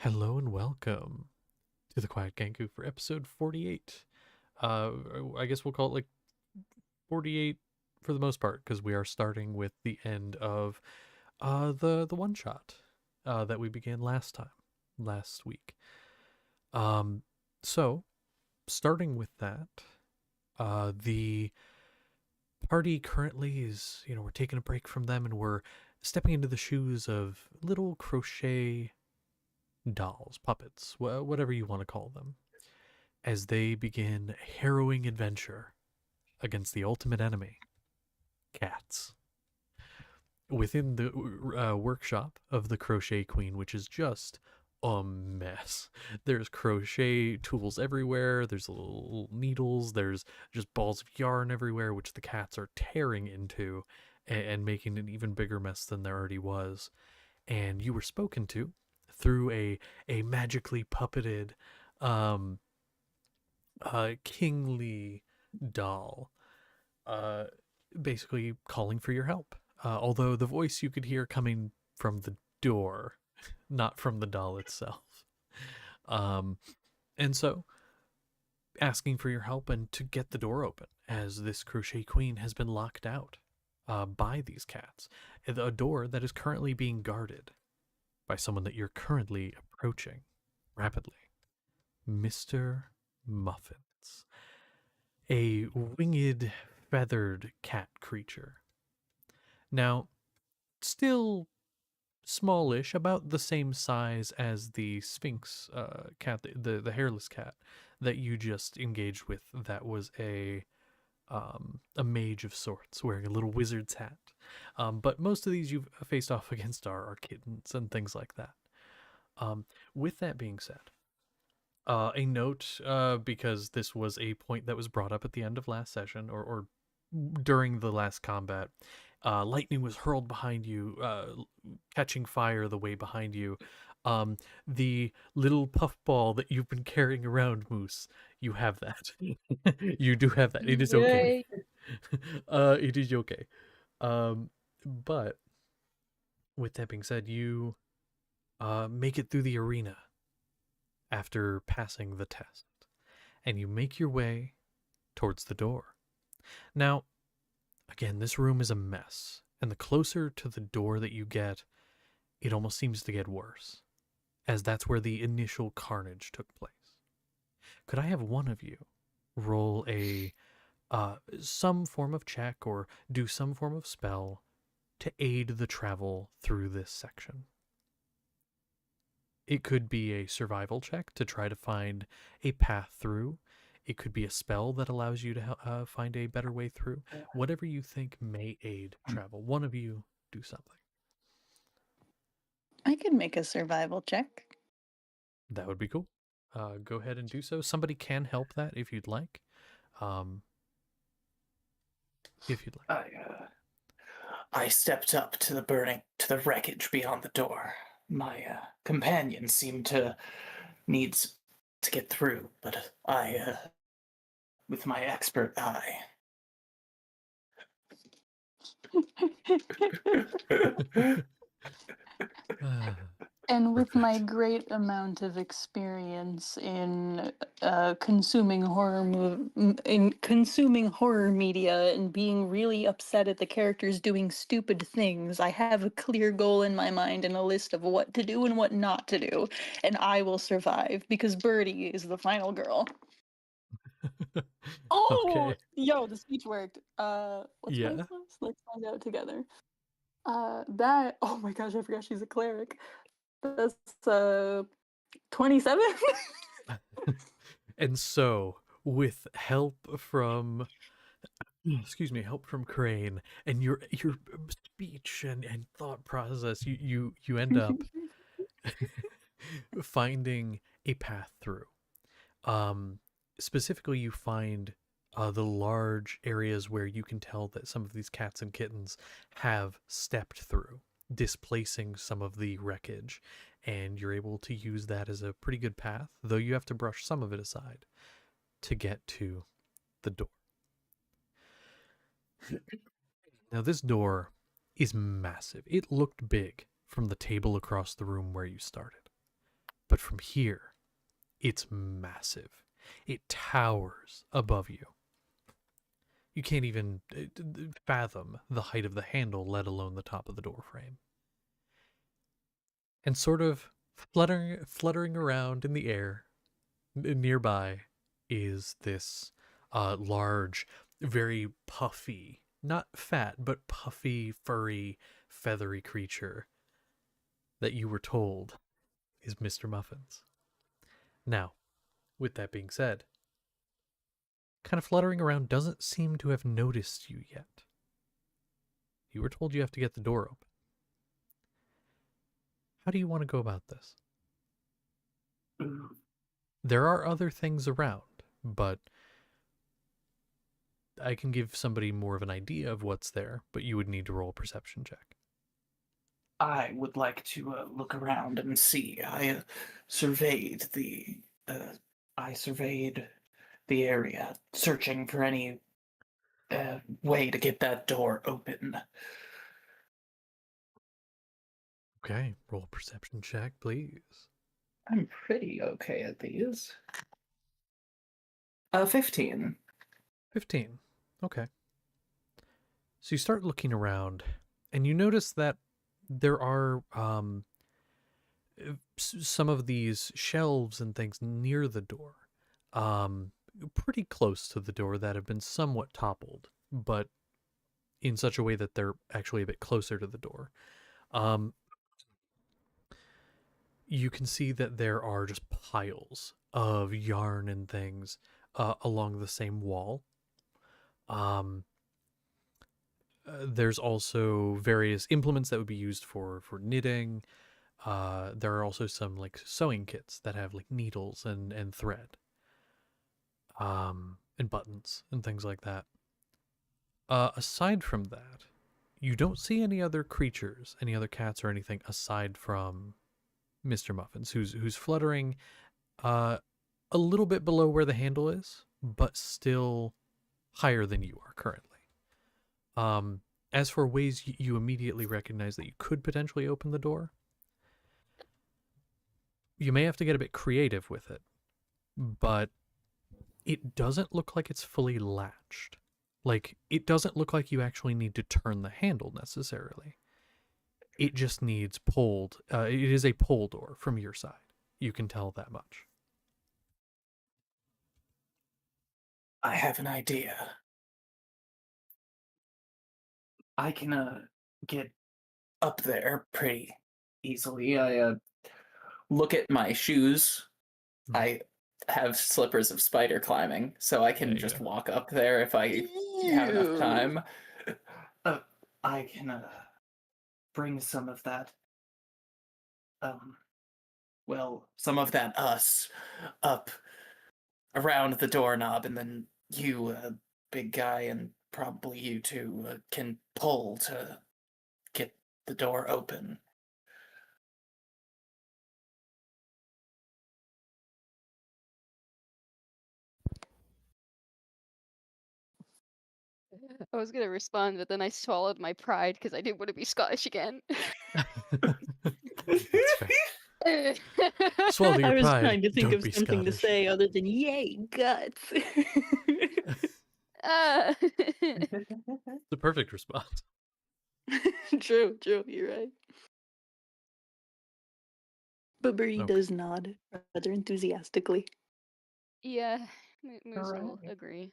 Hello and welcome to the Quiet Ganku for episode 48. I guess we'll call it like 48 for the most part because we are starting with the end of the one shot that we began last week. Um, so starting with that, the party currently is we're taking a break from them and we're stepping into the shoes of little crochet dolls, puppets, whatever you want to call them, as they begin a harrowing adventure against the ultimate enemy, cats. Within the workshop of the Crochet Queen, which is just a mess. There's crochet tools everywhere, there's little needles, there's just balls of yarn everywhere, which the cats are tearing into and making an even bigger mess than there already was. And you were spoken to through a magically puppeted um, kingly doll, uh, basically calling for your help. Although the voice you could hear coming from the door, not from the doll itself. Um, and so, asking for your help and to get the door open, as this Crochet Queen has been locked out by these cats. A door that is currently being guarded by someone that you're currently approaching rapidly. Mr. Muffins, a winged, feathered cat creature. Now, still smallish, about the same size as the Sphinx cat, the hairless cat that you just engaged with. That was a mage of sorts, wearing a little wizard's hat. But most of these you've faced off against are kittens and things like that. With that being said, a note, because this was a point that was brought up at the end of last session, or during the last combat. Lightning was hurled behind you, catching fire the way behind you. The little puffball that you've been carrying around, Moose, you have that. You do have that. It is okay. Yay. It is okay. But with that being said, you make it through the arena after passing the test, and you make your way towards the door. Now, again, this room is a mess, and the closer to the door that you get, it almost seems to get worse, as that's where the initial carnage took place. Could I have one of you roll a some form of check or do some form of spell to aid the travel through this section? It could be a survival check to try to find a path through. It could be a spell that allows you to find a better way through. Whatever you think may aid travel. One of you do something. I could make a survival check. That would be cool. Go ahead and do so. Somebody can help that if you'd like. Um, if you'd like. I stepped up to the wreckage beyond the door. My companion seemed to needs to get through, but I, with my expert eye. And with my great amount of experience in consuming horror media and being really upset at the characters doing stupid things, I have a clear goal in my mind and a list of what to do and what not to do, and I will survive because Birdie is the final girl. Oh, Okay. yo, the speech worked. What's Yeah. my class? Let's find out together. That. Oh my gosh, I forgot she's a cleric. That's 27. And so, with help from help from Crane and your speech and thought process, you end up finding a path through. Specifically, you find the large areas where you can tell that some of these cats and kittens have stepped through, displacing some of the wreckage, and you're able to use that as a pretty good path, though you have to brush some of it aside to get to the door. Now, this door is massive. It looked big from the table across the room where you started. But from here, it's massive. It towers above you. You can't even fathom the height of the handle, let alone the top of the door frame. And sort of fluttering around in the air nearby is this large, very puffy, not fat, but puffy, furry, feathery creature that you were told is Mr. Muffins. Now, with that being said, kind of fluttering around doesn't seem to have noticed you yet. You were told you have to get the door open. How do you want to go about this? There are other things around, but I can give somebody more of an idea of what's there, but you would need to roll a perception check. I would like to look around and see. I surveyed the area, searching for any way to get that door open. Okay, roll a perception check, please. I'm pretty okay at these. 15. 15. Okay. So you start looking around, and you notice that there are some of these shelves and things near the door, pretty close to the door, that have been somewhat toppled, but in such a way that they're actually a bit closer to the door. You can see that there are just piles of yarn and things along the same wall. There's also various implements that would be used for knitting. There are also some like sewing kits that have like needles and thread, and buttons and things like that. Aside from that, you don't see any other creatures, any other cats or anything aside from Mr. Muffins, who's fluttering a little bit below where the handle is, but still higher than you are currently. As for ways you immediately recognize that you could potentially open the door, you may have to get a bit creative with it, but it doesn't look like it's fully latched. Like, it doesn't look like you actually need to turn the handle necessarily. It just needs pulled. It is a pull door from your side. You can tell that much. I have an idea. I can get up there pretty easily. I look at my shoes. I have slippers of spider climbing, so I can just walk up there if I have enough time. I can bring some of that, some of that us up around the doorknob, and then you, big guy, and probably you two, can pull to get the door open. I was gonna respond, but then I swallowed my pride because I didn't want to be Scottish again. That's fair. Swallow your I was pride. trying to think Don't of be something to Scottish. say other than "yay guts." The perfect response. True, you're right. But Birdie Okay. does nod rather enthusiastically. Yeah, Moose will Alright. agree.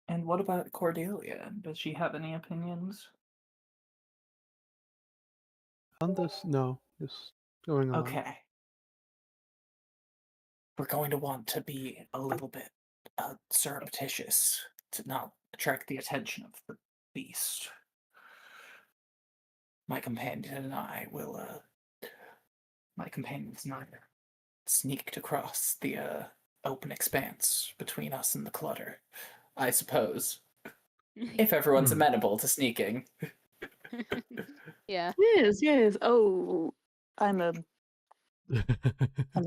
And what about Cordelia? Does she have any opinions? On this, no, just going along. Okay. We're going to want to be a little bit surreptitious to not attract the attention of the beast. My companion and I will, my companions and I sneaked across the open expanse between us and the clutter, I suppose. If everyone's amenable to sneaking. Yeah. Yes. Oh, I'm an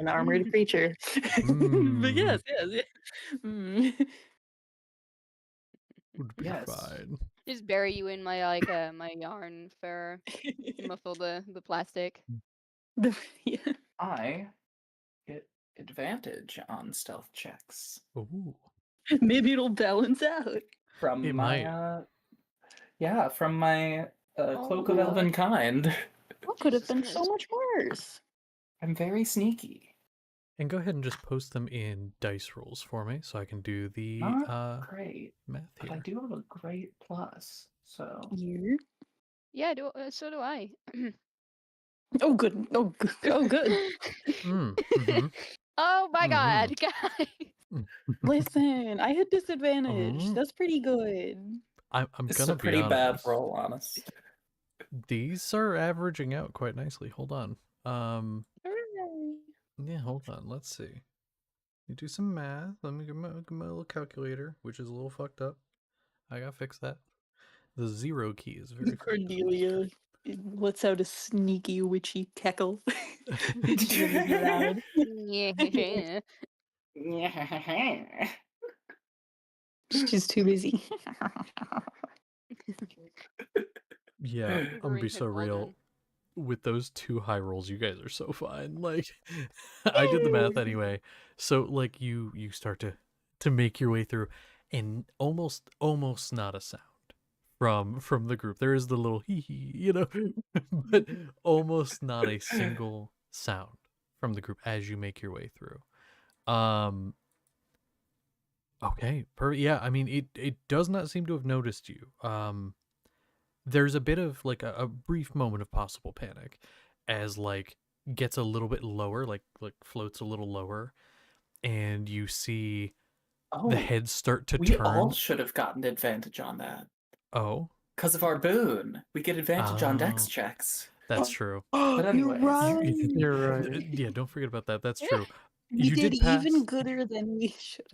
armored creature. But yes. Mm. would be Yes. fine. Just bury you in my my yarn fur, muffle the plastic. Yeah. I get advantage on stealth checks Ooh. Maybe it'll balance out. from It my might. from my cloak of Oh. elven kind. That could have Jesus been so Christ. much worse. I'm very sneaky. And go ahead and just post them in dice rolls for me so I can do the Not great, math but I here. do have a great plus. So Here. Yeah, so do I. Oh, good. Oh, good. Oh, good. Mm-hmm. Oh my Mm-hmm. god, guys. Listen, I had disadvantage. Mm. That's pretty good. I'm this is gonna a be pretty bad honest. roll, honest. These are averaging out quite nicely. Hold on. Yeah, hold on. Let's see. You do some math. Let me get my little calculator, which is a little fucked up. I gotta fix that. The 0 key is very fucked up. Cordelia lets out a sneaky witchy cackle. It's really loud. Yeah. She's too busy. Yeah, I'm gonna be Green so head real. cauldron. With those 2 high rolls, you guys are so fine. Like, I did the math anyway. So like you start to make your way through, and almost not a sound from the group. There is the little hee hee, but almost not a single sound from the group as you make your way through. Okay, yeah. I mean, it does not seem to have noticed you. There's a bit of like a brief moment of possible panic as like gets a little bit lower, like floats a little lower, and you see the Oh, heads start to we all turn. should have gotten advantage on that. Oh, Because of our boon. We get advantage on dex oh, checks. that's true. But You're anyways. right. You're right. Yeah, don't forget about that. That's true. We You did did pass. even gooder than we should.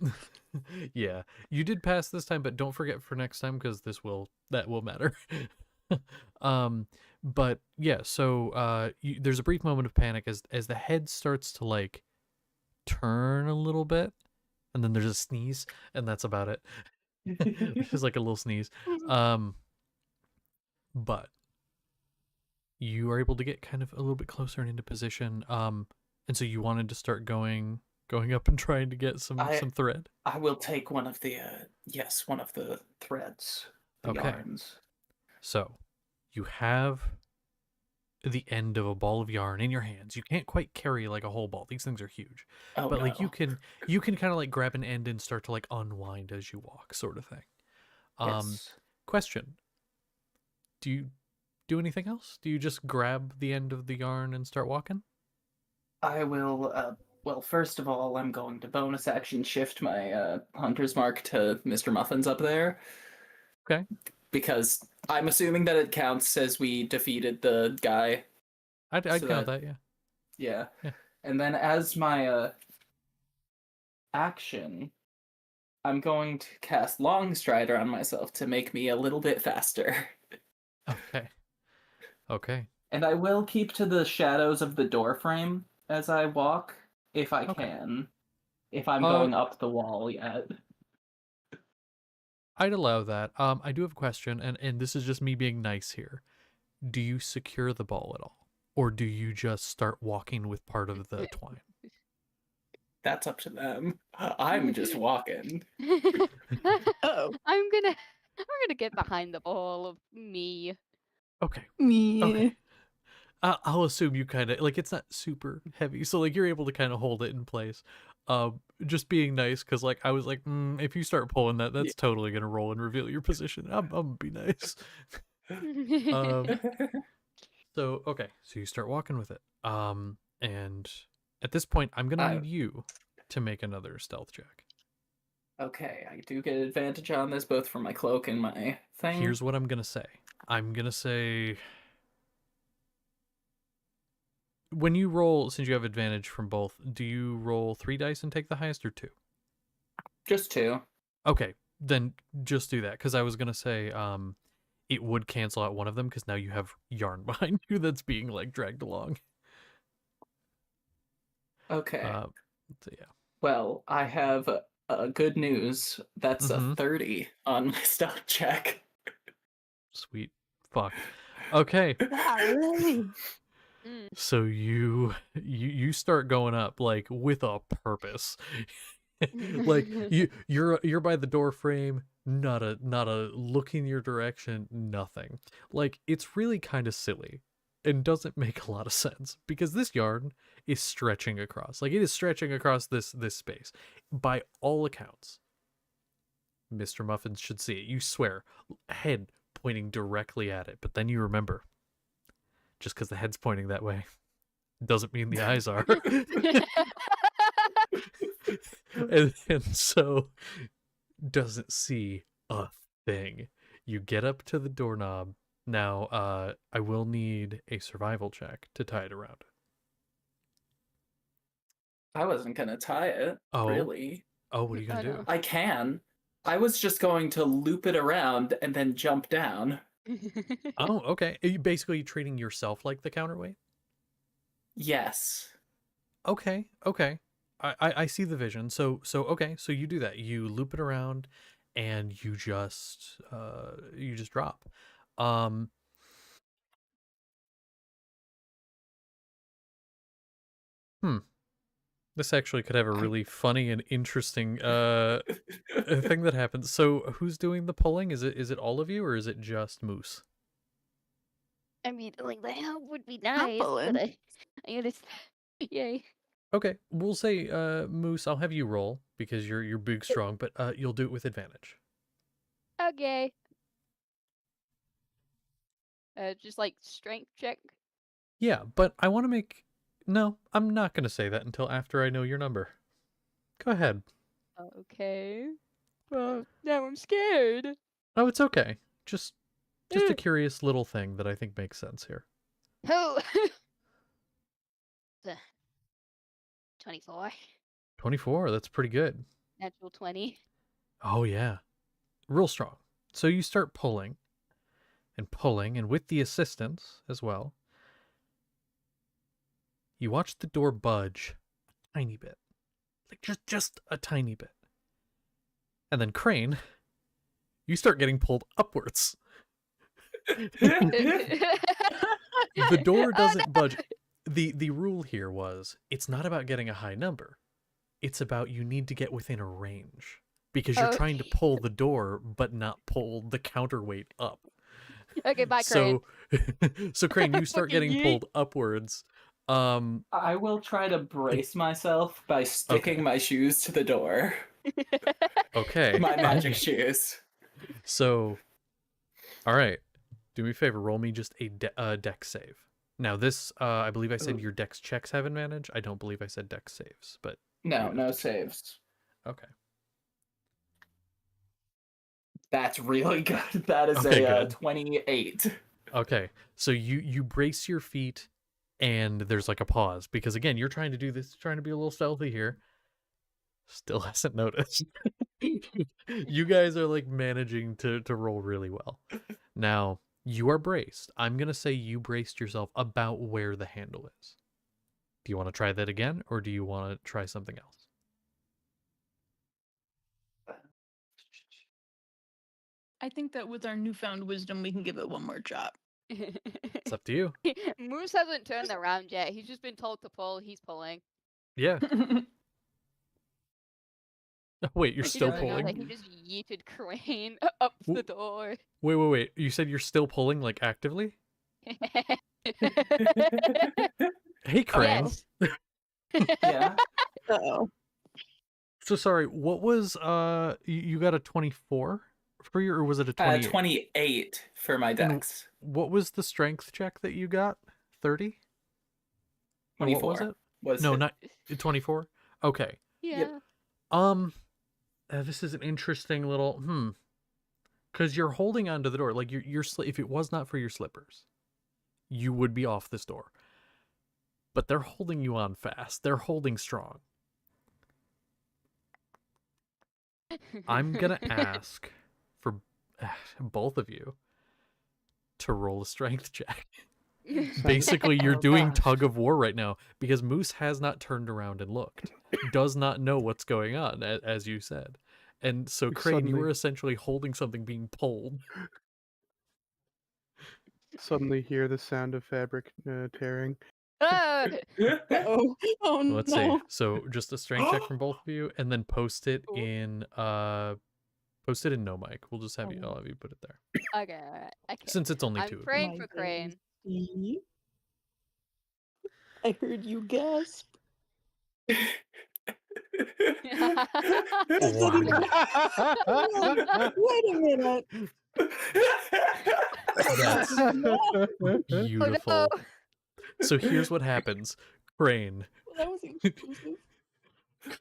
Yeah, you did pass this time, but don't forget for next time because that will matter. But yeah, so there's a brief moment of panic as the head starts to like turn a little bit, and then there's a sneeze, and that's about it. Just like a little sneeze. But you are able to get kind of a little bit closer and into position. And so you wanted to start going up and trying to get some thread. I will take one of the one of the threads, the yarns. So you have the end of a ball of yarn in your hands. You can't quite carry like a whole ball. These things are huge. Oh, but no. like you can kind of like grab an end and start to like unwind as you walk, sort of thing. Yes. Question. Do you do anything else? Do you just grab the end of the yarn and start walking? I will well, first of all, I'm going to bonus action shift my hunter's mark to Mr. Muffins up there. Okay. Because I'm assuming that it counts as we defeated the guy. I'd count that, yeah. Yeah. Yeah. And then as my action, I'm going to cast Long Strider on myself to make me a little bit faster. Okay. And I will keep to the shadows of the door frame as I walk, if I can. If I'm going up the wall yet. I'd allow that. I do have a question, and this is just me being nice here. Do you secure the ball at all? Or do you just start walking with part of the twine? That's up to them. I'm just walking. Oh, I'm gonna get behind the ball of me. Okay. me. Okay. I'll assume you kind of like it's not super heavy, so like you're able to kind of hold it in place. Just being nice because like I was like, if you start pulling that, that's totally gonna roll and reveal your position. I'm gonna be nice. So okay, so you start walking with it. And at this point, I'm gonna need you to make another stealth check. Okay, I do get advantage on this both for my cloak and my thing. Here's what I'm gonna say. I'm gonna say when you roll, since you have advantage from both, do you roll 3 dice and take the highest or 2? Just 2. Okay, then just do that because I was gonna say it would cancel out one of them because now you have yarn behind you that's being like dragged along. Okay. So yeah. Well, I have Good news. That's a Mhm. 30 on my stealth check. Sweet. Fuck. Okay. Golly. Mm. So you start going up like with a purpose. Like you're by the door frame, not a look in your direction, nothing. Like it's really kind of silly and doesn't make a lot of sense because this yarn is stretching across. Like it is stretching across this space. By all accounts, Mr. Muffins should see it. You swear, head pointing directly at it, but then you remember just because the head's pointing that way doesn't mean the eyes are. and so doesn't see a thing. You get up to the doorknob. Now, I will need a survival check to tie it around. I wasn't gonna tie it, Oh. really. Oh, what are you gonna do? I can. I was just going to loop it around and then jump down. Oh, okay. Are you basically treating yourself like the counterweight? Yes. Okay, okay. I see the vision. So okay, so you do that. You loop it around and you just drop. Hmm. This actually could have a really funny and interesting thing that happens. So who's doing the pulling? Is it all of you or is it just Moose? I mean, like the help would be I'm nice, pulling. but I just yay. Okay, we'll say Moose, I'll have you roll because you're big strong, but you'll do it with advantage. Okay. Just like strength check. Yeah, but I want to make no, I'm not going to say that until after I know your number. Go ahead. Okay. Well, now I'm scared. Oh, it's okay. Just a curious little thing that I think makes sense here. Oh. 24. 24, that's pretty good. Natural 20. Oh yeah. Real strong. So you start pulling and with the assistance as well. You watch the door budge a tiny bit. Like just a tiny bit. And then Crane, you start getting pulled upwards. The door doesn't budge. The rule here was it's not about getting a high number. It's about you need to get within a range because you're trying to pull the door but not pull the counterweight up. Okay, bye, Crane. So Crane, you start Fucking getting pulled upwards. I will try to brace myself by sticking Okay. my shoes to the door. Okay. My magic shoes. So, all right. Do me a favor. Roll me just a dex save. Now this, I believe I said Ooh. your dex checks have advantage. I don't believe I said dex saves, but No, no saves. okay. That's really good. That is Okay, a good. 28. Okay. So you brace your feet, and there's like a pause because again you're trying to do this, trying to be a little stealthy here. Still hasn't noticed. You guys are like managing to roll really well. Now you are braced. I'm gonna say you braced yourself about where the handle is. Do you want to try that again, or do you want to try something else? I think that with our newfound wisdom, we can give it one more shot. It's up to you. Moose hasn't turned around yet. He's just been told to pull. He's pulling. Yeah. Wait, you're He still doesn't know pulling? that he just yeeted Crane up the door. Wait. You said you're still pulling, like actively? Hey, Crane. Yes. Yeah. Uh-oh. So sorry, what was you got a 24 for your, or was it a 28? 28 for my dex. What was the strength check that you got? 30? 24. What was it? Was No, it? not 24. Okay. Yeah. This is an interesting little because you're holding onto the door like your if it was not for your slippers, you would be off this door. But they're holding you on fast. They're holding strong. I'm gonna ask for both of you to roll a strength check. Basically, you're Oh, doing gosh. tug of war right now because Moose has not turned around and looked, does not know what's going on, as you said. And so, We Crane, you were suddenly- essentially holding something being pulled. Suddenly hear the sound of fabric tearing. Ah! Oh, oh no. Let's see. So, just a strength check from both of you, and then post it Cool. in no mic. We'll just have you. I'll have you put it there Okay, alright. Okay. since it's only I'm 2 of you. praying for Crane. daisy. I heard you gasp. Wait a minute. That's beautiful. Oh, So here's what happens, Crane. That was exclusive.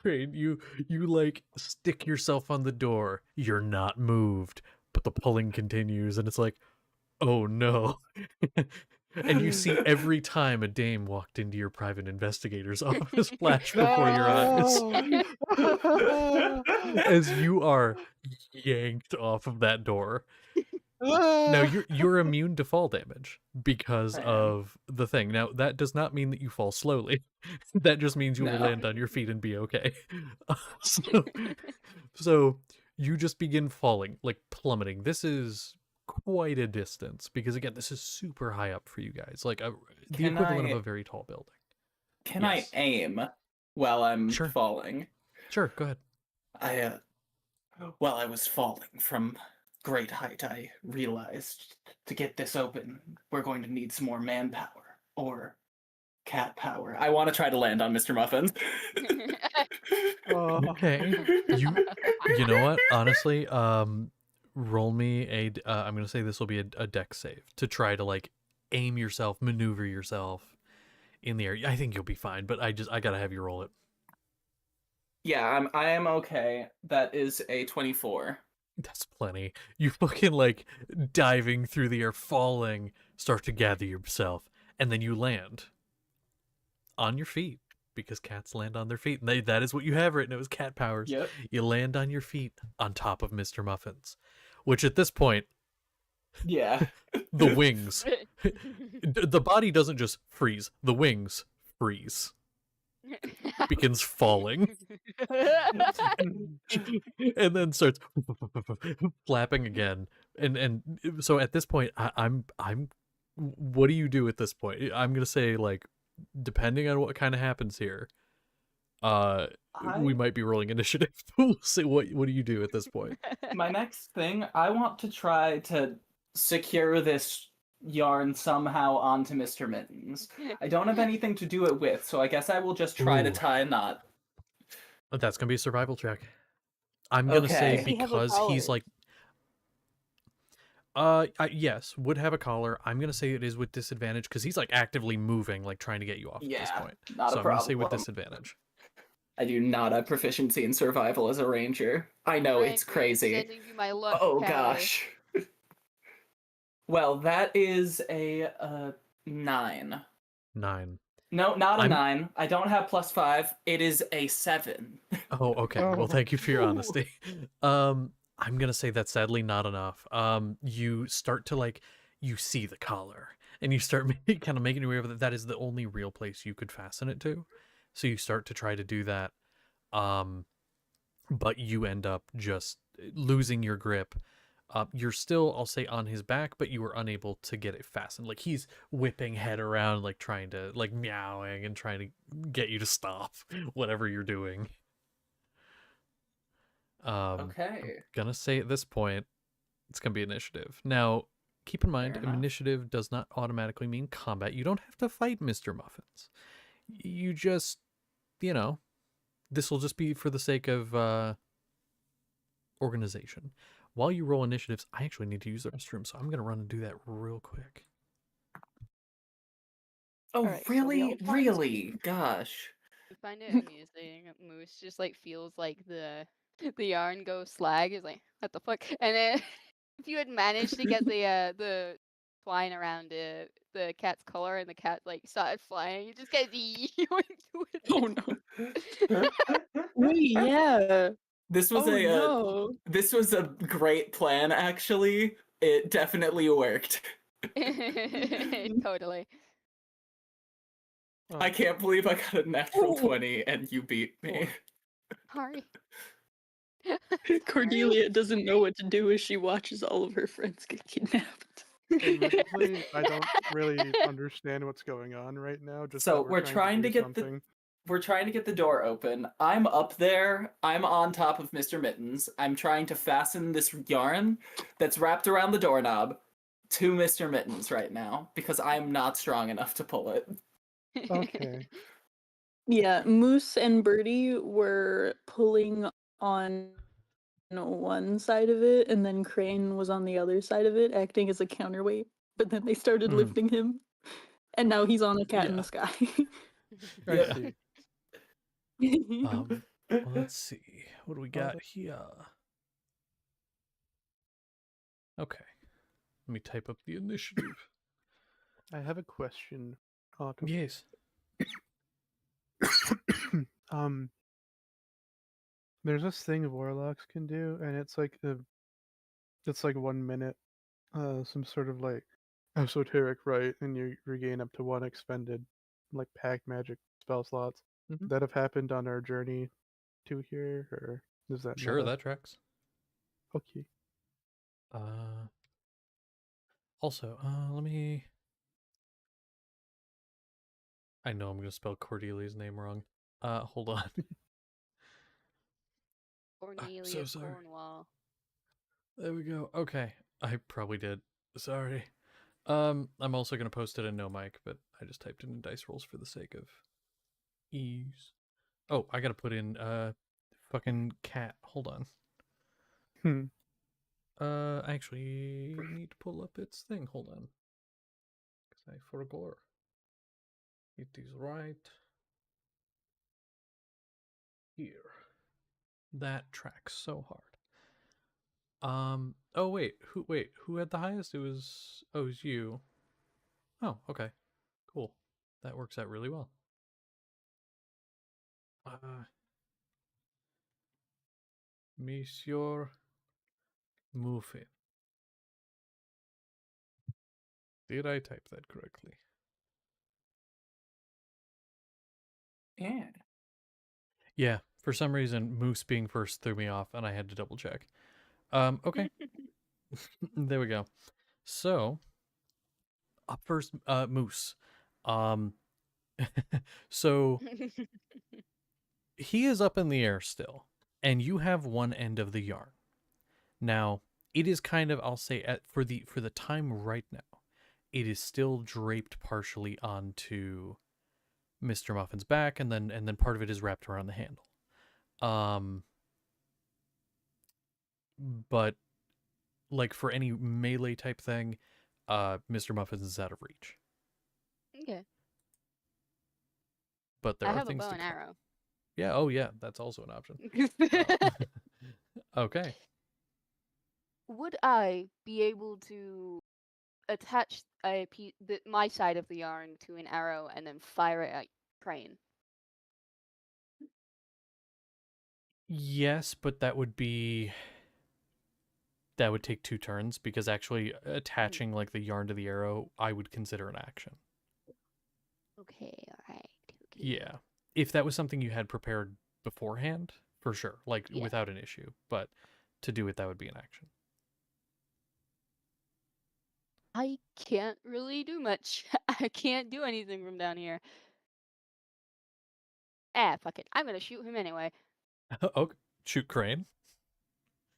Crane, you like stick yourself on the door. You're not moved, but the pulling continues, and it's like, oh no. And you see every time a dame walked into your private investigator's office flash before your eyes as you are yanked off of that door. Now you're immune to fall damage because I am. of the thing. Now that does not mean that you fall slowly. That just means you will No. land on your feet and be okay. So you just begin falling, like plummeting. This is quite a distance because again, this is super high up for you guys, like the Can equivalent I- of a very tall building. Can Yes. I aim while I'm Sure. falling? Sure, go ahead. While I was falling from great height, I realized to get this open, we're going to need some more manpower or cat power. I want to try to land on Mr. Muffin. Okay. You know what? Honestly, roll me a. I'm gonna say this will be a dex save to try to like aim yourself, maneuver yourself in the air. I think you'll be fine, but I gotta have you roll it. Yeah, I am okay. That is a 24. That's plenty. You fucking like diving through the air, falling, start to gather yourself, and then you land on your feet because cats land on their feet, and that is what you have written. It was cat powers. Yep. You land on your feet on top of Mr. Muffins, which at this point, Yeah. the wings, the body doesn't just freeze, the wings freeze, begins falling, and then starts flapping again. And so at this point, I'm. What do you do at this point? I'm gonna say like, depending on what kind of happens here, we might be rolling initiative. We'll see what do you do at this point. My next thing, I want to try to secure this yarn somehow onto Mr. Mittens. I don't have anything to do it with, so I guess I will just try to Ooh. tie a knot. That's gonna be a survival check. I'm gonna say Okay. Does he have a because he's collar? like, yes, would have a collar. I'm gonna say it is with disadvantage because he's like actively moving, like trying to get you off at this Yeah, point. not So a I'm gonna say with problem. disadvantage. I do not have proficiency in survival as a ranger. I know it's crazy. Sending you my lucky Oh powder. gosh. Well, that is a 9. 9. No, not a I'm- 9. I don't have +5. It is a 7. Oh, okay. Well, Oh. thank you for your honesty. I'm gonna say that's sadly not enough. You start to like, you see the collar, and you start kind of making your way over that is the only real place you could fasten it to. So you start to try to do that, but you end up just losing your grip. You're still, I'll say, on his back, but you were unable to get it fastened. Like he's whipping head around, like trying to, like meowing and trying to get you to stop whatever you're doing. Okay. Gonna say at this point, it's gonna be initiative. Now, keep in mind, Fair enough. initiative does not automatically mean combat. You don't have to fight Mr. Muffins. You just, this will just be for the sake of organization. While you roll initiatives, I actually need to use the restroom, so I'm gonna run and do that real quick. Oh, Alright, so we all really? find- Really? Gosh. I find it amusing. Moose just like feels like the yarn goes slag. Is like, what the fuck? And then if you had managed to get the twine around the cat's collar and the cat like started flying, you just get Oh no. Wait, yeah. This was Oh no. this was a great plan actually. It definitely worked. Totally. Oh, I can't believe I got a natural Oh. 20 and you beat me. Sorry. Cordelia doesn't know what to do as she watches all of her friends get kidnapped. admittedly, I don't really understand what's going on right now. Just So that we're trying to do something. we're trying to get the door open. I'm up there. I'm on top of Mr. Mittens. I'm trying to fasten this yarn that's wrapped around the doorknob to Mr. Mittens right now because I'm not strong enough to pull it. Okay. Yeah, Moose and Birdie were pulling on one side of it, and then Crane was on the other side of it, acting as a counterweight. But then they started Mhm. lifting him, and now he's on a cat in Yeah. the sky. I Yeah. see. Well, let's see. What do we got here? Okay. Let me type up the initiative. I have a question. Yes. Um, there's this thing warlocks can do, and it's like it's like 1 minute, some sort of like esoteric rite, and you regain up to 1 expended, like pack magic spell slots. Mhm. That have happened on our journey to here, or is that Sure, meta? that tracks. Okay. Also, let me. I know I'm gonna spell Cordelia's name wrong. Hold on. Cornelia so sorry. Cornwall. There we go. Okay, I probably did. Sorry. I'm also gonna post it in no mic, but I just typed in dice rolls for the sake of ease. Oh, I gotta put in fucking cat. Hold on. Hmm. I actually need to pull up its thing. Hold on. Because I forgot. It is right here. That tracks so hard. Oh wait, who had the highest? It was you. Oh, okay. Cool. That works out really well. Monsieur Muffin. Did I type that correctly? Yeah. Yeah, for some reason Moose being first threw me off and I had to double check. Okay. There we go. So, up first, Moose. Um so he is up in the air still, and you have one end of the yarn. Now, it is kind of, I'll say, for the time right now, it is still draped partially onto Mr. Muffin's back, and then part of it is wrapped around the handle. But like for any melee type thing, Mr. Muffins is out of reach. Okay. But there I are have a things bow to and come. arrow. Yeah. Oh, yeah. That's also an option. Okay. Would I be able to attach my side of the yarn to an arrow and then fire it at Crane? Yes, but that would take 2 turns because actually attaching like the yarn to the arrow, I would consider an action. Okay, alright. Okay. Yeah. If that was something you had prepared beforehand, for sure, like Yeah. without an issue. But to do it, that would be an action. I can't really do much. I can't do anything from down here. Ah, fuck it. I'm gonna shoot him anyway. Okay. Shoot Crane.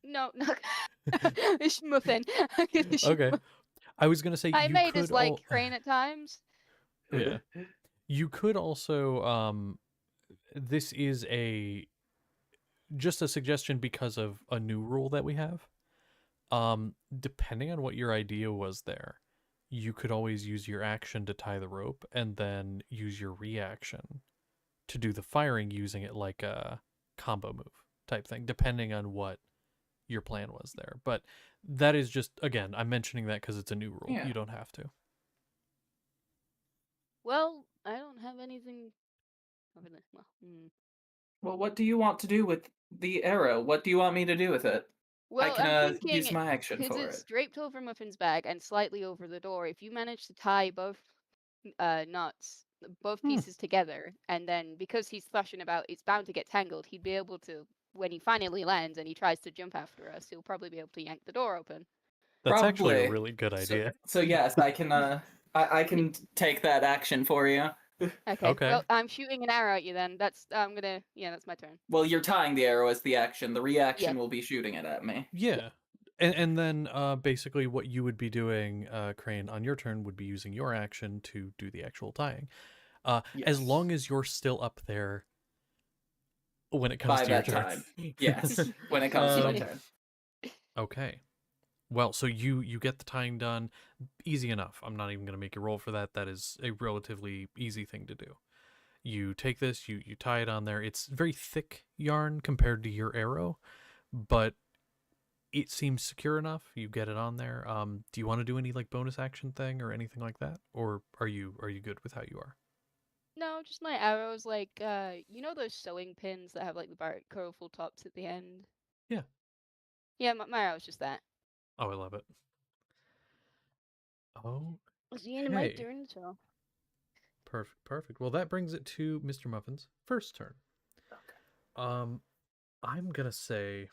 No, no. Muffin. I'm gonna shoot Okay. Muffin. I was gonna say I you may could dislike Crane at times. yeah. You could also this is just a suggestion because of a new rule that we have. Depending on what your idea was there, you could always use your action to tie the rope and then use your reaction to do the firing using it like a combo move type thing, depending on what your plan was there. But that is just, again, I'm mentioning that because it's a new rule. Yeah. You don't have to. Well, I don't have anything. Well, what do you want to do with the arrow? What do you want me to do with it? Well, can I'm use thinking my action because for it's it. draped over Muffin's bag and slightly over the door. If you manage to tie both knots, both Hmm. pieces together, and then because he's thrashing about, it's bound to get tangled. He'd be able to, when he finally lands and he tries to jump after us, he'll probably be able to yank the door open. That's actually a Probably. really good idea. So yes, I can I can take that action for you. Okay. Okay. Well, I'm shooting an arrow at you then. That's that's my turn. Well, you're tying the arrow as the action. The reaction Yep. will be shooting it at me. Yeah. And then basically what you would be doing, Crane, on your turn would be using your action to do the actual tying. As Yes. long as you're still up there when it comes By to your that turn. time. Yes. When it comes to my Um, turn. Okay. Well, so you get the tying done. Easy enough. I'm not even going to make you roll for that. That is a relatively easy thing to do. You take this, you tie it on there. It's very thick yarn compared to your arrow, but it seems secure enough. You get it on there. Do you want to do any like bonus action thing or anything like that, or are you good with how you are? No, just my arrows. Like, you know those sewing pins that have like the bright, colorful tops at the end. Yeah. Yeah, my arrow's just that. Oh, I love it. Oh, It's the end of my okay. turn, so. Perfect. Well, that brings it to Mr. Muffin's first turn. Okay. I'm gonna say,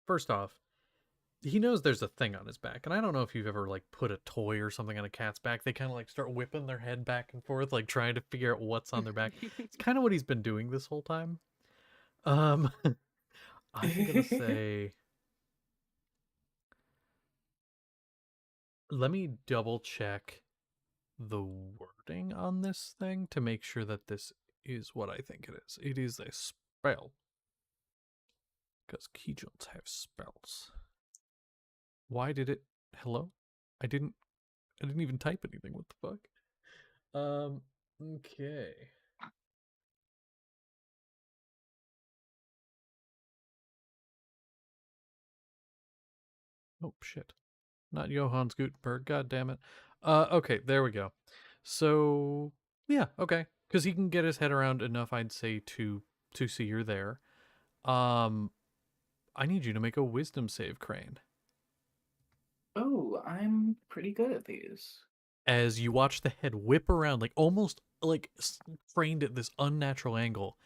first off, he knows there's a thing on his back, and I don't know if you've ever like put a toy or something on a cat's back. They kind of like start whipping their head back and forth, like trying to figure out what's on their back. It's kind of what he's been doing this whole time. I'm gonna say, let me double check the wording on this thing to make sure that this is what I think it is. It is a spell. Because Keyjones have spells. Why did it... Hello? I didn't even type anything. What the fuck? Okay. Oh, shit. Not Johannes Gutenberg. God damn it. Okay, there we go. So, yeah, okay. Because he can get his head around enough, I'd say, to see you're there. I need you to make a wisdom save, Crane. Oh, I'm pretty good at these. As you watch the head whip around, like almost like framed at this unnatural angle,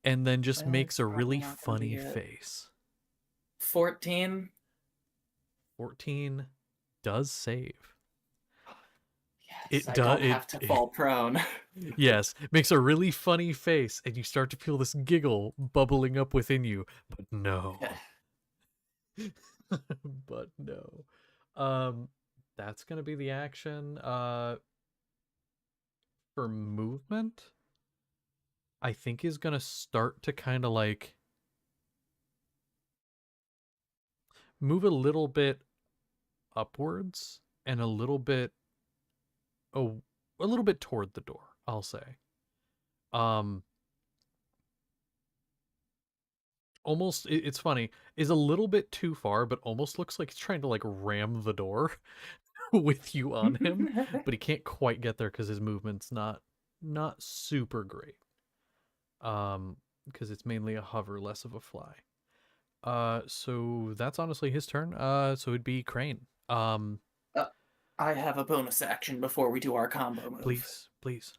and then just makes a really funny face. 14. 14 does save. Yes, I don't have to fall prone. Yes, makes a really funny face, and you start to feel this giggle bubbling up within you, but no. But no. That's gonna be the action. For movement, I think is gonna start to kind of like move a little bit upwards and a little bit toward the door, I'll say. Almost, it's funny, is a little bit too far, but almost looks like he's trying to like ram the door with you on him, but he can't quite get there because his movement's not super great. Because it's mainly a hover, less of a fly. So that's honestly his turn. So it'd be Crane. I have a bonus action before we do our combo move. Please.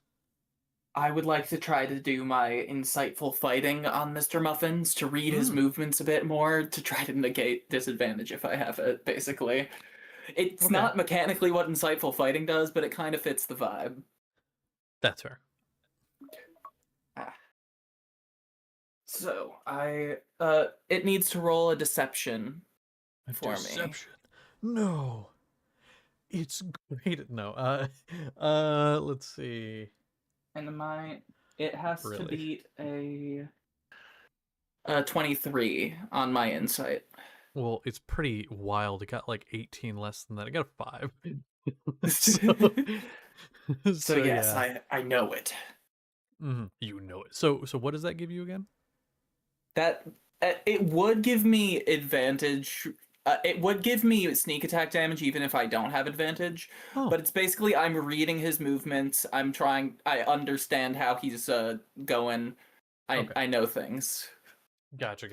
I would like to try to do my insightful fighting on Mr. Muffins to read his movements a bit more to try to negate disadvantage if I have it, basically. It's not mechanically what insightful fighting does, but it kind of fits the vibe. That's fair. So, it needs to roll a deception for me. No. It's great. No. Let's see. And it has to beat a 23 on my insight. Well, it's pretty wild. It got like 18 less than that. I got a 5. So yes, yeah. I know it. You know it. So what does that give you again? That it would give me advantage. It would give me sneak attack damage even if I don't have advantage. Oh. But it's basically I'm reading his movements. I understand how he's going. I know things. Gotcha.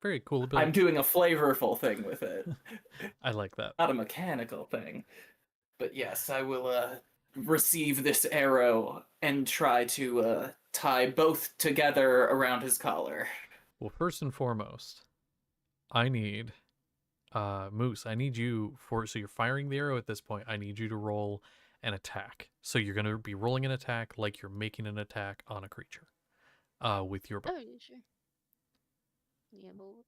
Very cool ability. I'm doing a flavorful thing with it. I like that. Not a mechanical thing. But yes, I will receive this arrow and try to tie both together around his collar. Well, first and foremost, I need Moose, I need you so you're firing the arrow at this point. I need you to roll an attack. So you're gonna be rolling an attack like you're making an attack on a creature. With your bow. Oh, yeah, sure. Yeah, but look.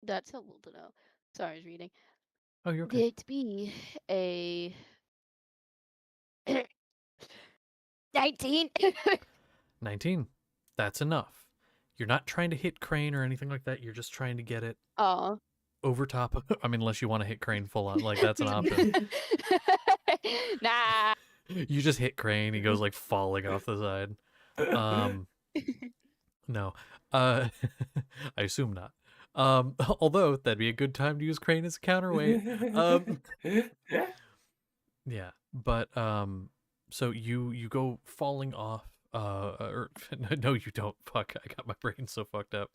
That's helpful to know. Sorry, I was reading. Oh, you're okay. It'd be a 19. 19. That's enough. You're not trying to hit Crane or anything like that. You're just trying to get it Oh. over top of, I mean, unless you want to hit Crane full on, like that's an option. Nah. You just hit Crane, he goes like falling off the side. No. I assume not. Although that'd be a good time to use Crane as a counterweight. Yeah, but so you go falling off. Or no, you don't. Fuck, I got my brain so fucked up.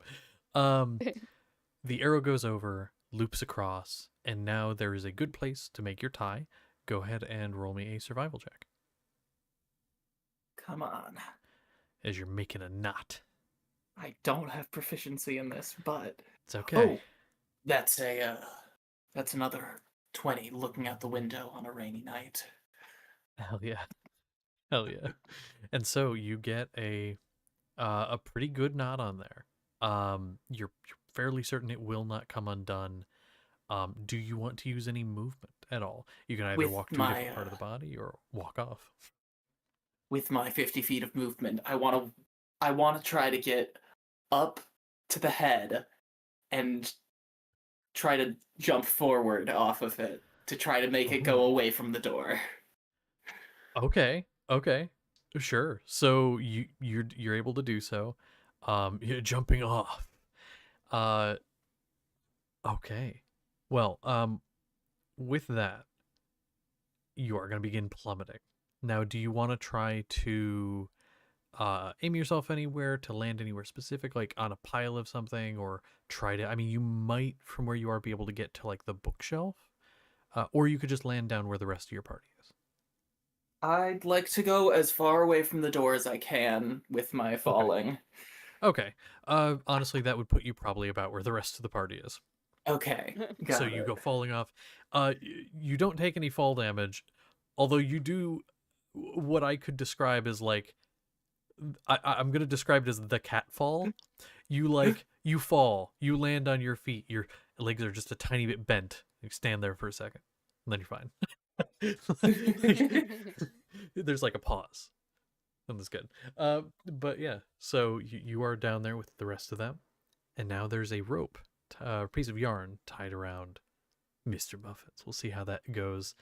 The arrow goes over, loops across, and now there is a good place to make your tie. Go ahead and roll me a survival check Come on. as you're making a knot. I don't have proficiency in this, but It's okay. oh, that's another 20 looking out the window on a rainy night. Hell yeah. Hell yeah. And so you get a pretty good knot on there. You're fairly certain it will not come undone. Do you want to use any movement at all? You can either With walk to a my, different part of the body or walk off. With my 50 feet of movement, I want to try to get up to the head and try to jump forward off of it to try to make it go away from the door. Okay. Sure. So you're able to do so. You're jumping off. Okay. Well, with that, you are going to begin plummeting. Now, do you want to try to aim yourself anywhere, to land anywhere specific, like on a pile of something, or try to, I mean, you might from where you are be able to get to like the bookshelf, or you could just land down where the rest of your party is. I'd like to go as far away from the door as I can with my falling. Okay. Honestly, that would put you probably about where the rest of the party is. Okay. So you go falling off. You don't take any fall damage, although you do what I could describe as like, I'm gonna describe it as the cat fall. You fall, you land on your feet, your legs are just a tiny bit bent. You stand there for a second, and then you're fine. There's like a pause. And that's good. But yeah, so you are down there with the rest of them, and now there's a rope, a piece of yarn tied around Mr. Muffins. We'll see how that goes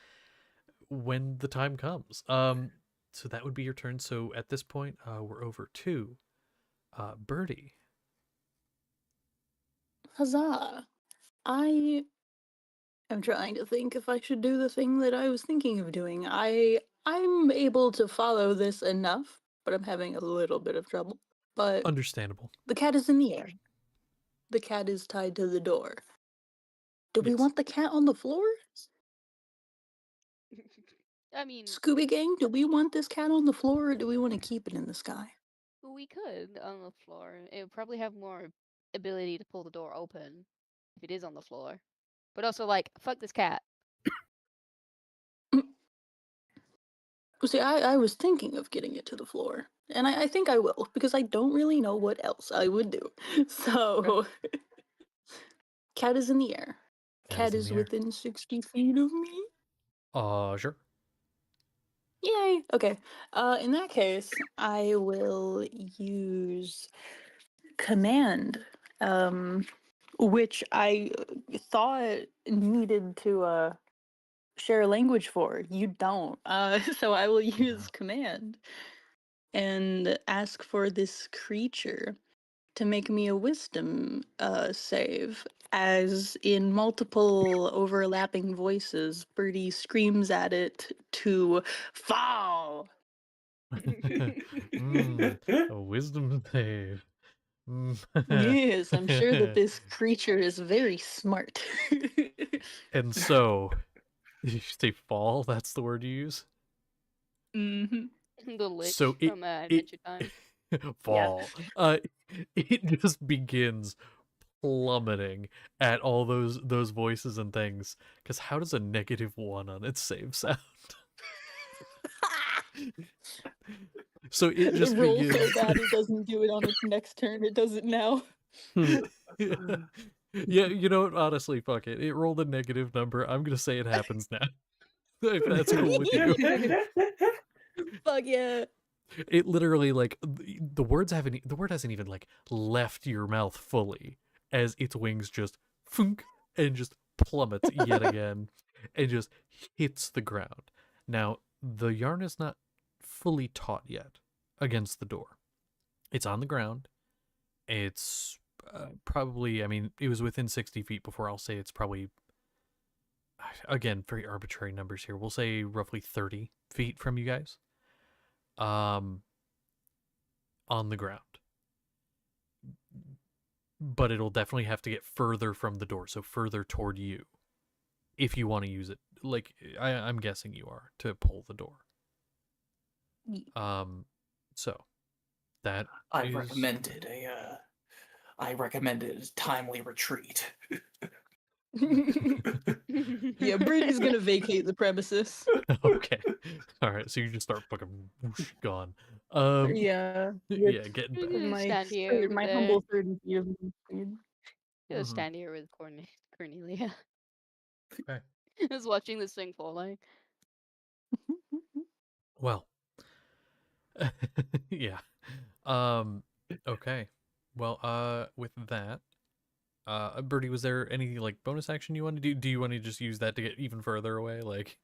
when the time comes. So that would be your turn. So at this point, we're over to Birdie. Huzzah! I am trying to think if I should do the thing that I was thinking of doing. I'm able to follow this enough, but I'm having a little bit of trouble. But Understandable. the cat is in the air. The cat is tied to the door. Do we Yes. want the cat on the floor? I mean, Scooby Gang, do we want this cat on the floor or do we want to keep it in the sky? we could on the floor. It would probably have more ability to pull the door open if it is on the floor. But also, like, fuck this cat. See, I was thinking of getting it to the floor. And I think I will, because I don't really know what else I would do. So, cat is in the air. Cat is within 60 feet of me. Sure. Yay! Okay. In that case, I will use command, which I thought needed to share language for. You don't. So I will use command and ask for this creature to make me a wisdom save. As in multiple overlapping voices, Birdie screams at it to fall. A wisdom save. Yes, I'm sure that this creature is very smart. And so, did you say fall? That's the word you use? hmm The lich So from it Adventure Time. Yeah. fall. It just begins plummeting at all those voices and things. Because how does a -1 on its save sound? So it It just rolls so begins. bad it doesn't do it on its next turn. It does it now. Yeah, you know what? Honestly, fuck it. It rolled a negative number. I'm gonna say it happens now. If that's cool with you. Fuck yeah. It literally like the word hasn't even like left your mouth fully as its wings just funk and just plummets yet again and just hits the ground. Now the yarn is not fully taut yet against the door. It's on the ground. It's probably, I mean, it was within 60 feet before. I'll say it's probably, again, very arbitrary numbers here. We'll say roughly 30 feet from you guys. On the ground. But it'll definitely have to get further from the door, so further toward you, if you want to use it. Like I'm guessing you are to pull the door. So that I is recommended a timely retreat. Yeah, Brady's gonna vacate the premises. okay. All right, so you just start fucking whoosh, gone. Yeah, Yeah, getting You back. can just my stand here with my humble 30 feet of speed. just Mhm. stand here with Cornelia. Okay. Just watching this thing fall like. Well, yeah. Okay. Well, with that, Birdie, was there any like bonus action you want to do? Do you want to just use that to get even further away? Like,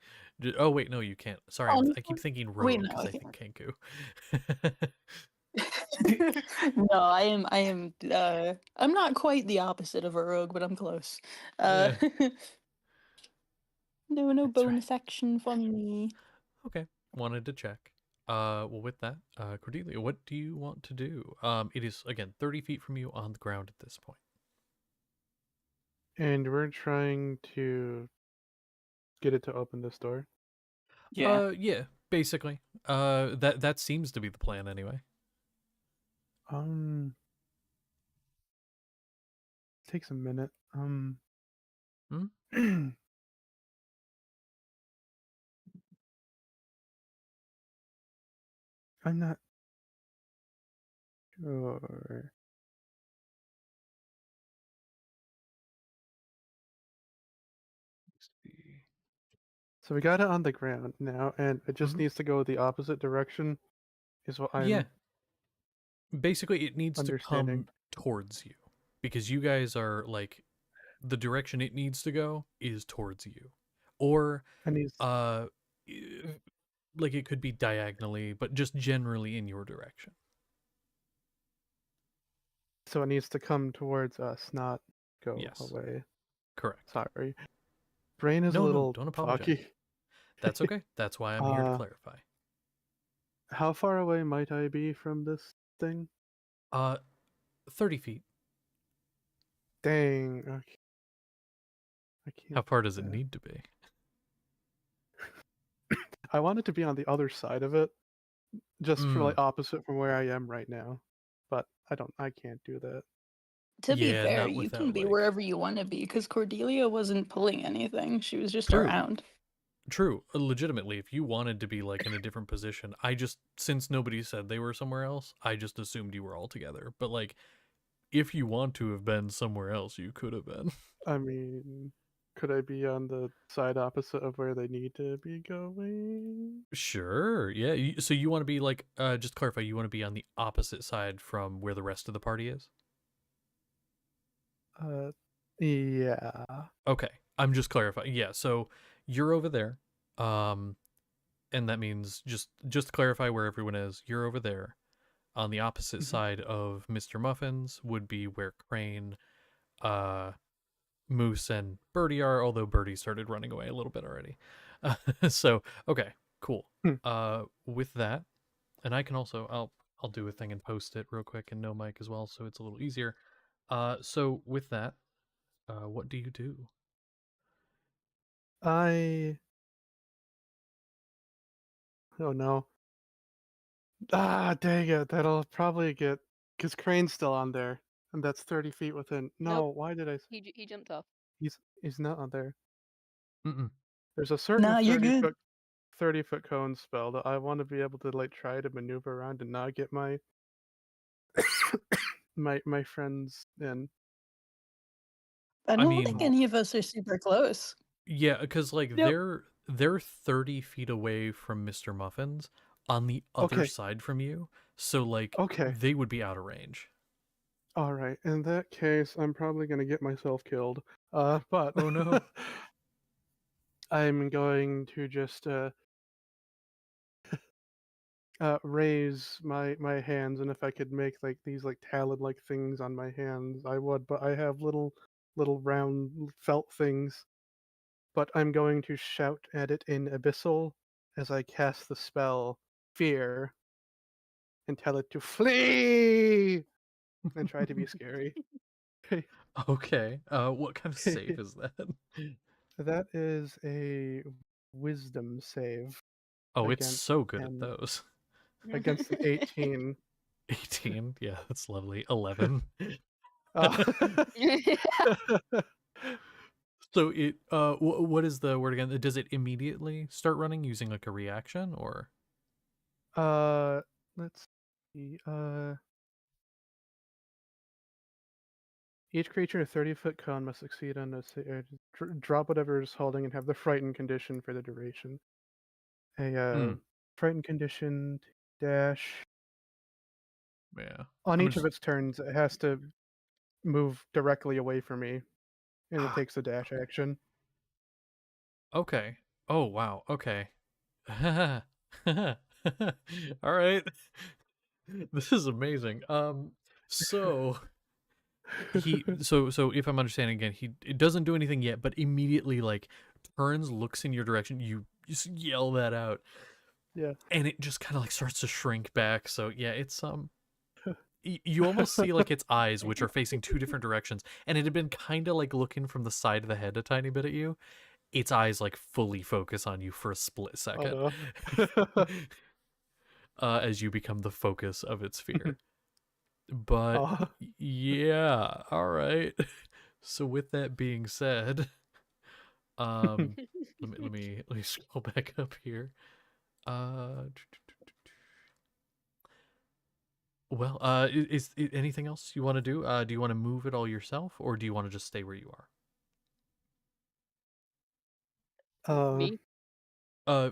oh wait, no, you can't. Sorry, I keep thinking Wait, rogue no, because I I think Kenku. no, I'm not quite the opposite of a rogue, but I'm close. Yeah, No that's right. bonus action from me. Okay, wanted to check. Well, with that, Cordelia, what do you want to do? It is again 30 feet from you on the ground at this point. And we're trying to get it to open this door. Yeah. Yeah, basically. That seems to be the plan anyway. Um, takes a minute. Hmm? I'm not sure. So we got it on the ground now, and it just Mhm. needs to go the opposite direction, is what Yeah, I'm basically it needs to understanding. come towards you because you guys are like the direction it needs to go is towards you, or And he's uh like it could be diagonally but just generally in your direction. so it needs to come towards us, not go Yes, away. correct. Sorry. Brain is a No, little don't apologize. foggy. That's okay. That's why I'm here to clarify. How far away might I be from this thing? 30 feet. Dang. Okay. I can't. How far does it do that. need to be? I want it to be on the other side of it, just for Mm, like opposite from where I am right now. But I can't do that. To be yeah, fair, not you can without be like wherever you want to be because Cordelia wasn't pulling anything. She was just true. around. True, legitimately, if you wanted to be like in a different position, I just since nobody said they were somewhere else, I just assumed you were all together. But like, if you want to have been somewhere else, you could have been. I mean, could I be on the side opposite of where they need to be going? Sure, yeah. So you want to be like, just to clarify, you want to be on the opposite side from where the rest of the party is. Yeah. Okay, I'm just clarifying. Yeah, so you're over there, and that means just to clarify where everyone is. You're over there. On the opposite Mhm. side of Mr. Muffins would be where Crane, uh, Moose, and Birdie are, although Birdie started running away a little bit already. So, okay, cool. Hmm. With that, And I can also I'll do a thing and post it real quick in no mic as well, so it's a little easier. So with that, what do you do? I. Oh no. Ah, dang it. That'll probably get. Because Crane's still on there. And that's 30 feet within. No, Nope. why did I. He jumped off. He's not on there. Mm-mm. There's a certain Nah, you're 30 good. foot 30-foot cone spell that I want to be able to like try to maneuver around and not get my my friends in. I I don't mean, think any of us are super close. yeah, because like Yep. they're 30 feet away from Mr. Muffins on the other Okay. side from you, so like Okay. they would be out of range. All right. In that case, I'm probably gonna get myself killed. But Oh no. I'm going to just raise my hands, and if I could make like these like talon like things on my hands, I would. But I have little round felt things. But I'm going to shout at it in Abyssal as I cast the spell Fear and tell it to flee and try to be scary. Okay. What kind of save is that? That is a wisdom save Oh, it's against so good at an those. against an 18. 18. Yeah, that's lovely. 11. Uh, So it what is the word again? Does it immediately start running using like a reaction or let's see. Each creature in a 30-foot cone must succeed on drop whatever it's holding and have the frightened condition for the duration. A Hmm. frightened condition dash. Yeah. On I'm each of just its turns, it has to move directly away from me, and it ah, takes a dash action. okay. Oh wow. Okay. All right. This is amazing. So so if I'm understanding again, he it doesn't do anything yet, but immediately like turns, looks in your direction. You just yell that out, Yeah. and it just kind of like starts to shrink back. So yeah, it's you almost see like its eyes, which are facing two different directions, and it had been kind of like looking from the side of the head a tiny bit at you. Its eyes like fully focus on you for a split Oh second, no. as you become the focus of its fear. But Oh. yeah, all right. So with that being said, um, let me scroll back up here. Uh, well, is anything else you want to do? Do you want to move it all yourself, or do you want to just stay where you are? uh, Me?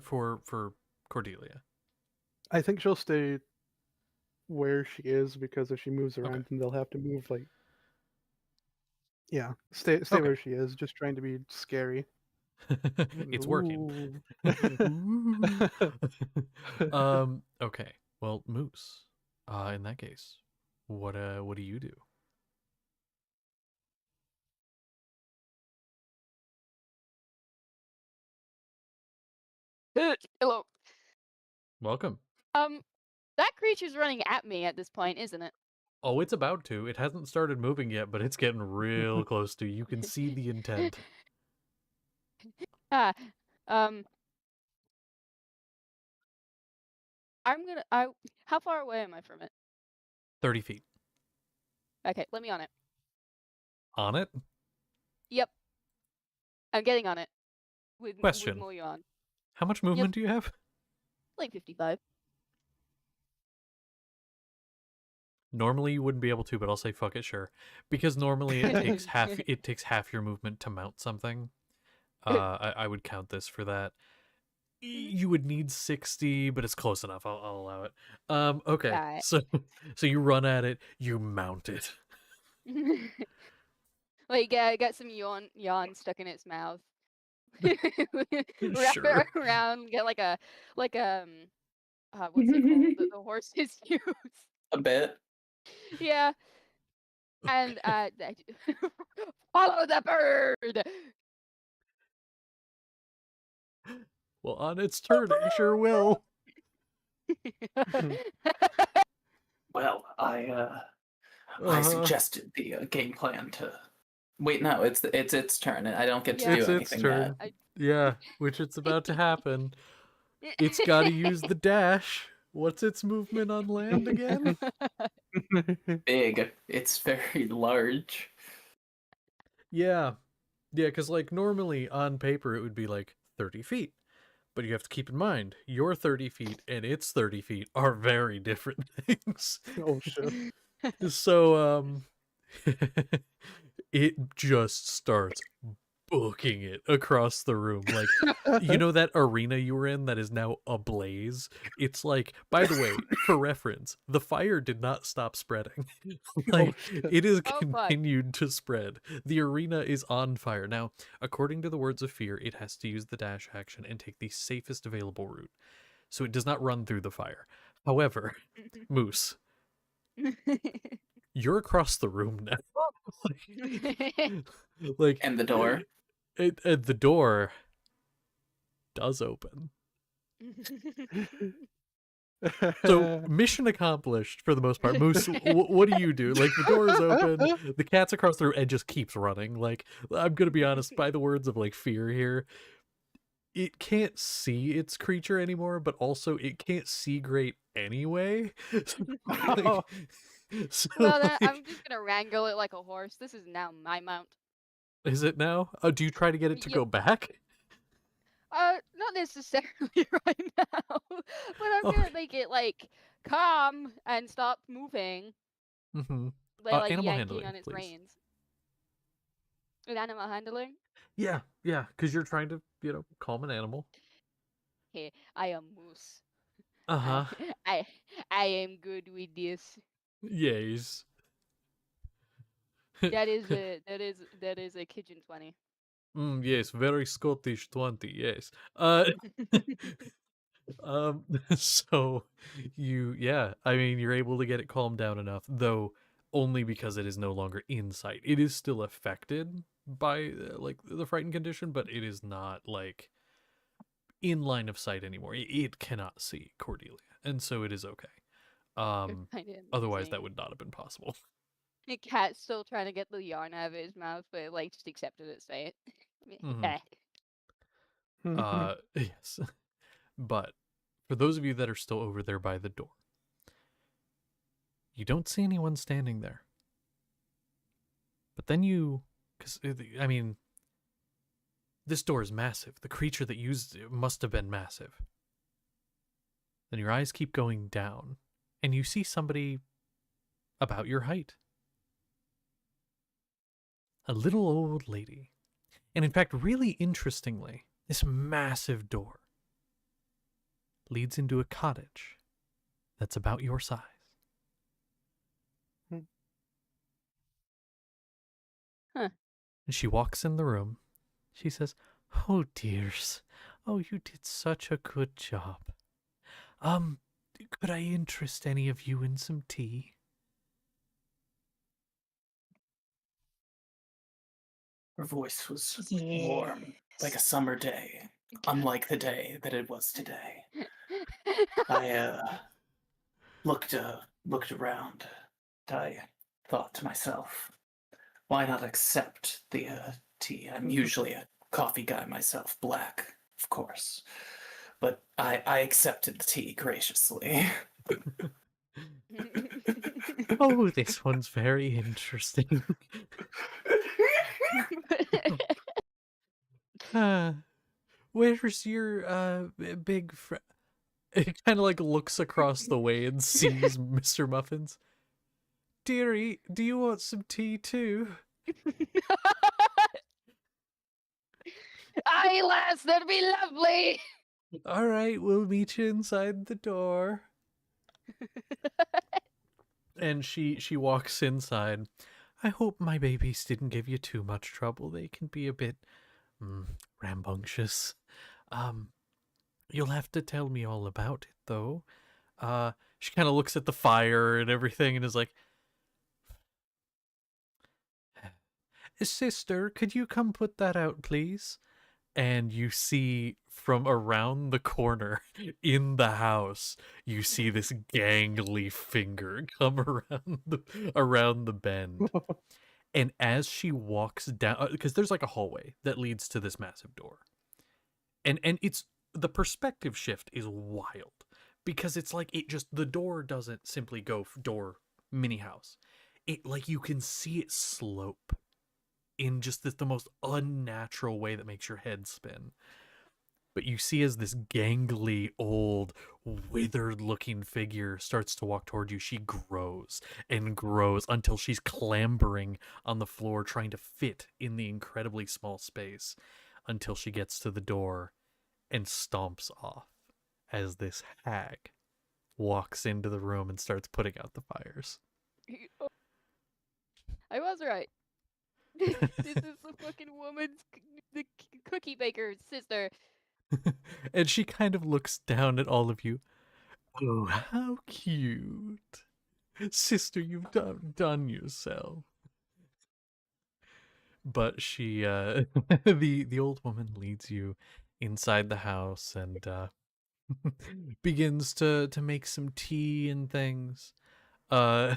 For Cordelia. I think she'll stay where she is because if she moves Okay. around, then they'll have to move like. Yeah, stay Okay. where she is. Just trying to be scary. It's working. Ooh. Ooh. Okay. Well, Moose. In that case, what do you do? Hello. Welcome. That creature's running at me at this point, isn't it? Oh, it's about to. It hasn't started moving yet, but it's getting real close to. You can see the intent. Ah, um, I'm gonna. How far away am I from it? 30 feet. Okay, let me on it. On it? Yep, I'm getting on it with Question. Moyo on. How much Yep, movement do you have? like 55. Normally you wouldn't be able to, but I'll say fuck it, sure. Because normally it takes half your movement to mount something. I would count this for that. You would need 60, but it's close enough. I'll allow it. Okay. Alright. So you run at it, you mount it. Like, got some yawn stuck in its mouth. Wrap Sure. it around, get like what's it called? The horses use. A bit. Yeah, and follow the bird. Well, on its turn, it sure will. Well, I suggested the game plan to. Wait, no, it's its turn, and I don't get to Yeah. do It's anything turn. yet. Yeah, which it's about to happen. It's got to use the dash. What's its movement on land again? Big. It's very large. Yeah. Yeah, because like normally on paper it would be like 30 feet. But you have to keep in mind, your 30 feet and its 30 feet are very different things. Oh shit. So, it just starts booking it across the room. Like, you know that arena you were in that is now ablaze? It's like, by the way, for reference, the fire did not stop spreading. Like, shit. it has Oh, fuck. continued to spread. The arena is on fire. Now, according to the Words of Fear, it has to use the dash action and take the safest available route. So it does not run through the fire. However, Moose, you're across the room now. Like, And the door. the door does open. So mission accomplished for the most part. Moose, what do you do? Like, the door is open, the cat's across the room and just keeps running. Like, I'm gonna be honest, by the words of like Fear here, it can't see its creature anymore, but also it can't see great anyway. Like, so, Well, then like, I'm just gonna wrangle it like a horse. This is now my mount. is it now? Do you try to get it to Yep. go back? Not necessarily right now, but I'm Oh. gonna make it like calm and stop moving, Mm-hmm. like Animal yanking handling, on its please. reins. With animal handling, Yeah, because you're trying to, calm an animal. hey, I am Moose. Uh-huh. I am good with this. Yes. That is a kitchen 20. Yes, very Scottish 20, yes. So I mean, you're able to get it calmed down enough, though only because it is no longer in sight. It is still affected by like the frightened condition, but it is not like in line of sight anymore. It cannot see Cordelia, and so it is okay. Otherwise that would not have been possible. The cat's still trying to get the yarn out of his mouth, but it, like, just accepted it, say it. Mhm. Yes. But for those of you that are still over there by the door, you don't see anyone standing there. But then because, I mean, this door is massive. The creature that used it must have been massive. Then your eyes keep going down, and you see somebody about your height. A little old lady. And in fact, really interestingly, this massive door leads into a cottage that's about your size. Huh. And she walks in the room. She says, "Oh, dears. Oh, you did such a good job. Could I interest any of you in some tea?" Her voice was warm, like a summer day, unlike the day that it was today. I looked around. I thought to myself, why not accept the tea? I'm usually a coffee guy myself, black, of course. But I accepted the tea graciously. Oh, this one's very interesting. Where's your big friend? It kind of like looks across the way and sees Mr. Muffins. Dearie, do you want some tea too? Aye, lass, that'd be lovely. All right, we'll meet you inside the door. And she walks inside. I hope my babies didn't give you too much trouble. They can be a bit rambunctious. You'll have to tell me all about it, though. She kind of looks at the fire and everything and is like, "Sister, could you come put that out, please? and you see from around the corner in the house, you see this gangly finger come around the bend. And as she walks down, because there's like a hallway that leads to this massive door, and it's the perspective shift is wild because it's like it just the door doesn't simply go door mini house. It like you can see it slope in just the most unnatural way that makes your head spin. But you see as this gangly, old, withered looking figure starts to walk toward you, she grows and grows until she's clambering on the floor, trying to fit in the incredibly small space until she gets to the door and stomps off as this hag walks into the room and starts putting out the fires. I was right. This is the fucking woman's the cookie baker's sister. And she kind of looks down at all of you. Oh, how cute. Sister, you've done yourself. But she the old woman leads you inside the house and begins to make some tea and things uh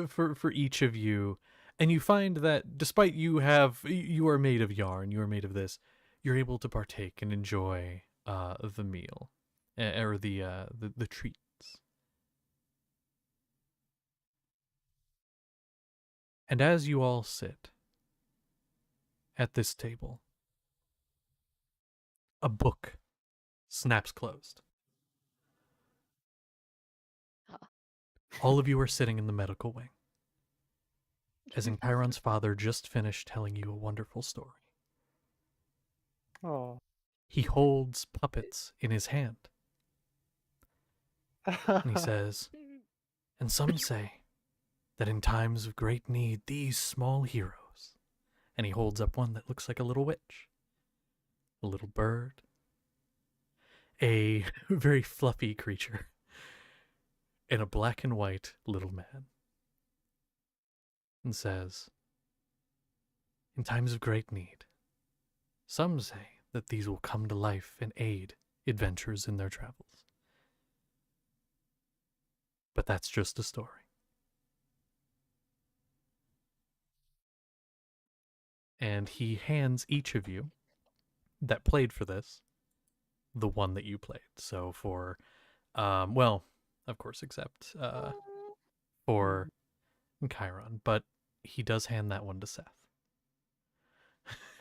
for each of you. And you find that despite you are made of yarn, you are made of this, you're able to partake and enjoy the meal or the treats. And as you all sit at this table, a book snaps closed. All of you are sitting in the medical wing, as Chiron's father just finished telling you a wonderful story. Oh. He holds puppets in his hand, and he says, and some say that in times of great need, these small heroes, and he holds up one that looks like a little witch, a little bird, a very fluffy creature, and a black and white little man, and says, in times of great need, some say that these will come to life and aid adventurers in their travels. But that's just a story. And he hands each of you that played for this the one that you played. So for, well, of course, except for Chiron, but he does hand that one to Seth,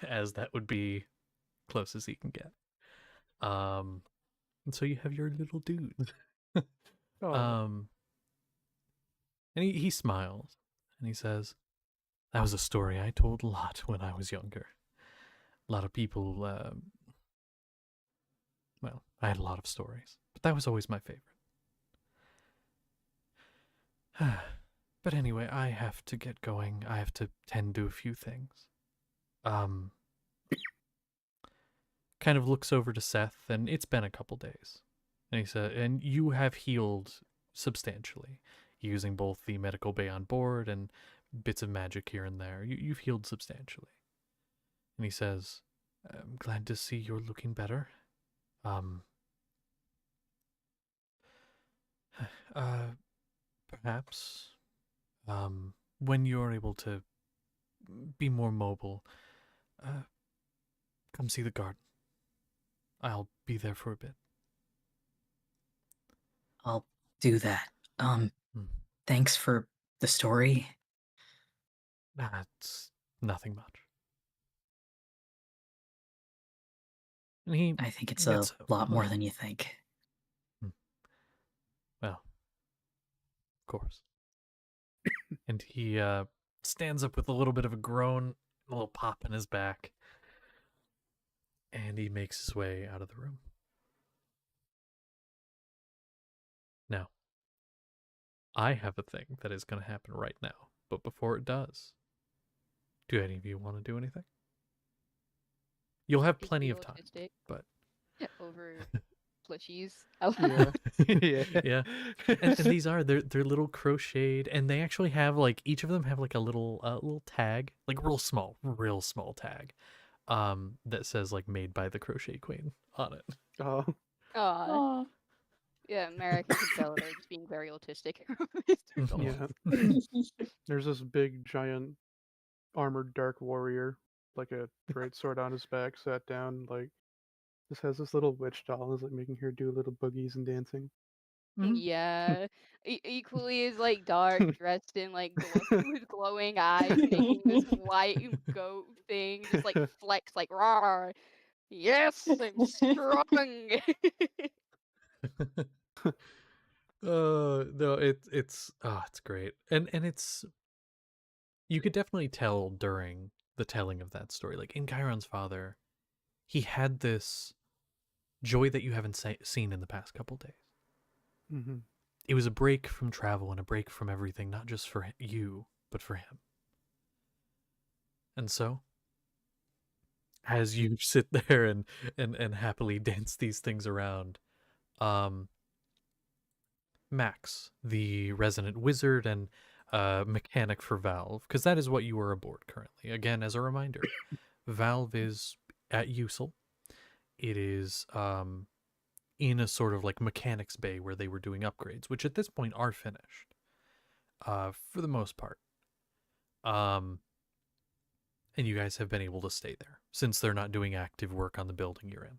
as that would be close as he can get. And so you have your little dude. Oh. And he smiles and he says, that was a story I told a lot when I was younger. A lot of people, well, I had a lot of stories, but that was always my favorite. But anyway, I have to get going. I have to tend to a few things. Kind of looks over to Seth, and it's been a couple days. And he said, and you have healed substantially, using both the medical bay on board and bits of magic here and there. You've healed substantially. And he says, I'm glad to see you're looking better. Perhaps, when you're able to be more mobile, come see the garden. I'll be there for a bit. I'll do that. Thanks for the story. It's nothing much. And he I think it's a lot more than you think. Well, of course. And he stands up with a little bit of a groan, a little pop in his back, and he makes his way out of the room. Now, I have a thing that is going to happen right now, but before it does, do any of you want to do anything? You'll have plenty of time, but over plushies. Yeah. yeah. And these are they're little crocheted, and they actually have like each of them have like a little tag, like real small tag, that says like made by the Crochet Queen on it. Oh, Aw. Yeah, America can tell they're just being very autistic. With their dolls. yeah. There's this big, giant, armored dark warrior, like a great sword on his back, sat down, like, just has this little witch doll, is like making her do little boogies and dancing. Yeah. Equally is like dark, dressed in like with glowing eyes, making this white goat thing, just like flex, like rawr. Yes, I'm strong. No, it's great, and it's you could definitely tell during the telling of that story, like in Chiron's father, he had this joy that you haven't seen in the past couple days. Mm-hmm. It was a break from travel and a break from everything, not just for you, but for him. And so, as you sit there and happily dance these things around, Max, the resident wizard and mechanic for Valve, because that is what you are aboard currently. Again, as a reminder, Valve is at Usel. It is in a sort of like mechanics bay where they were doing upgrades, which at this point are finished for the most part. And you guys have been able to stay there since they're not doing active work on the building you're in.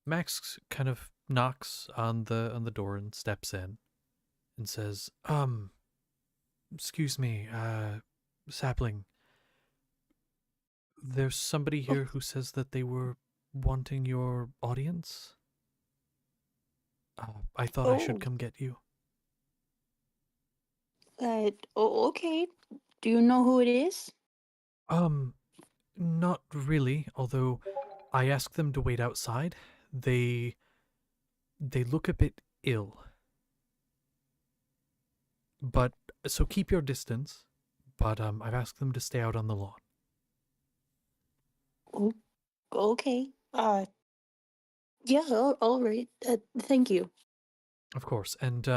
Max kind of knocks on the door and steps in and says, excuse me, Sapling. There's somebody here who says that they were wanting your audience. I thought I should come get you. Okay. Do you know who it is? Not really, although I asked them to wait outside. They look a bit ill. But so keep your distance, but I've asked them to stay out on the lawn. Oh, okay. Yeah, all right. Thank you. Of course. And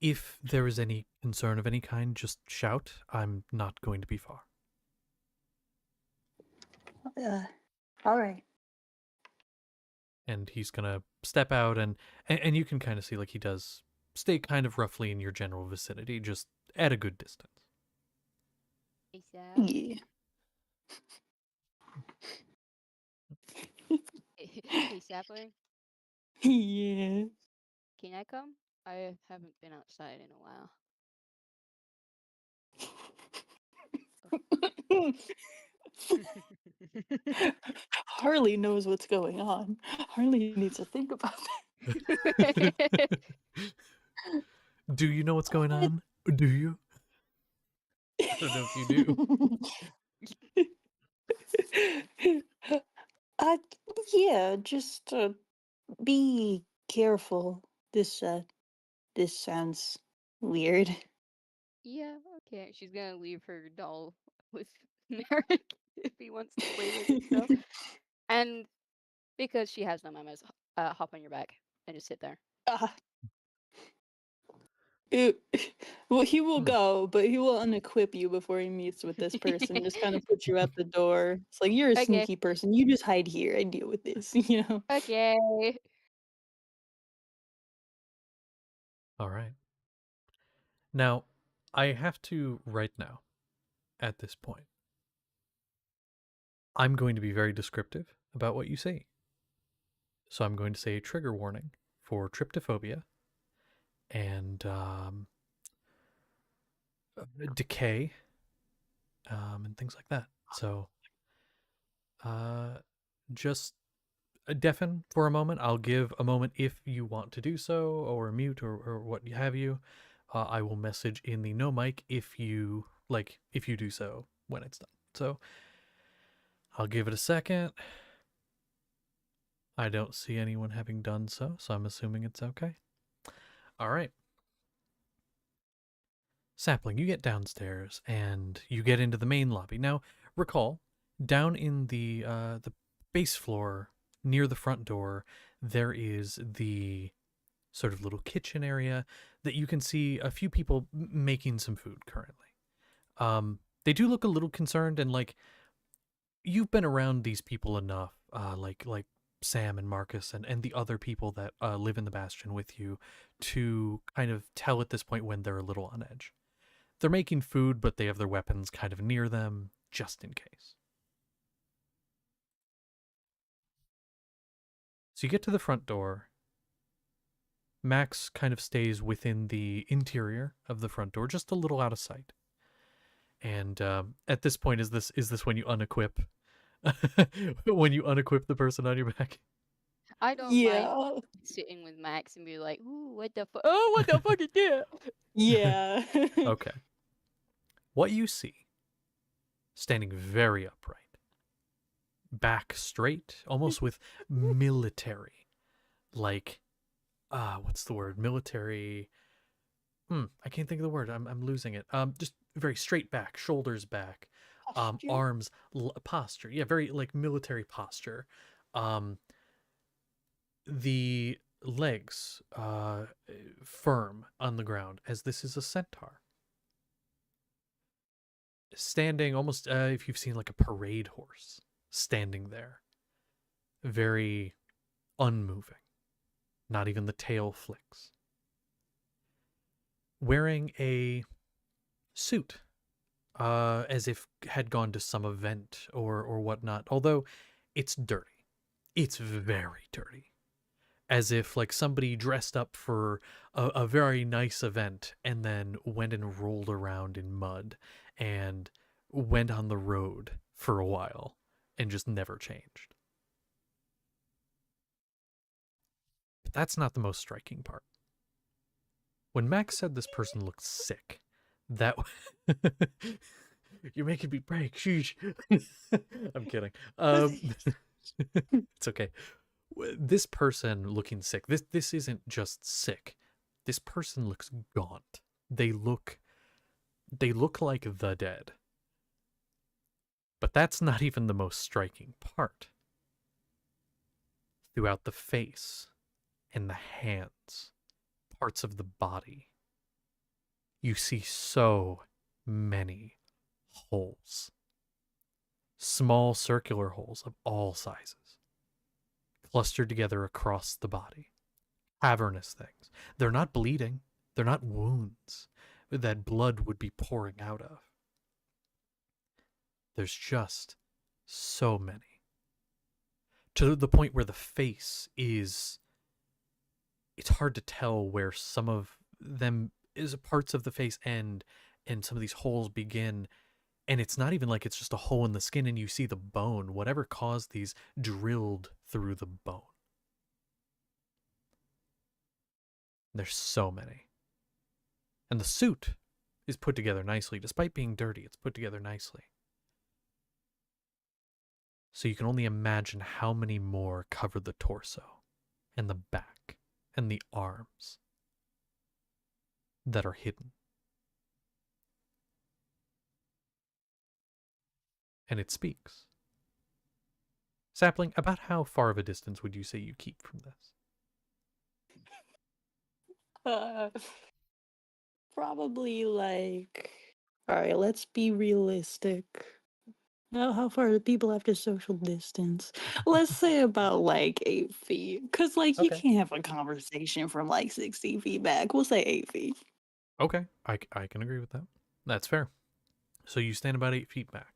if there is any concern of any kind, just shout. I'm not going to be far. All right. And he's gonna step out, and you can kind of see like he does stay kind of roughly in your general vicinity, just at a good distance. Yeah. Hey, Sapling, Yeah. can I come? I haven't been outside in a while. Harley knows what's going on. Harley needs to think about that. Do you know what's going on? Do you? I don't know if you do. Yeah, just be careful. This sounds weird. Yeah, okay. She's gonna leave her doll with Merrick if he wants to play with it still. And because she has no mamas, hop on your back and just sit there. Well, he will go, but he will unequip you before he meets with this person. Just kind of put you at the door. It's like, you're a Okay. sneaky person. You just hide here. I deal with this, you know? Okay. All right. Now, I have to right now, at this point, I'm going to be very descriptive about what you say. So I'm going to say a trigger warning for tryptophobia and decay and things like that. So just deafen for a moment. I'll give a moment if you want to do so, or mute, or what have you. I will message in the no mic if you do so when it's done. So I'll give it a second. I don't see anyone having done so, so I'm assuming it's okay. All right. Sapling, you get downstairs and you get into the main lobby. Now, recall, down in the base floor near the front door, there is the sort of little kitchen area that you can see a few people making some food currently. They do look a little concerned, and like you've been around these people enough, like Sam and Marcus and the other people that live in the Bastion with you, to kind of tell at this point when they're a little on edge. They're making food, but they have their weapons kind of near them, just in case. So you get to the front door. Max kind of stays within the interior of the front door, just a little out of sight. And at this point, is this when you unequip when you unequip the person on your back? I don't mind Yeah. sitting with Max and be like, ooh, what the fuck? Oh, what the fuck is that? Yeah. Okay. What you see, standing very upright, back straight, almost with military, like, what's the word? Military. I can't think of the word. I'm losing it. Just very straight back, shoulders back, Posture. arms, posture. Yeah, very like military posture. The legs firm on the ground, as this is a centaur. Standing almost, if you've seen like a parade horse, standing there. Very unmoving. Not even the tail flicks. Wearing a suit, as if had gone to some event or whatnot. Although it's dirty. It's very dirty. As if like somebody dressed up for a very nice event and then went and rolled around in mud and went on the road for a while and just never changed. But that's not the most striking part. When Max said this person looked sick, that you're making me break. Sheesh. I'm kidding. It's okay. This person looking sick. This isn't just sick. This person looks gaunt. They look like the dead. But that's not even the most striking part. Throughout the face and the hands, parts of the body, you see so many holes. Small circular holes of all sizes, clustered together across the body. Cavernous things. They're not bleeding. They're not wounds that blood would be pouring out of. There's just so many. To the point where the face is... It's hard to tell where some of them is parts of the face end and some of these holes begin. And it's not even like it's just a hole in the skin and you see the bone. Whatever caused these drilled through the bone. There's so many. And the suit is put together nicely. Despite being dirty, it's put together nicely. So you can only imagine how many more cover the torso and the back and the arms that are hidden. And it speaks. Sapling, about how far of a distance would you say you keep from this? Probably like. All right, let's be realistic. How far do people have to social distance? Let's say about like 8 feet. Because, like, you Okay. can't have a conversation from like 60 feet back. We'll say 8 feet. Okay, I can agree with that. That's fair. So you stand about 8 feet back.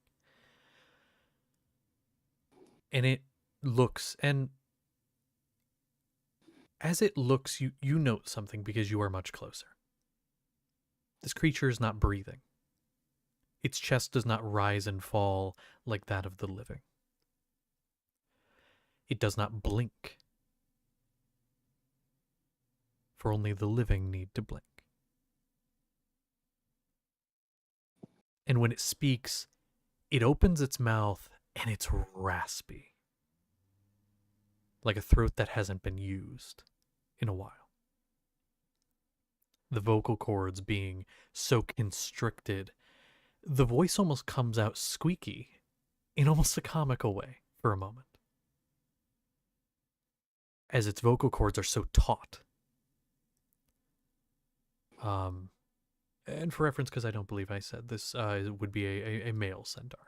And it looks, and as it looks, you note something because you are much closer. This creature is not breathing. Its chest does not rise and fall like that of the living. It does not blink. For only the living need to blink. And when it speaks, it opens its mouth and it's raspy. Like a throat that hasn't been used in a while. The vocal cords being so constricted, the voice almost comes out squeaky in almost a comical way for a moment. As its vocal cords are so taut. And for reference, because I don't believe I said this, would be a male centaur.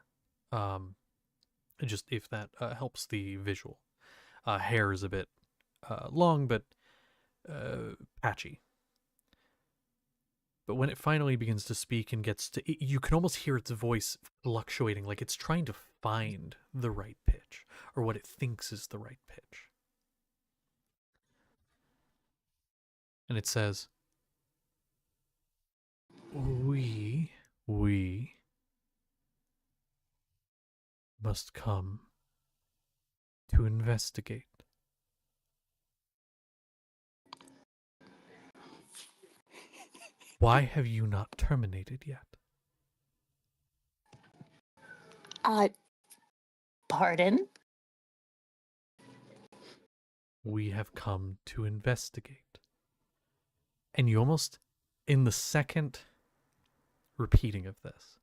Just if that helps the visual. Hair is a bit long, but patchy. But when it finally begins to speak and gets to, you can almost hear its voice fluctuating, like it's trying to find the right pitch, or what it thinks is the right pitch. And it says, we must come to investigate. Why have you not terminated yet? Pardon? We have come to investigate. And you almost, in the second repeating of this,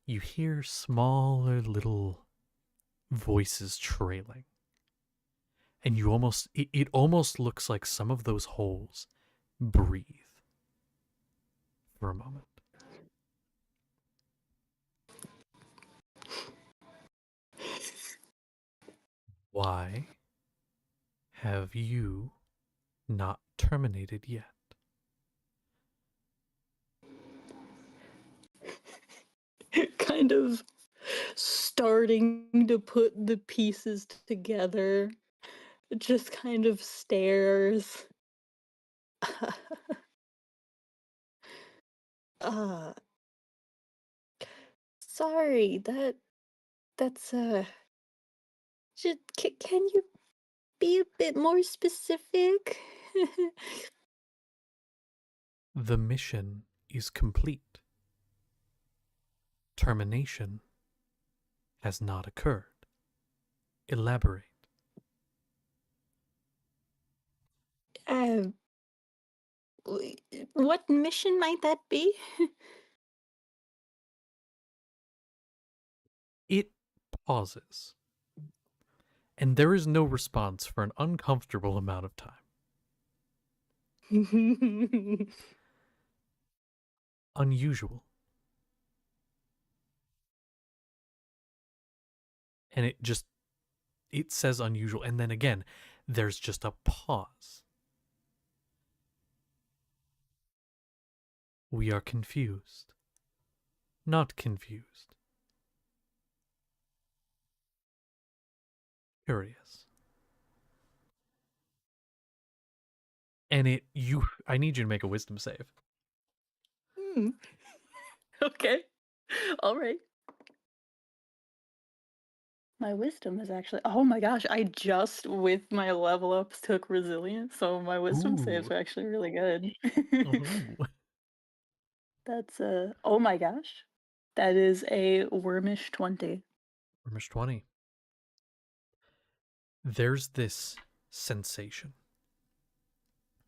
you hear smaller little voices trailing. And you almost, it almost looks like some of those holes breathe for a moment. Why have you not terminated yet? Kind of starting to put the pieces together. Just kind of stares. uh Sorry, that's can you be a bit more specific? The mission is complete. Termination has not occurred. Elaborate. uh what mission might that be? It pauses, and there is no response for an uncomfortable amount of time. Unusual. And it says unusual, and then again, there's just a pause. We are confused. Not confused. Curious. And I need you to make a wisdom save. Okay. All right. My wisdom is actually, oh my gosh, I just with my level ups took resilience, so my wisdom saves Ooh. are actually really good. Ooh. That's oh my gosh. That is a wormish 20. Vermish 20. There's this sensation.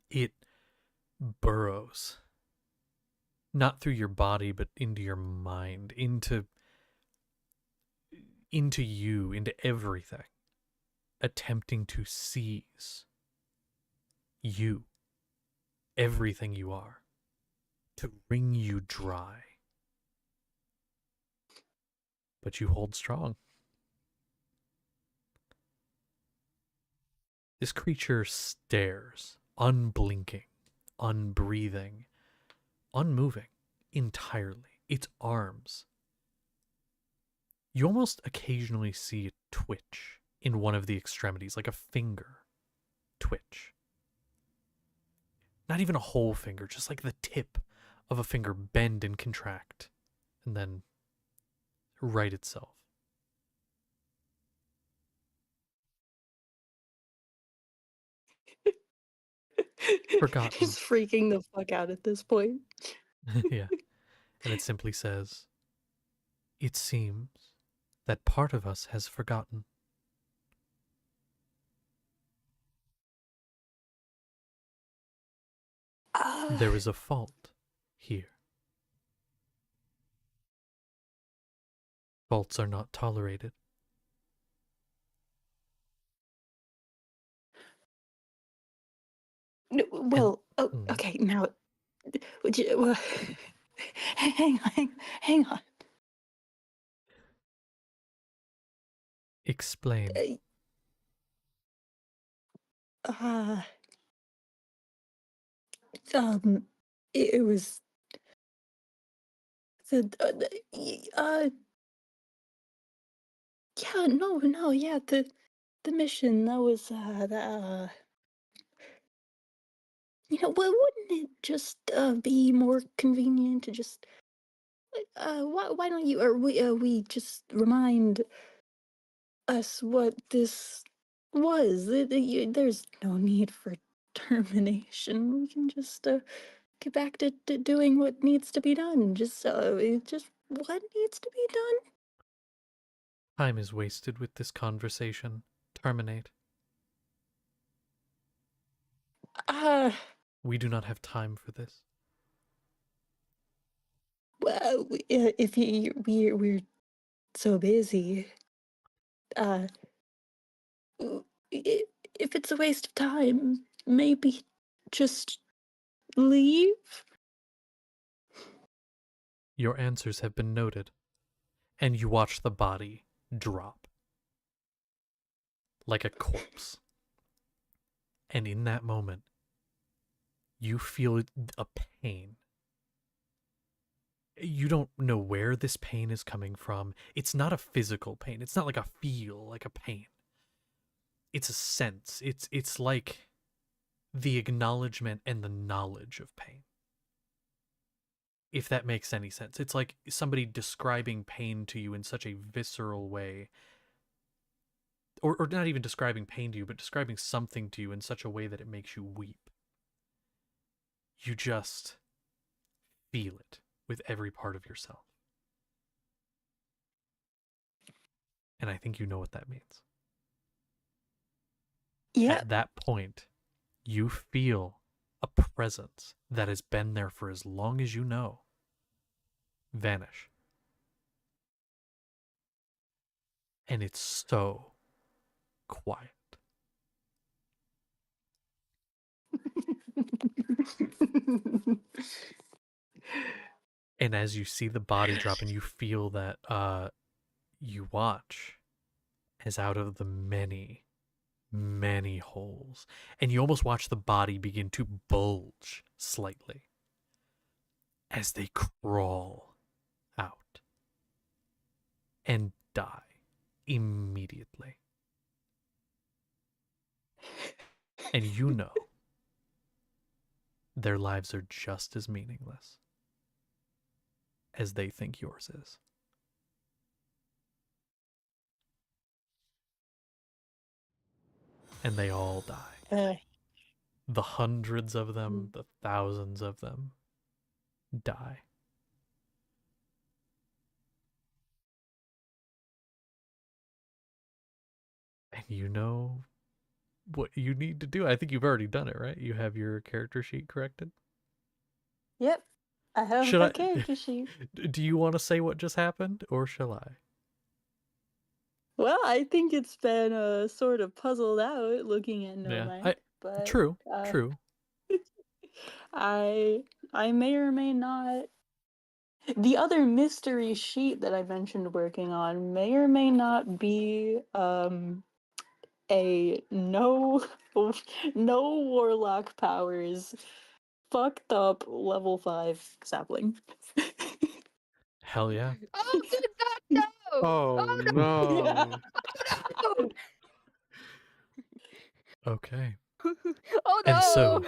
It burrows. Not through your body, but into your mind, into you, into everything. Attempting to seize you, everything you are, to wring you dry. But you hold strong. This creature stares, unblinking, unbreathing, unmoving entirely. Its arms. You almost occasionally see a twitch in one of the extremities, like a finger twitch. Not even a whole finger, just like the tip of a finger bend and contract, and then right itself. Forgotten. Just freaking the fuck out at this point. Yeah. And it simply says, it seems that part of us has forgotten. There is a fault here. Faults are not tolerated. Well, Mm. okay, now Would you, hang on. Explain. Uh, um, it was yeah, no, yeah, the mission that was wouldn't it just be more convenient to just why don't you or we just remind us what this was? There's no need for termination. We can just get back to doing what needs to be done. Just what needs to be done. Time is wasted with this conversation. Terminate. We do not have time for this. Well, if we're so busy, uh, if it's a waste of time, maybe just leave. Your answers have been noted, and you watch the body drop like a corpse. And in that moment, you feel a pain. You don't know where this pain is coming from. It's not a physical pain. It's not like a feel, like a pain. It's a sense. It's like the acknowledgement and the knowledge of pain. If that makes any sense. It's like somebody describing pain to you in such a visceral way. Or not even describing pain to you, but describing something to you in such a way that it makes you weep. You just feel it with every part of yourself. And I think you know what that means. Yeah. At that point, you feel a presence that has been there for as long as you know vanish. And it's so quiet. And as you see the body drop and you feel that, you watch as out of the many, many holes, and you almost watch the body begin to bulge slightly as they crawl out and die immediately. And you know their lives are just as meaningless as they think yours is. And they all die. The hundreds of them, the thousands of them die. And you know what you need to do. I think you've already done it, right? You have your character sheet corrected. Yep, I have Should a I? character sheet. Do you want to say what just happened, or shall I? Well, I think it's been sort of puzzled out looking at No Yeah, Mind, but true. I may or may not. The other mystery sheet that I mentioned working on may or may not be a no no warlock powers fucked up level 5 sapling. Hell yeah. Oh, good God, no! Oh no! no! Oh, Okay. no! Oh And no! so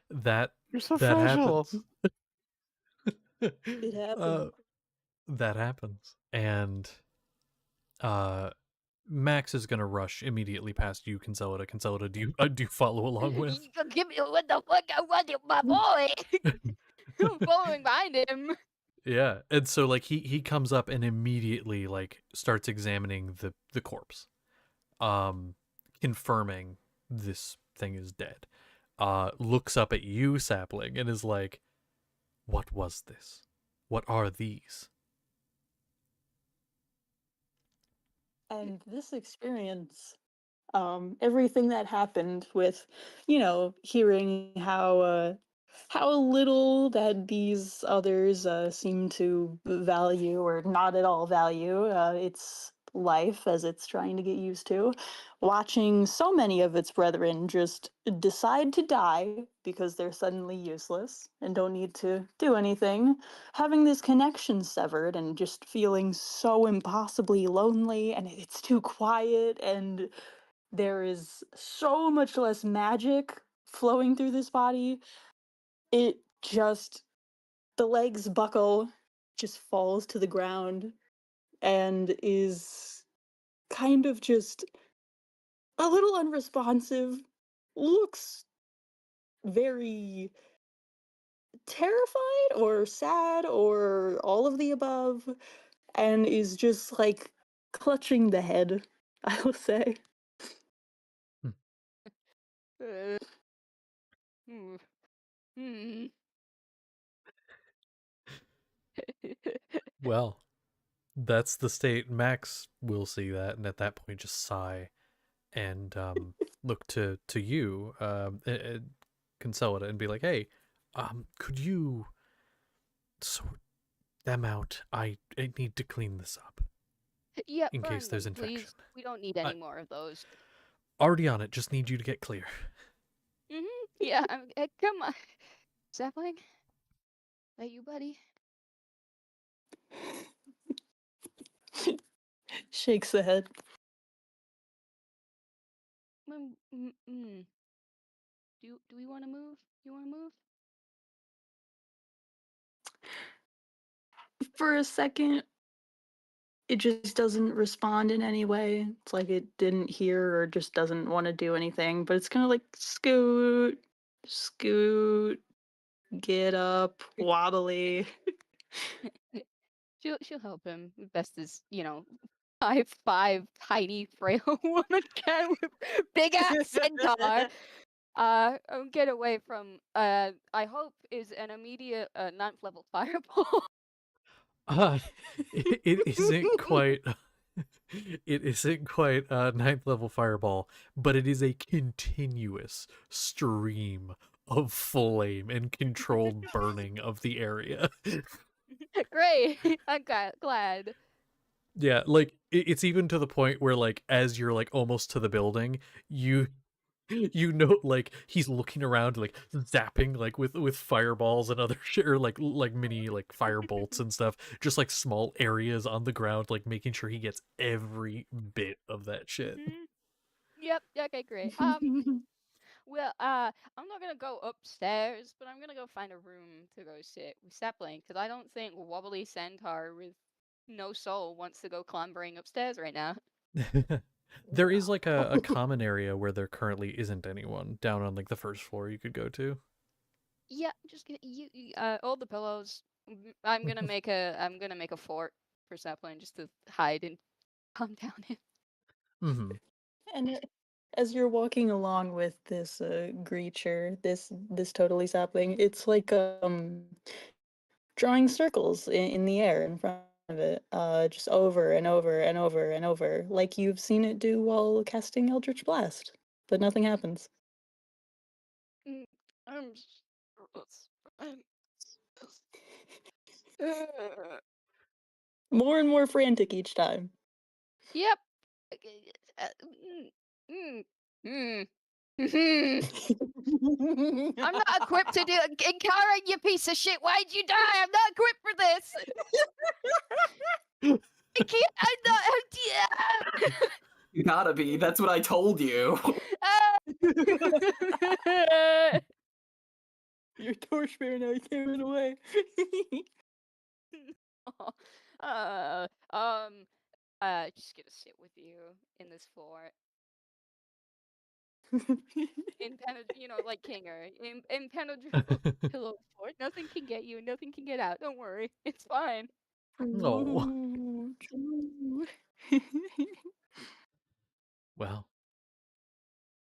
that You're so that fragile. happens. It happened. That happens, and Max is gonna rush immediately past you, Consolida. Consolida, do you follow along with? You can give me what the fuck I want, my boy. I'm following behind him. Yeah, and so like he comes up and immediately like starts examining the corpse, confirming this thing is dead. Looks up at you, Sapling, and is like, "What was this? What are these?" And this experience, everything that happened with, hearing how how little that these others seem to value or not at all value its life as it's trying to get used to. Watching so many of its brethren just decide to die because they're suddenly useless and don't need to do anything. Having this connection severed and just feeling so impossibly lonely, and it's too quiet, and there is so much less magic flowing through this body. It just, the legs buckle, just falls to the ground, and is kind of just a little unresponsive, looks very terrified or sad or all of the above, and is just like clutching the head, I will say. Uh, hmm. Hmm. Well, that's the state. Max will see that, and at that point, just sigh and look to you, Consolida, and be like, "Hey, could you sort them out? I need to clean this up Yeah, in case burn there's them, infection. please. We don't need any more of those. Already on it. Just need you to get clear." Yeah, come on. Sapling? That you, buddy? Shakes the head. Do we want to move? You want to move? For a second, it just doesn't respond in any way. It's like it didn't hear or just doesn't want to do anything, but it's kind of like scoot, scoot, get up, wobbly. She'll help him. Best as, 5'5", tiny, frail woman can with big ass centaur. Get away from I hope is an immediate 9th level fireball. It isn't quite. It isn't quite a 9th level fireball, but it is a continuous stream of flame and controlled burning of the area. Great. I'm glad. Yeah, like it's even to the point where, like, as you're like almost to the building, you know, like he's looking around, like zapping, like with fireballs and other shit, or like mini like fire bolts and stuff, just like small areas on the ground, like making sure he gets every bit of that shit. Yep. Okay, great. Well, I'm not gonna go upstairs, but I'm gonna go find a room to go sit with Sapling, because I don't think wobbly centaur with no soul wants to go clambering upstairs right now. There is like a common area where there currently isn't anyone down on like the first floor you could go to. Yeah, just get all the pillows. I'm gonna make a fort for Sapling just to hide and calm down in. Mm-hmm. And as you're walking along with this creature, this totally sapling, it's like drawing circles in the air in front of it, just over and over and over and over, like you've seen it do while casting Eldritch Blast, but nothing happens. I'm More and more frantic each time. Yep. I'm not equipped to do Kara, you piece of shit. Why'd you die? I'm not equipped for this. I can't. I'm not. You gotta be. That's what I told you. Your torchbearer now, you can't run away. Just gonna sit with you in this fort. Like Kinger, impenetrable pillow fort. Nothing can get you, nothing can get out. Don't worry, it's fine. Oh. Ooh, true. Well,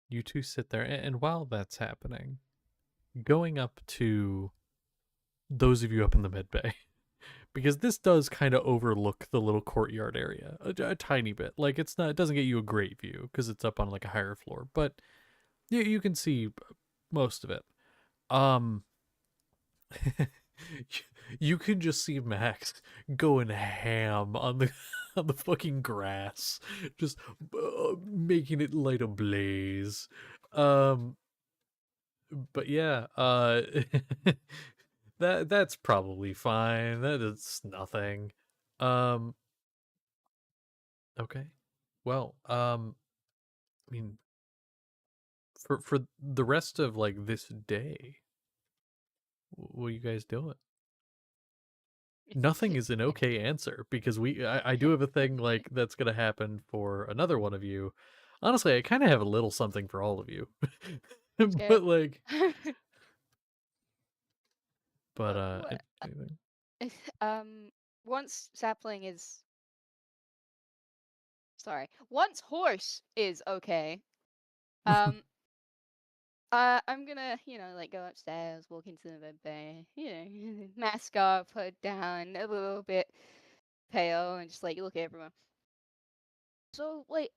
you two sit there, and while that's happening, going up to those of you up in the mid bay, because this does kind of overlook the little courtyard area a tiny bit. Like it doesn't get you a great view because it's up on like a higher floor, but you can see most of it. You can just see Max going ham on the on the fucking grass, just making it light ablaze. But yeah, that's probably fine. That is nothing. Um, okay. Well, I mean, for the rest of like this day, what are you guys doing? Nothing is an okay answer because I do have a thing like that's gonna happen for another one of you. Honestly, I kind of have a little something for all of you, Okay. but like, but What? anything? Once sapling is once horse is okay. Um, I'm gonna, like go upstairs, walk into the med bay, mask up, put down, a little bit pale, and just like look at everyone. So, like,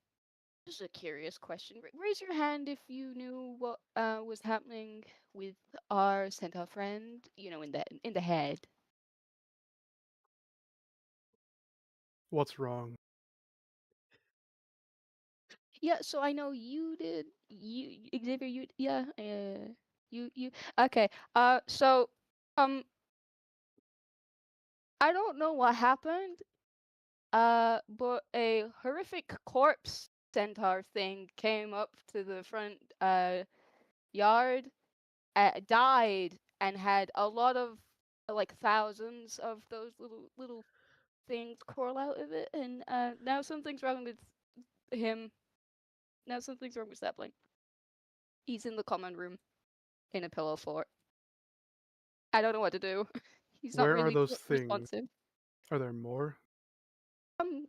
just a curious question. Raise your hand if you knew what was happening with our centaur friend. In the head. What's wrong? Yeah. So I know you did. Xavier, yeah. You. Okay. So, um, I don't know what happened. But a horrific corpse centaur thing came up to the front yard, died, and had a lot of like thousands of those little things crawl out of it, and now something's wrong with him. Now something's wrong with Sapling. He's in the common room in a pillow fort. I don't know what to do. He's not Where are really those things? responsive. Are there more? Um,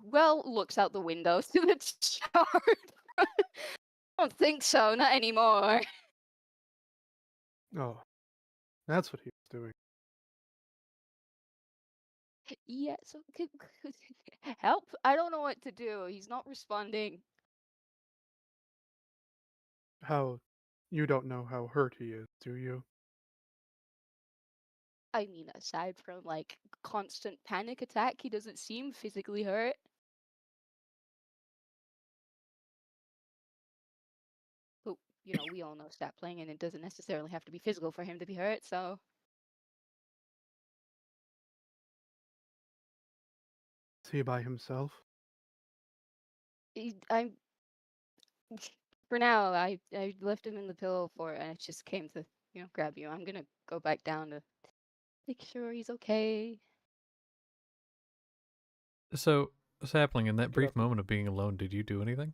well, looks out the window to the chart. I don't think so, not anymore. Oh, that's what he was doing. Yeah, so help? I don't know what to do. He's not responding. How you don't know how hurt he is, do you? I mean, aside from like constant panic attack, he doesn't seem physically hurt. But we all know stat playing, and it doesn't necessarily have to be physical for him to be hurt. So Is he by himself? I'm for now. I left him in the pillow fort, and I just came to grab you. I'm gonna go back down to make sure he's okay. So, Sapling, in that Get brief up. moment of being alone, did you do anything?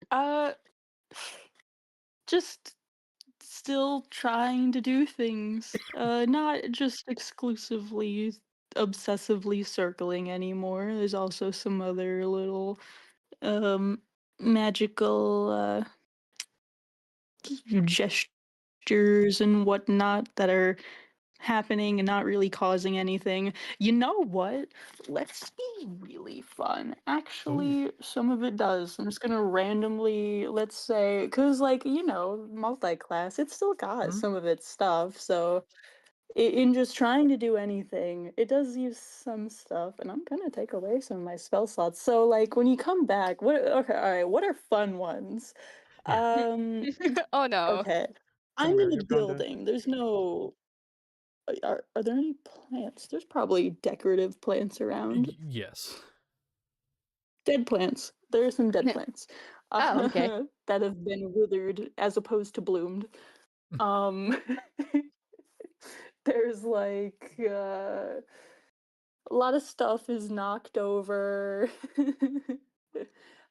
Uh, just still trying to do things. Not just exclusively obsessively circling anymore. There's also some other little magical gestures and whatnot that are happening and not really causing anything. You know what? Let's be really fun. Actually, some of it does. I'm just gonna randomly, let's say, because, like, multi-class, it's still got some of its stuff. So, in just trying to do anything, it does use some stuff, and I'm gonna take away some of my spell slots. So, like, when you come back, okay, all right, what are fun ones? Yeah. Um, Oh no. okay. I'm Somewhere in a you've gone down. building. There's no are there any plants? There's probably decorative plants around. Yes. Dead plants. There are some dead plants Oh, okay. that have been withered as opposed to bloomed. Um, there's like a lot of stuff is knocked over.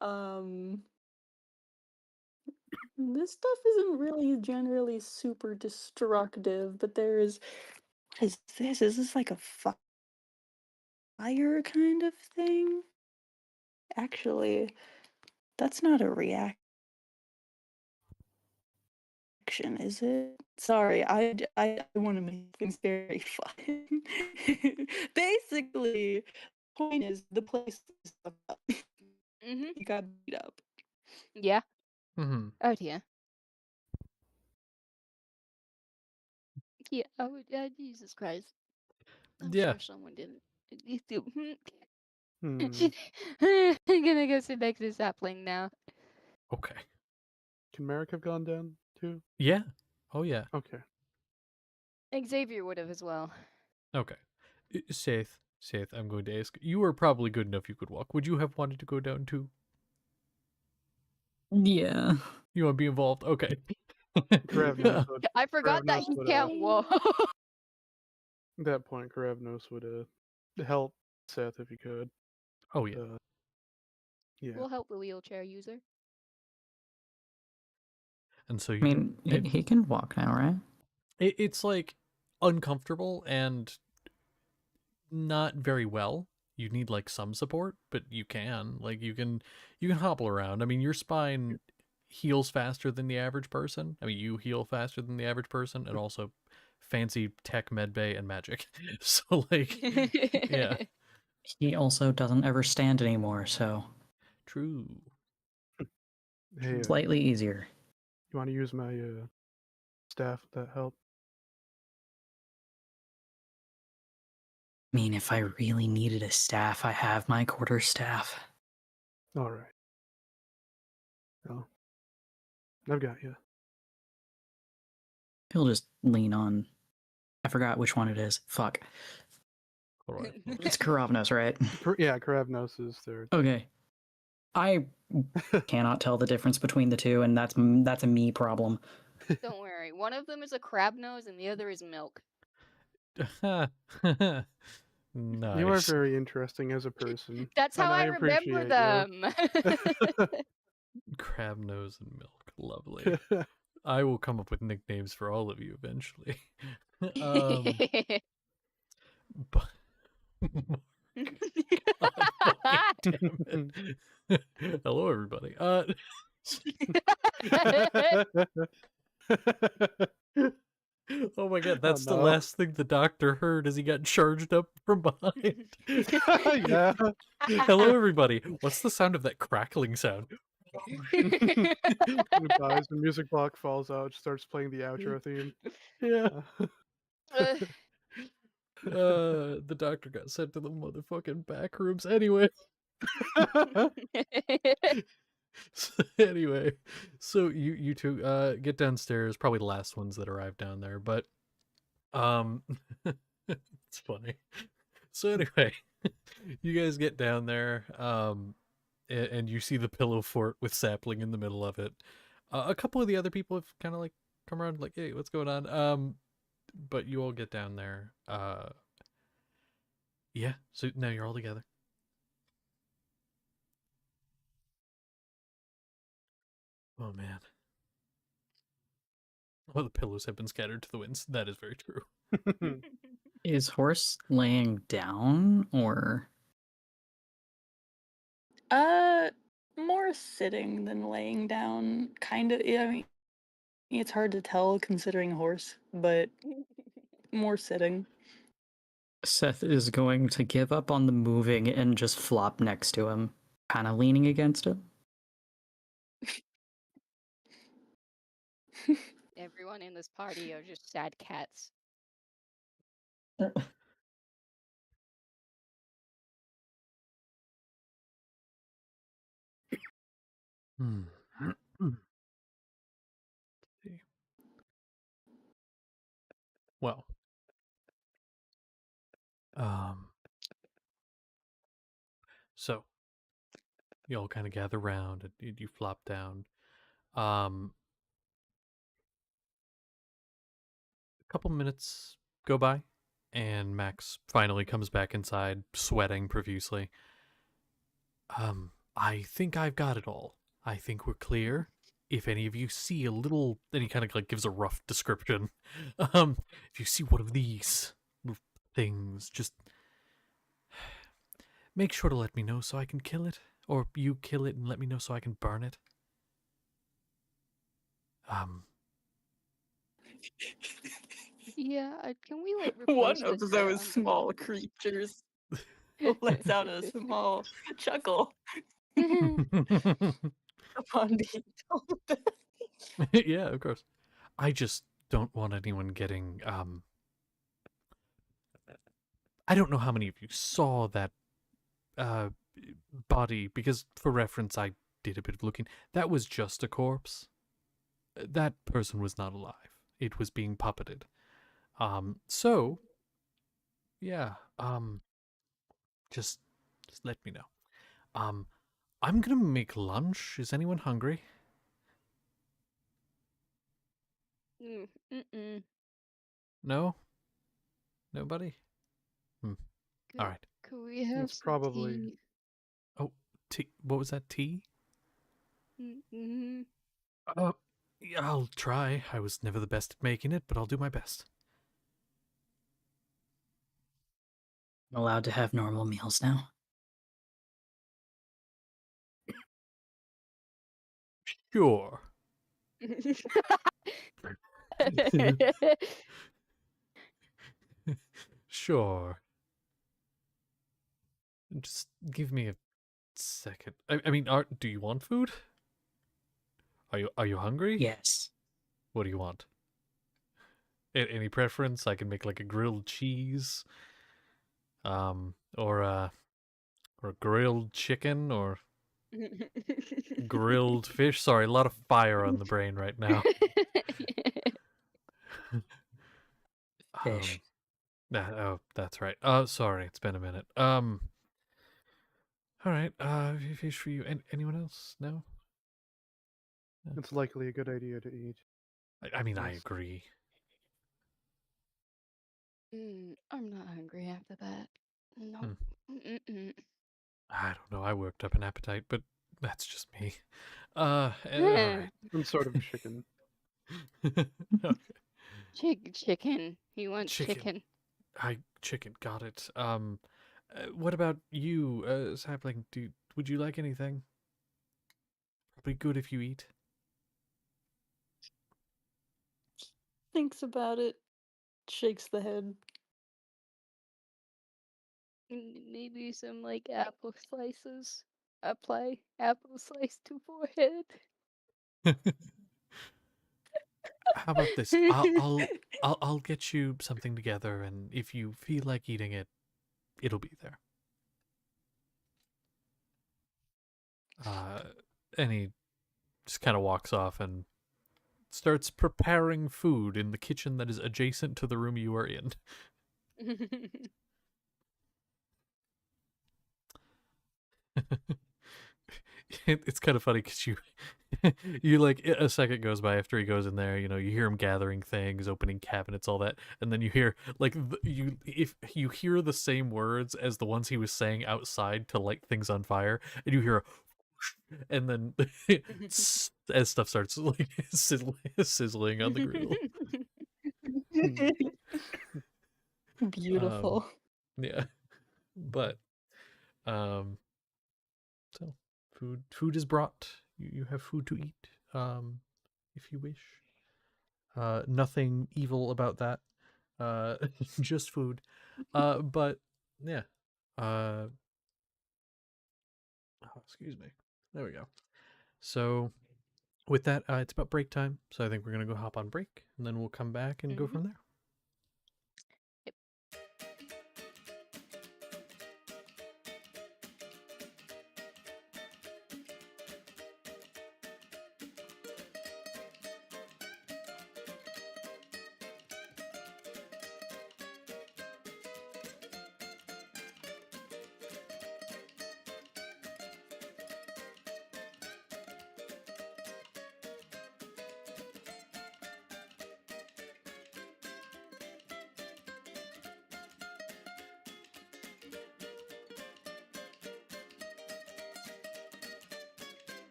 um, this stuff isn't really generally super destructive, but there is. What is this? Is this like a fire kind of thing? Actually, that's not a reaction, is it? Sorry, I want to make things very fun. Basically, point is the place is fucked up. Mhm. You got beat up. Yeah. Mm-hmm. Oh dear. Yeah, I would. Jesus Christ. I'm Yeah. sure someone didn't. You do. Hmm. I'm gonna go sit next to the sapling now. Okay. Can Merrick have gone down too? Yeah. Oh yeah. Okay. Xavier would have as well. Okay. Saith, I'm going to ask. You were probably good enough you could walk. Would you have wanted to go down too? Yeah. You want to be involved? Okay. Karavnos would. I forgot that Karavnos he would, can't walk. At that point, Karavnos would help Seth if he could. Oh yeah. Yeah. We'll help the wheelchair user. And so I you mean, he can walk now, right? it's like uncomfortable and not very well. You need like some support, but you can hobble around. I mean, your spine heals faster than the average person. I mean, you heal faster than the average person, and also fancy tech, medbay, and magic. So like, yeah, He also doesn't ever stand anymore, so true. Hey, slightly easier. you want to use my staff? Would that help? I mean, if I really needed a staff, I have my quarterstaff. All right. Well, I've got you. He'll just lean on. I forgot which one it is. Fuck. All right. It's Karavnos, right? Yeah, Karavnos is third. Okay. I cannot tell the difference between the two, and that's a me problem. Don't worry. One of them is a crab nose and the other is milk. Nice. You are very interesting as a person. That's how and I remember them. Crab nose and milk. Lovely. I will come up with nicknames for all of you eventually. But God damn it. Hello, everybody. Oh my God, that's the no. last thing the doctor heard as he got charged up from behind. Yeah. Hello, everybody. What's the sound of that crackling sound? He dies, the music block falls out, starts playing the outro theme. Yeah. The doctor got sent to the motherfucking back rooms anyway. So you two get downstairs, probably the last ones that arrived down there, but it's funny. So anyway, you guys get down there, and you see the pillow fort with sapling in the middle of it. A couple of the other people have kind of like come around like, hey, what's going on? But you all get down there. Yeah, so now you're all together. Oh man. Oh, the pillows have been scattered to the winds. That is very true. Is Horse laying down or? More sitting than laying down. Kind of. I mean, it's hard to tell considering Horse, but more sitting. Seth is going to give up on the moving and just flop next to him, kind of leaning against him. Everyone in this party are just sad cats. Well, so you all kind of gather around and you flop down. A couple minutes go by, and Max finally comes back inside, sweating profusely. I think I've got it all. I think we're clear. If any of you see a little, then he kind of like gives a rough description. If you see one of these little things, just make sure to let me know so I can kill it, or you kill it and let me know so I can burn it. Yeah, can we like One replace of the those sound? small creatures lets out a small chuckle upon being told. Yeah, of course. I just don't want anyone getting I don't know how many of you saw that uh body, because for reference I did a bit of looking. That was just a corpse. That person was not alive. It was being puppeted. So yeah, just let me know. I'm gonna make lunch. Is anyone hungry? Mm-mm. No? Nobody? All right. Could we have It's some probably tea? Oh, tea. What was that? Tea? Mm-hmm. Yeah, I'll try. I was never the best at making it, but I'll do my best. I'm allowed to have normal meals now. Sure. Sure. Just give me a second. I mean, do you want food? Are you hungry? Yes. What do you want? Any preference? I can make like a grilled cheese, or grilled chicken, or grilled fish. Sorry, a lot of fire on the brain right now. Fish. Oh, that's right. Sorry, it's been a minute. All right. Fish for you. And anyone else? No. it's likely a good idea to eat. I mean, I Yes. agree. I'm not hungry after that. Nope. Mm-mm. I don't know. I worked up an appetite, but that's just me. All right. Some sort of chicken. Okay. Chicken. He wants Chicken. chicken. Chicken. Got it. What about you, Sapling? Would you like anything? Probably good if you eat. Thinks about it, shakes the head. Maybe some like apple slices. Apply apple slice to forehead. How about this? I'll get you something together, and if you feel like eating it, it'll be there. And he just kind of walks off and starts preparing food in the kitchen that is adjacent to the room you are in. It's kind of funny because you like a second goes by after he goes in there, you hear him gathering things, opening cabinets, all that, and then you hear like if you hear the same words as the ones he was saying outside to light things on fire, and you hear a and then as stuff starts like sizzling on the grill. Beautiful. Yeah, but so food is brought. You have food to eat, if you wish. Nothing evil about that. Just food. But yeah. Oh, excuse me. There we go. So with that, it's about break time. So I think we're gonna go hop on break, and then we'll come back and go from there.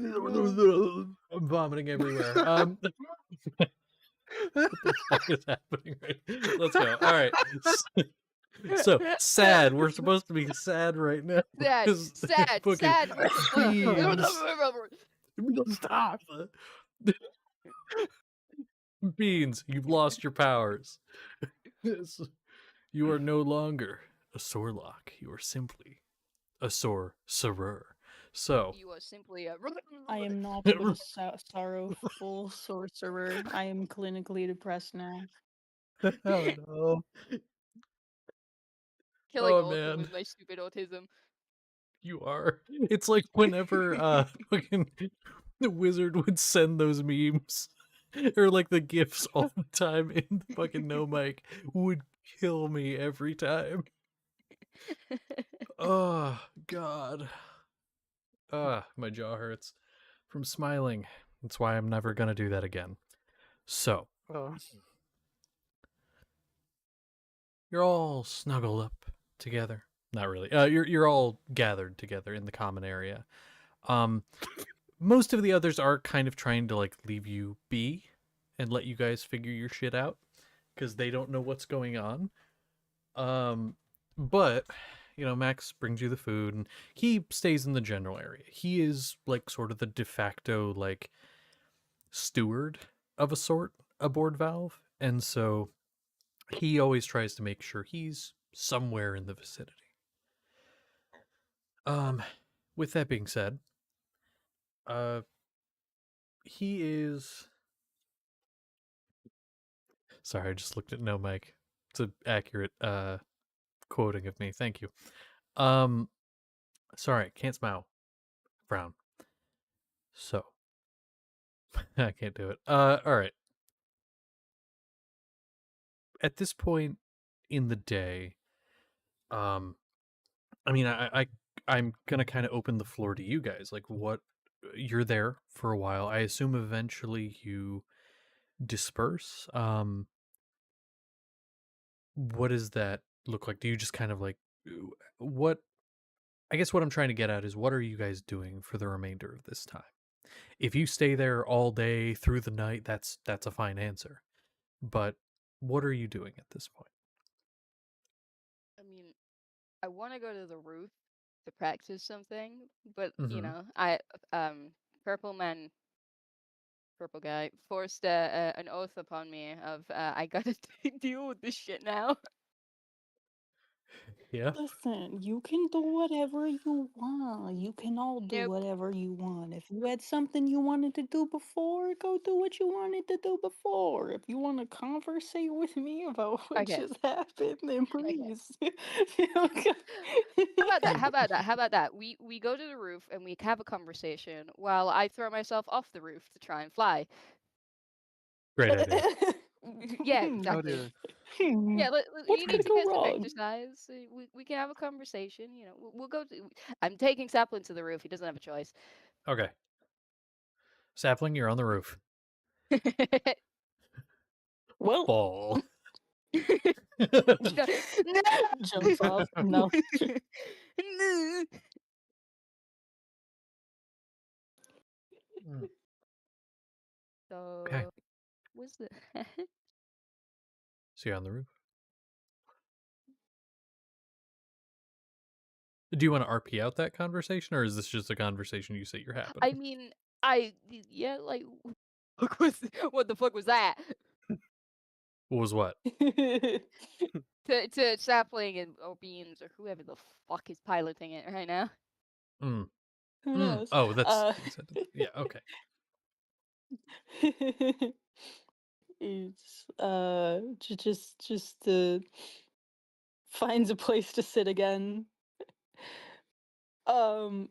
I'm vomiting everywhere. What the fuck is happening right? Let's go. All right. So sad. We're supposed to be sad right now. Sad, 'cause sad, fucking sad. What the beans. Stop. Beans, you've lost your powers. You are no longer a Sorlock. You are simply a sorcerer. So You are simply a. I am not but a sorrowful sorcerer. I am clinically depressed now. Oh no. Killing Oh, all of them man. with my stupid autism. You are. It's like whenever fucking the wizard would send those memes or like the gifs all the time in the fucking no mic would kill me every time. Oh god. My jaw hurts from smiling. That's why I'm never gonna do that again. So, Oh. you're all snuggled up together. Not really. You're all gathered together in the common area. Most of the others are kind of trying to like leave you be and let you guys figure your shit out because they don't know what's going on. But you know, Max brings you the food and he stays in the general area. He is like sort of the de facto like steward of a sort aboard Valve, and so he always tries to make sure he's somewhere in the vicinity. With that being said, he is. Sorry, I just looked at no mic. It's an accurate quoting of me. Thank you. Sorry, can't smile. Frown. So I can't do it. All right. At this point in the day, I mean, I'm gonna kind of open the floor to you guys. Like, what you're there for a while. I assume eventually you disperse. What does that look like? Do you just kind of like what? I guess what I'm trying to get at is what are you guys doing for the remainder of this time? If you stay there all day through the night, that's a fine answer. But what are you doing at this point? I mean, I want to go to the roof to practice something, but you Mhm. know, Purple Man, Purple Guy forced an oath upon me of I gotta deal with this shit now. Yeah. Listen, you can do whatever you want. You can all do Nope. whatever you want. If you had something you wanted to do before, go do what you wanted to do before. If you want to conversate with me about what Okay. just happened, then Okay. please. How about that? How about that? How about that? We go to the roof and we have a conversation while I throw myself off the roof to try and fly. Great idea. Yeah, Oh exactly. dear. Yeah, What you need could to go get some wrong? exercise. We can have a conversation. You know, we'll go to. I'm taking Sapling to the roof. He doesn't have a choice. Okay. Sapling, you're on the roof. Well, Fall. No. jumps off. No. No. Mm, So, okay. what's the? So you're on the roof. Do you want to RP out that conversation, or is this just a conversation you say you're I happening? mean, yeah, like, what the fuck was that? What was what? To Sapling and or Beans or whoever the fuck is piloting it right now. Mm. Who knows? Oh, that's yeah. Okay. It's just finds a place to sit again. Um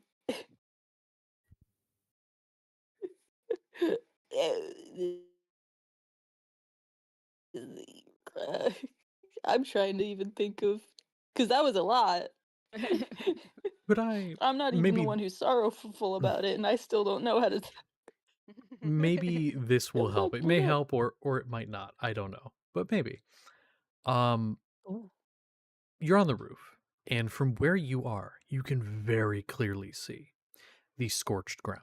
I'm trying to even think of because that was a lot. Could I I'm not even the maybe one who's sorrowful about it, and I still don't know how to. maybe this It will was help. It actually may good. help or it might not. I don't know. But maybe. Um Ooh. you're on the roof, and from where you are, you can very clearly see the scorched ground.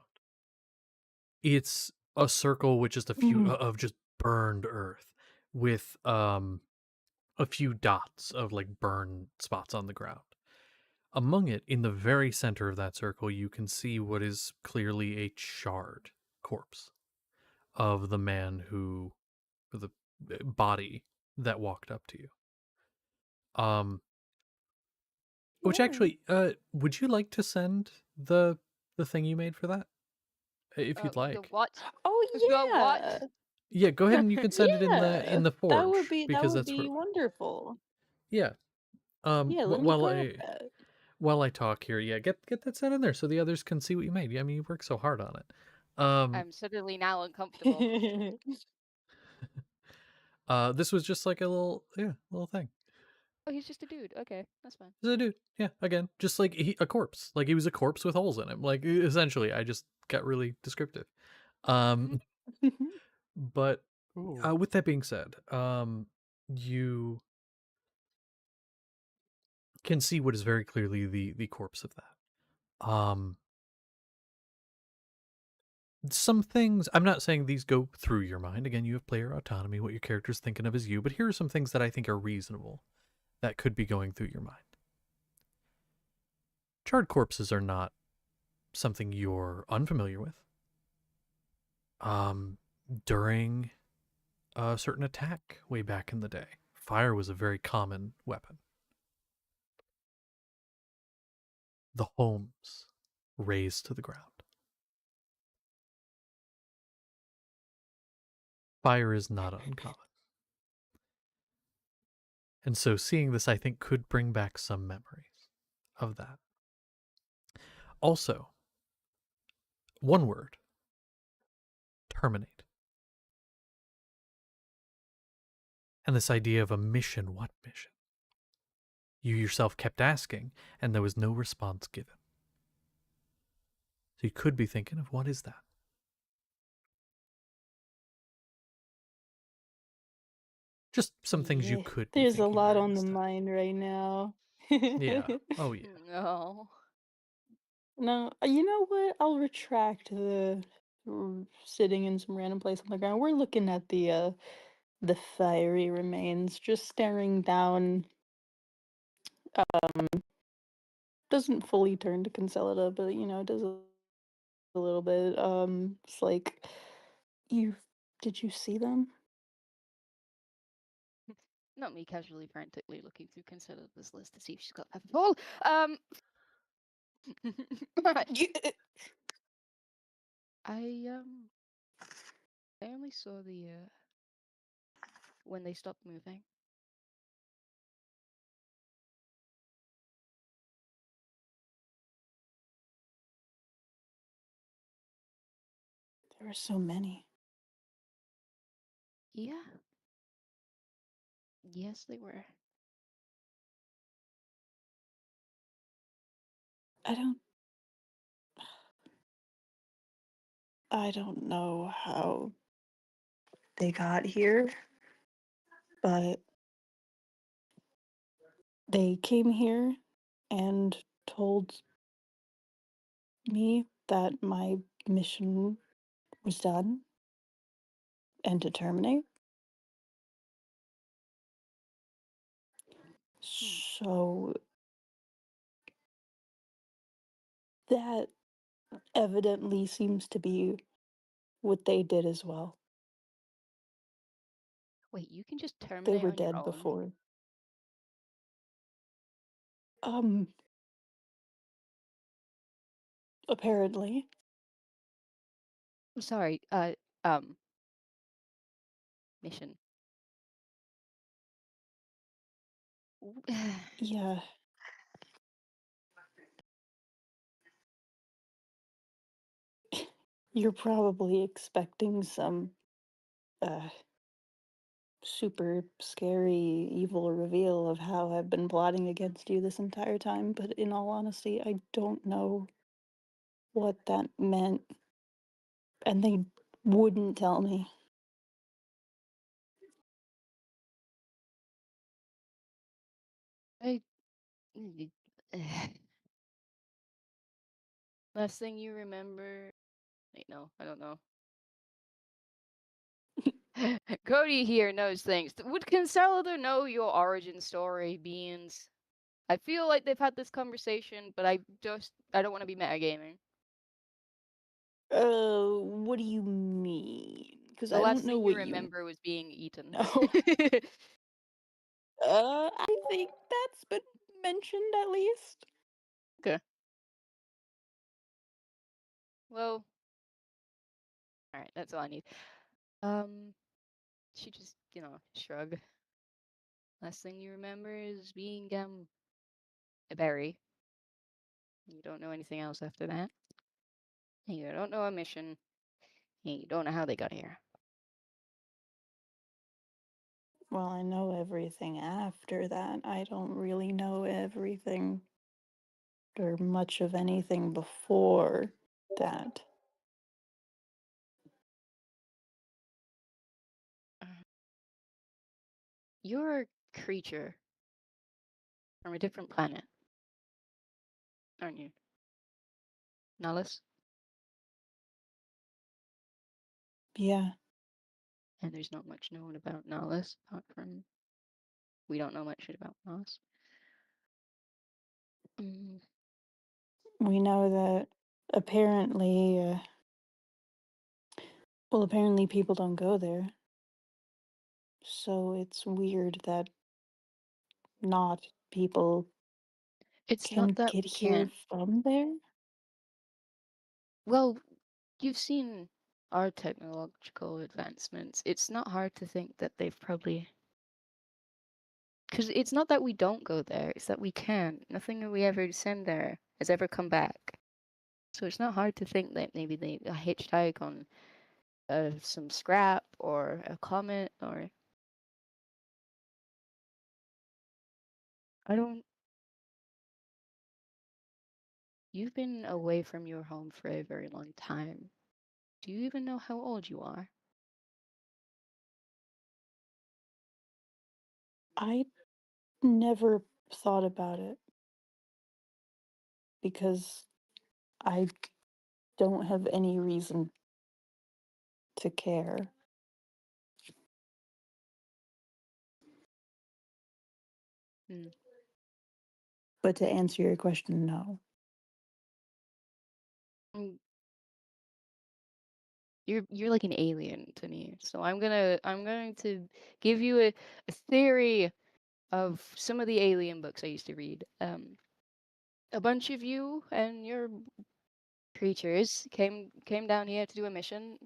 It's a circle with just a few Mhm. of just burned earth, with a few dots of like burn spots on the ground. Among it, in the very center of that circle, you can see what is clearly a charred corpse of the man who, or the body that walked up to you. Which Yeah. actually, would you like to send the thing you made for that, if you'd The like? what? Oh The what? yeah. Yeah, go ahead and you can send it Yeah. in the forge, That because would that's be where. wonderful. Yeah. Yeah, let me While grab I that. while I talk here, yeah, get that sent in there so the others can see what you made. Yeah, I mean, you worked so hard on it. I'm suddenly now uncomfortable. This was just like a little thing. Oh, he's just a dude. Okay, that's fine. This is a dude. Yeah, again, just like a corpse. Like he was a corpse with holes in him. Like essentially, I just got really descriptive. Um, but Ooh. with that being said, you can see what is very clearly the corpse of that. Some things, I'm not saying these go through your mind. Again, you have player autonomy, what your character's thinking of is you, but here are some things that I think are reasonable that could be going through your mind. Charred corpses are not something you're unfamiliar with. During a certain attack way back in the day, fire was a very common weapon. The homes razed to the ground. Fire is not uncommon. And so seeing this, I think, could bring back some memories of that. Also, one word: terminate. And this idea of a mission, what mission? You yourself kept asking, and there was no response given. So you could be thinking of, what is that? Just some things you Yeah, could be there's a thinking lot during on this the time. mind right now. Yeah. Oh, yeah. No. No, you know what? I'll retract the sitting in some random place on the ground. We're looking at the fiery remains, just staring down. Doesn't fully turn to Concelida, but it does a little bit. It's like, you did you see them? Not me casually frantically looking through consider this list to see if she's got pepper ball. I I only saw the when they stopped moving. There were so many. Yeah. Yes, they were. I don't I don't know how they got here, but they came here and told me that my mission was done and to terminate. So that evidently seems to be what they did as well. Wait, you can just They terminate were on your dead own? before. Um, apparently. Sorry, mission. Yeah. You're probably expecting some uh super scary evil reveal of how I've been plotting against you this entire time, but in all honesty, I don't know what that meant, and they wouldn't tell me. I last thing you remember Wait, no, I don't know. Cody here knows things. Would Consolidor know your origin story, Beans? I feel like they've had this conversation, but I don't want to be metagaming. What do you mean? Because The I last don't know thing you what you. remember was being eaten. No. I think that's been mentioned at least. Okay. Well, all right, that's all I need. She just, shrug. Last thing you remember is being a berry. You don't know anything else after that. And you don't know a mission. And you don't know how they got here. Well, I know everything after that. I don't really know everything or much of anything before that. You're a creature from a different planet, aren't you? Nahus? Yeah. And there's not much known about Nahus, apart from we don't know much about Nahus. We know that apparently, apparently people don't go there. So it's weird that not people It's can not that get we here can't. from there. Well, you've seen our technological advancements. It's not hard to think that they've probably. Because it's not that we don't go there, it's that we can't. Nothing that we ever send there has ever come back. So it's not hard to think that maybe they hitchhike on some scrap or a comet or. I don't. You've been away from your home for a very long time. Do you even know how old you are? I never thought about it because I don't have any reason to care. Hmm. But to answer your question, no. Mm, you're like an alien to me. So I'm going to give you a theory of some of the alien books I used to read. A bunch of you and your creatures came down here to do a mission,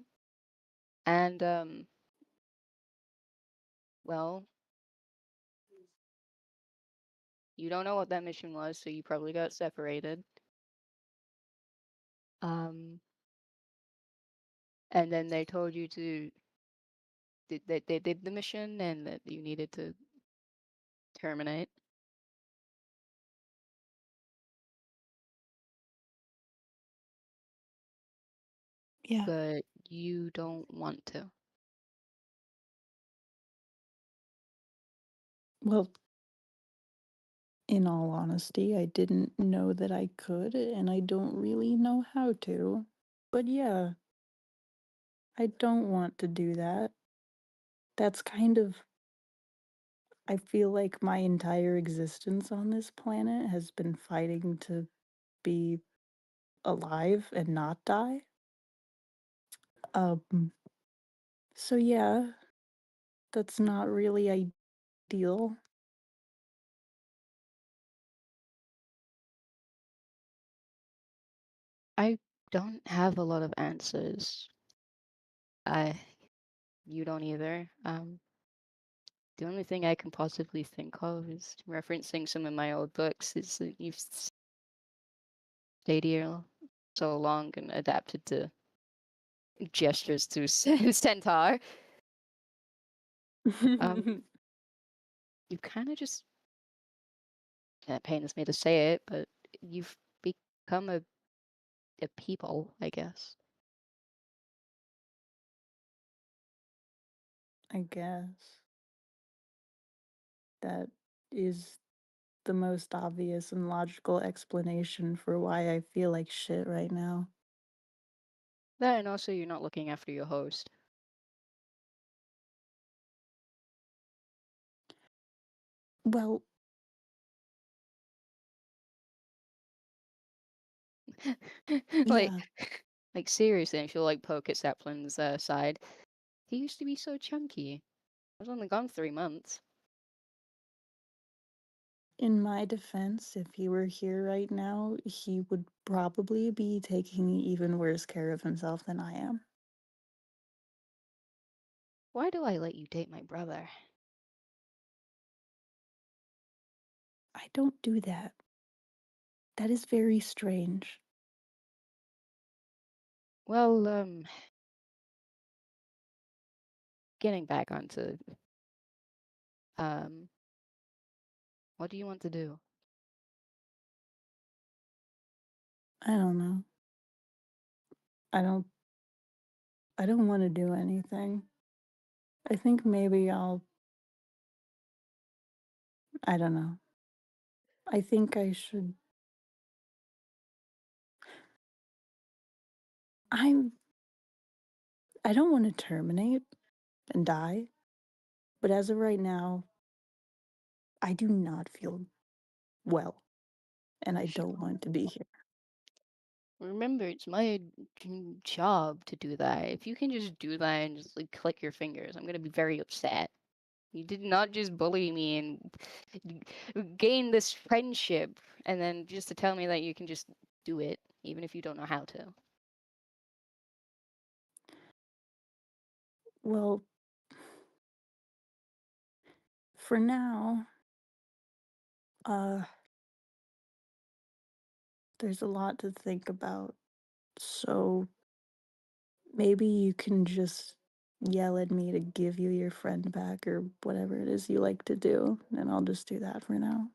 and well, you don't know what that mission was, so you probably got separated. And then they told you to they did the mission and that you needed to terminate. Yeah. But you don't want to. Well, in all honesty, I didn't know that I could, and I don't really know how to. But yeah, I don't want to do that. That's kind of. I feel like my entire existence on this planet has been fighting to be alive and not die. So yeah, that's not really ideal. I don't have a lot of answers. You don't either. The only thing I can possibly think of is referencing some of my old books. Is that you've stayed here so long and adapted to gestures to centaur. You kind of just. It pains me to say it, but you've become a people, I guess. I guess that is the most obvious and logical explanation for why I feel like shit right now. That and also you're not looking after your host. Well, like, yeah. like seriously, and she'll like poke at Zeppelin's side. He used to be so chunky. I was only gone 3 months. In my defense, if he were here right now, he would probably be taking even worse care of himself than I am. Why do I let you date my brother? I don't do that. That is very strange. Well, getting back onto what do you want to do? I don't know. I don't want to do anything. I think maybe I don't know. I think I should I'm I don't want to terminate and die, but as of right now, I do not feel well, and I You should don't want to be here. remember it's my job to do that. If you can just do that and just like click your fingers, I'm gonna be very upset. You did not just bully me and gain this friendship, and then just to tell me that you can just do it, even if you don't know how to. Well, for now, uh, there's a lot to think about. So maybe you can just yell at me to give you your friend back or whatever it is you like to do, and I'll just do that for now.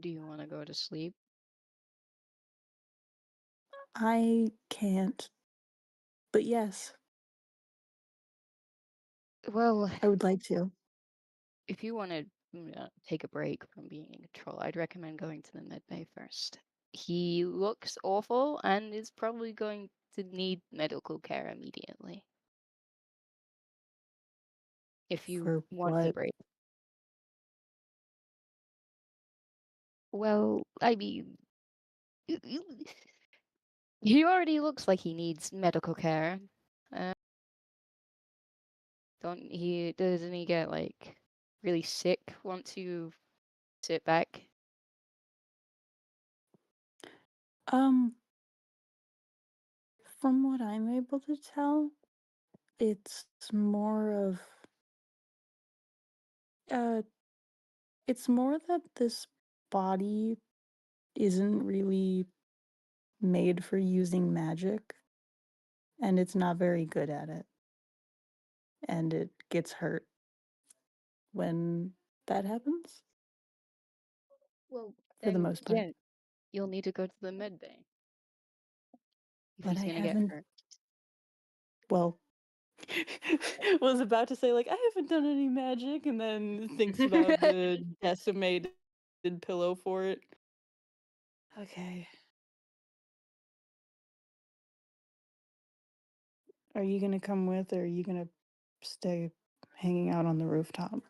Do you want to go to sleep? I can't, but yes, Well, I would like to. if you want to take a break from being in control, I'd recommend going to the med bay first. He looks awful and is probably going to need medical care immediately. If you For want the what? break. Well, I mean, he already looks like he needs medical care. Uh, doesn't he get like really sick once you sit back? Um, from what I'm able to tell, it's more of uh it's more that this body isn't really made for using magic, and it's not very good at it, and it gets hurt when that happens Well, for the then most part. yeah, you'll need to go to the med bay if But he's I gonna get haven't, hurt. well, was about to say like I haven't done any magic, and then thinks about the decimated pillow for it. Okay. Are you gonna come with, or are you gonna stay hanging out on the rooftop?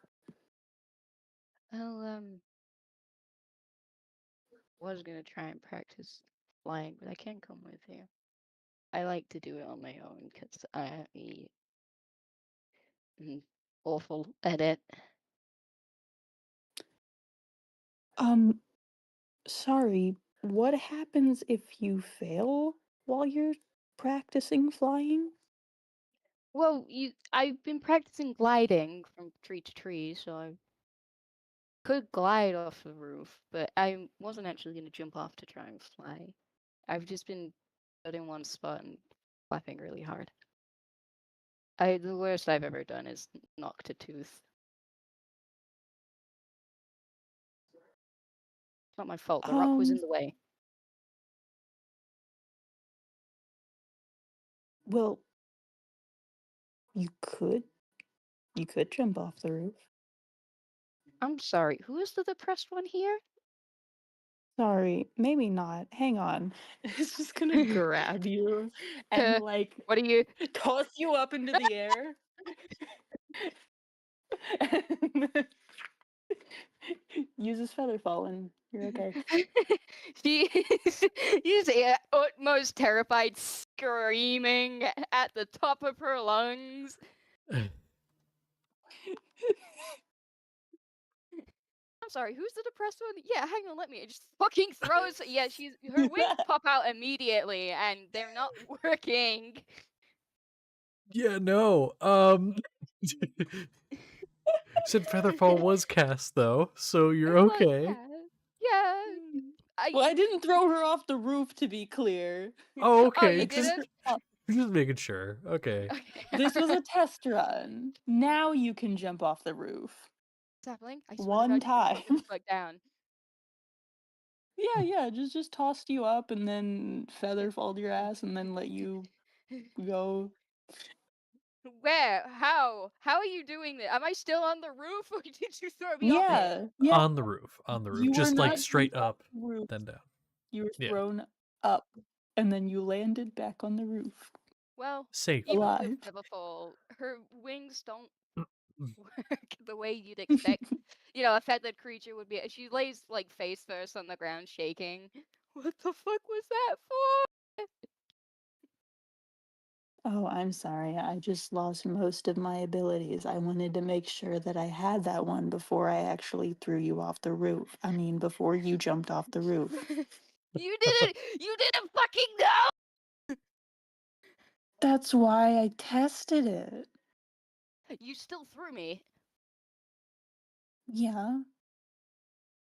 Well, was gonna try and practice flying, but I can't come with you. I like to do it on my own because am awful at it. Um, sorry, what happens if you fail while you're practicing flying? Well, I've been practicing gliding from tree to tree, so I could glide off the roof, but I wasn't actually gonna jump off to try and fly. I've just been stood in one spot and flapping really hard. The worst I've ever done is knocked a tooth. It's not my fault. The rock was in Um, the way. well, you could jump off the roof. I'm sorry. Who is the depressed one here? Sorry, maybe not. Hang on. It's just gonna grab you and like What are you? toss you up into the air. And then uses feather fall and you're okay. She is utmost terrified, screaming at the top of her lungs. I'm sorry, who's the depressed one? Yeah, hang on, let me. It just fucking throws. Yeah, her wings pop out immediately, and they're not working. Yeah, no. Said Featherfall was cast though, so you're It was okay. cast. Yeah. Well, I didn't throw her off the roof, to be clear. Oh, Oh, okay. you Just didn't? just making sure. Okay. Okay. This was a test run. Now you can jump off the roof. Sapling, I swear to One God, you can put time. this back down. Yeah, just tossed you up and then feather falled your ass and then let you go. Where? How? How are you doing this? Am I still on the roof, or did you throw me off it? Yeah. On the roof. On the roof. You were Just like not straight jumped off up, the roof. then down. You were Yeah. thrown up and then you landed back on the roof. Well, Safe. even with Alive. Featherfall, her wings don't work the way you'd expect. You know, a feathered creature would be. She lays like face first on the ground, shaking. What the fuck was that for? Oh, I'm sorry. I just lost most of my abilities. I wanted to make sure that I had that one before I actually threw you off the roof. I mean, before you jumped off the roof. You didn't. You didn't fucking know. That's why I tested it. You still threw me. Yeah.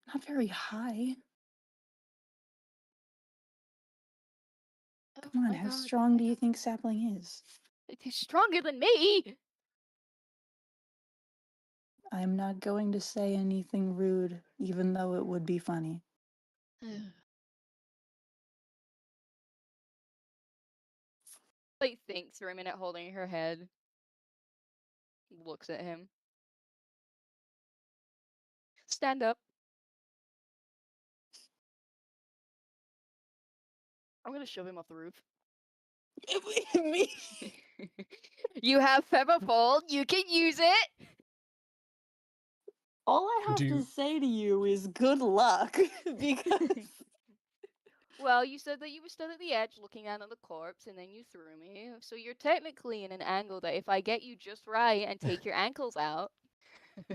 Not very high. Oh Come on, my how God. strong do you think Sapling is? He's stronger than me. I'm not going to say anything rude, even though it would be funny. Like thinks for a minute, holding her head. Looks at him. Stand up. I'm gonna shove him off the roof. Me? You have Featherfall. You can use it. All I have Do to you- say to you is good luck, because Well, you said that you were stood at the edge looking down at the corpse, and then you threw me. So you're technically in an angle that if I get you just right and take your ankles out.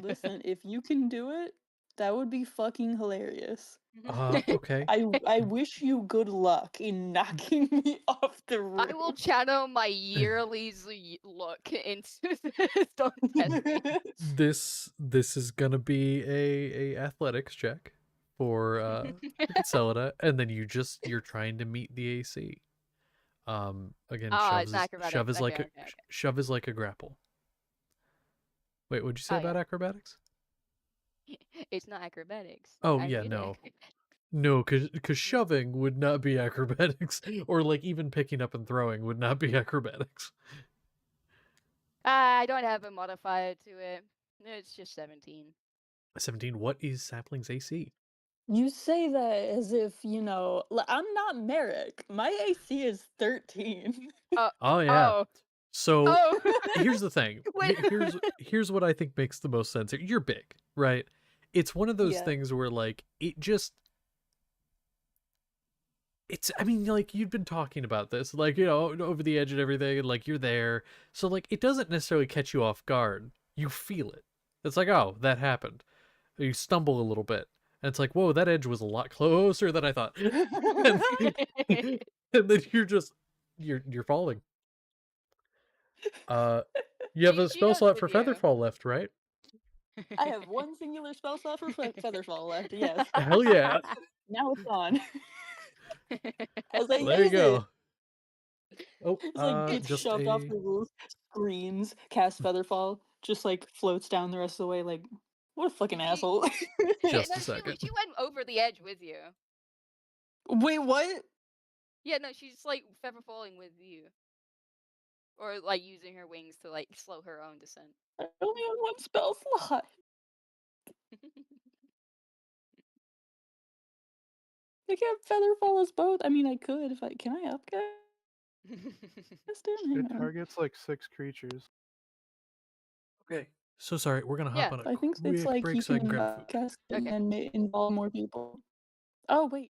listen, if you can do it, that would be fucking hilarious. okay. I wish you good luck in knocking me off the roof. I will channel my yearly look into this. Don't test me. This is gonna be a athletics check for Concelida, and then you're trying to meet the AC. Again, It's acrobatics. Okay. shove is like a grapple. Wait, what'd you say Oh, about yeah. acrobatics? It's not acrobatics. Oh I'm yeah, good at no. acrobatics. No, cause shoving would not be acrobatics, or like even picking up and throwing would not be acrobatics. I don't have a modifier to it. It's just 17. 17. What is Sapling's AC? You say that as if, I'm not Merrick. My AC is 13. Oh yeah. Oh. So Oh. here's the thing. Wait. Here's what I think makes the most sense here. You're big, right? It's one of those Yeah. things where like I mean, like you've been talking about this, like, over the edge and everything, and like you're there. So like it doesn't necessarily catch you off guard. You feel it. It's like, oh, that happened. You stumble a little bit. And it's like, whoa, that edge was a lot closer than I thought. and then you're falling. You have a She spell knows slot with for you. Featherfall left, right? I have one singular spell slot for Featherfall left, yes. Hell yeah. Now it's on. As I Well, there you use it, go. Oh, it's like gets just shoved off the roof, screams, casts Featherfall, just like floats down the rest of the way like, what a fucking asshole. Just No, a second. she went over the edge with you. Wait, what? Yeah, no, she's like feather falling with you. Or like using her wings to like slow her own descent. I only have one spell slot. I can't feather fall us both. I mean, I could if I can. I upcast him? It Hang on. targets like 6 creatures. Okay. So sorry, we're gonna hop Yeah, on a I think it's quick like break you so I can can grab food. cast it Okay. and then involve more people. Oh wait.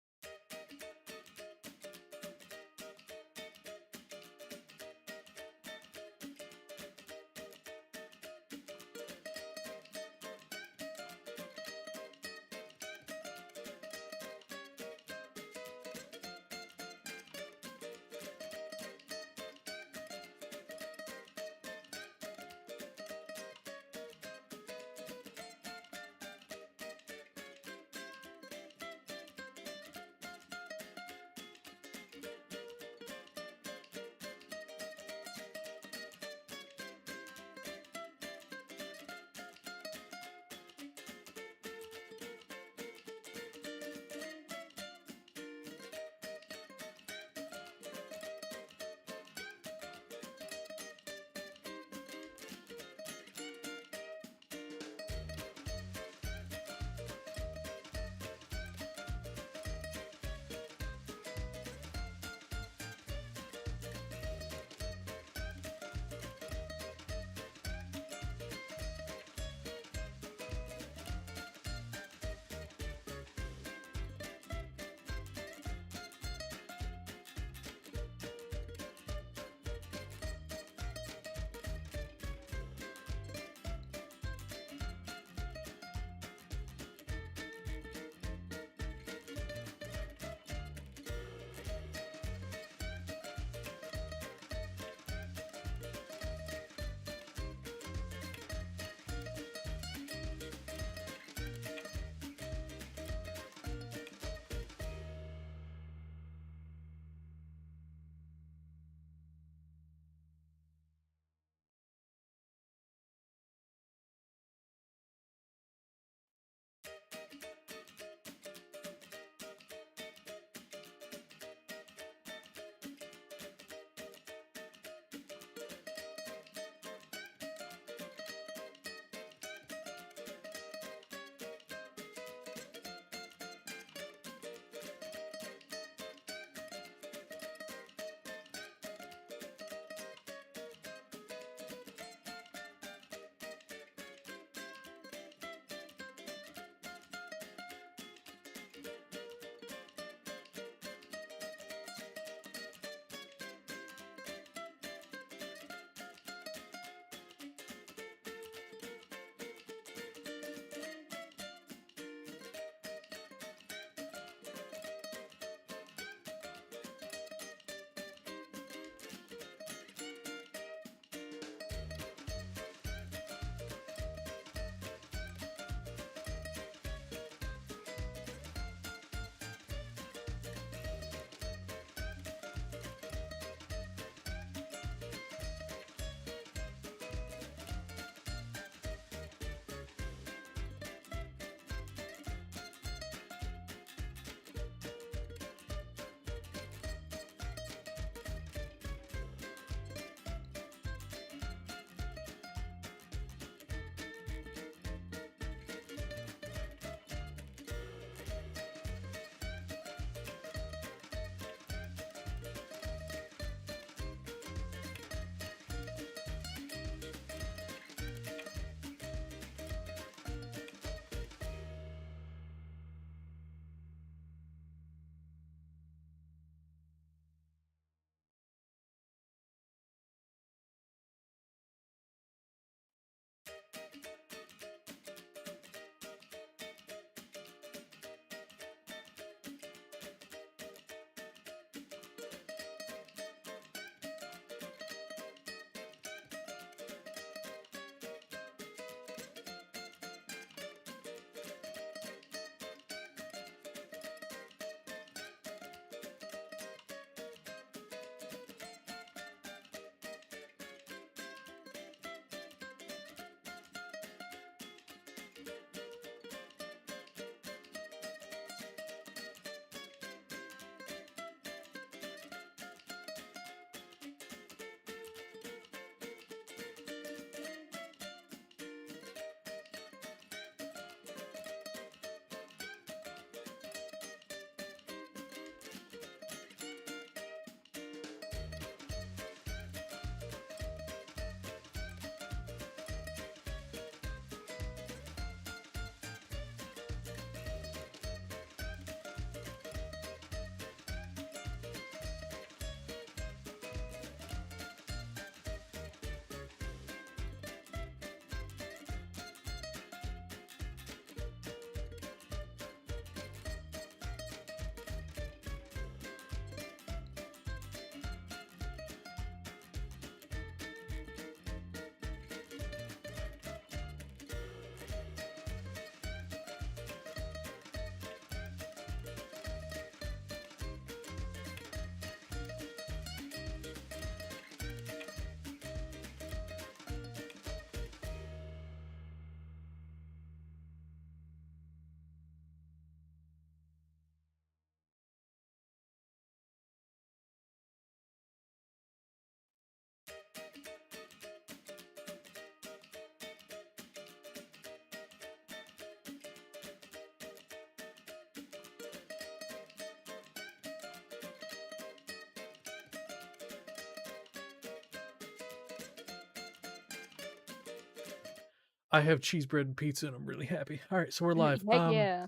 I have cheese bread and pizza, and I'm really happy. All right, so we're live. Heck yeah.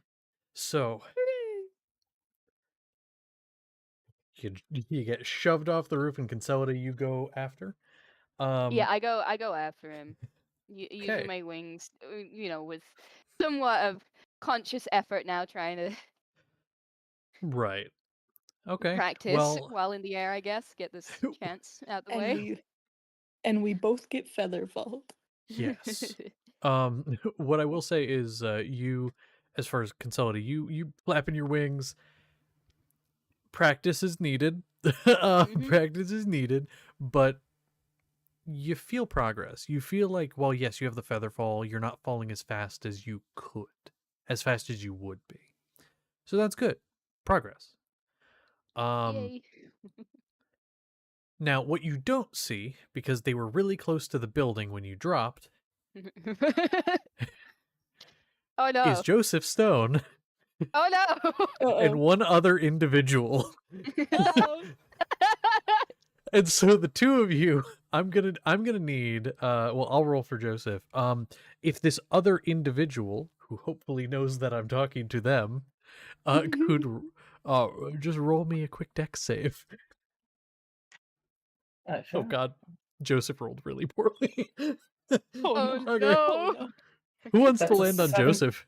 So you get shoved off the roof, and Consolida, you go after. Yeah, I go after him. Using Okay. my wings, with somewhat of conscious effort now, trying to Right. Okay. practice Well, while in the air, I guess. Get this chance out the And way. we both get feather fall. yes. What I will say is, you, as far as Consolida, you flapping your wings. Practice is needed. Mhm. Practice is needed, but you feel progress. You feel like, well, yes, you have the feather fall. You're not falling as fast as you could, as fast as you would be. So that's good. Progress. Yay. Now what you don't see, because they were really close to the building when you dropped, Oh is no. Joseph Stone Oh no. and Uh-oh. one other individual. Uh-oh. And so the two of you, I'm gonna need well, I'll roll for Joseph. If this other individual, who hopefully knows that I'm talking to them, could just roll me a quick dex save. Oh Sure. god, Joseph rolled really poorly. Oh Oh no. Okay. Oh no. no. Who wants to That's a land on 7. Joseph?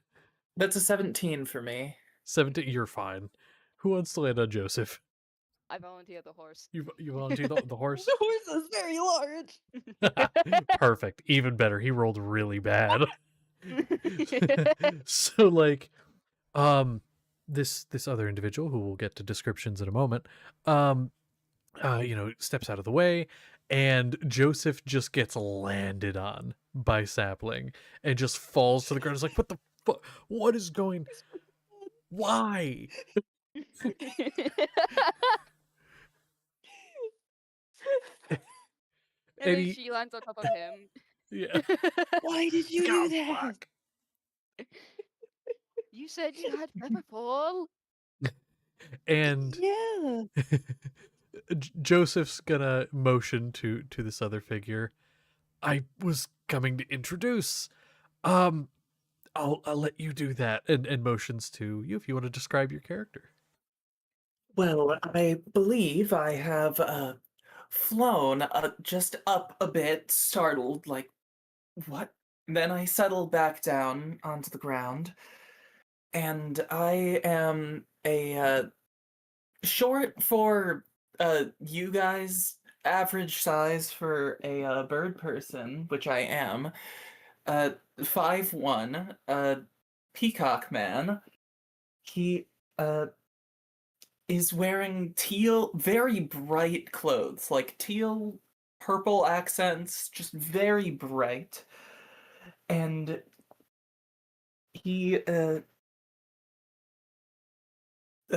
That's a 17 for me. 17, you're fine. Who wants to land on Joseph? I volunteer the horse. You volunteer the horse? The horse is very large. Perfect. Even better. He rolled really bad. So like this other individual, who we'll get to descriptions in a moment, steps out of the way, and Joseph just gets landed on by Sapling and just falls to the ground. It's like, what the fuck? What is going? Why? And And then he, she lands on top of him. yeah. Why did you Oh, do that? fuck. You said you had feather fall. And Yeah. Joseph's gonna motion to this other figure. I was coming to introduce. I'll let you do that, and motions to you if you want to describe your character. Well, I believe I have flown just up a bit, startled, like, what? Then I settle back down onto the ground, and I am a short for you guys, average size for a bird person, which I am. 5'1", peacock man. He is wearing teal, very bright clothes, like teal, purple accents, just very bright. And he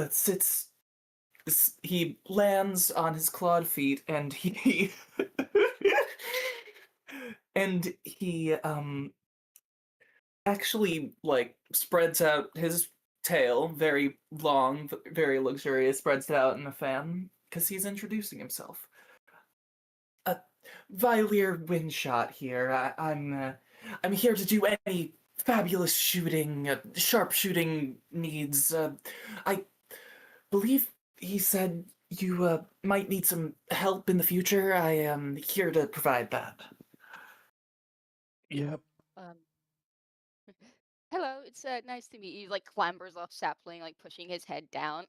sits. He lands on his clawed feet, and he and he actually like spreads out his tail, very long, very luxurious, spreads it out in a fan because he's introducing himself. Vialier Windshot here. I'm here to do any fabulous shooting, sharpshooting needs. I believe he said you might need some help in the future. I am here to provide that. Yep. Um, hello, it's nice to meet you. Like clambers off Sapling, like pushing his head down.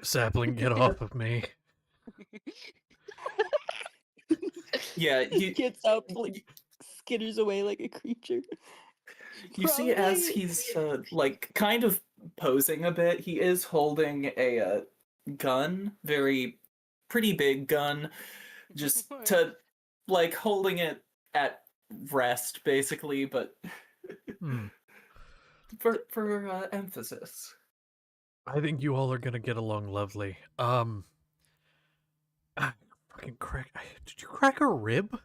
Sapling, get off of me. Yeah, He gets up, like skitters away like a creature. you see as Probably- he's like kind of posing a bit, he is holding a gun, very pretty big gun, just to like holding it at rest basically, but Hmm. for emphasis. I think you all are gonna get along lovely. Fucking crack. Did you crack a rib?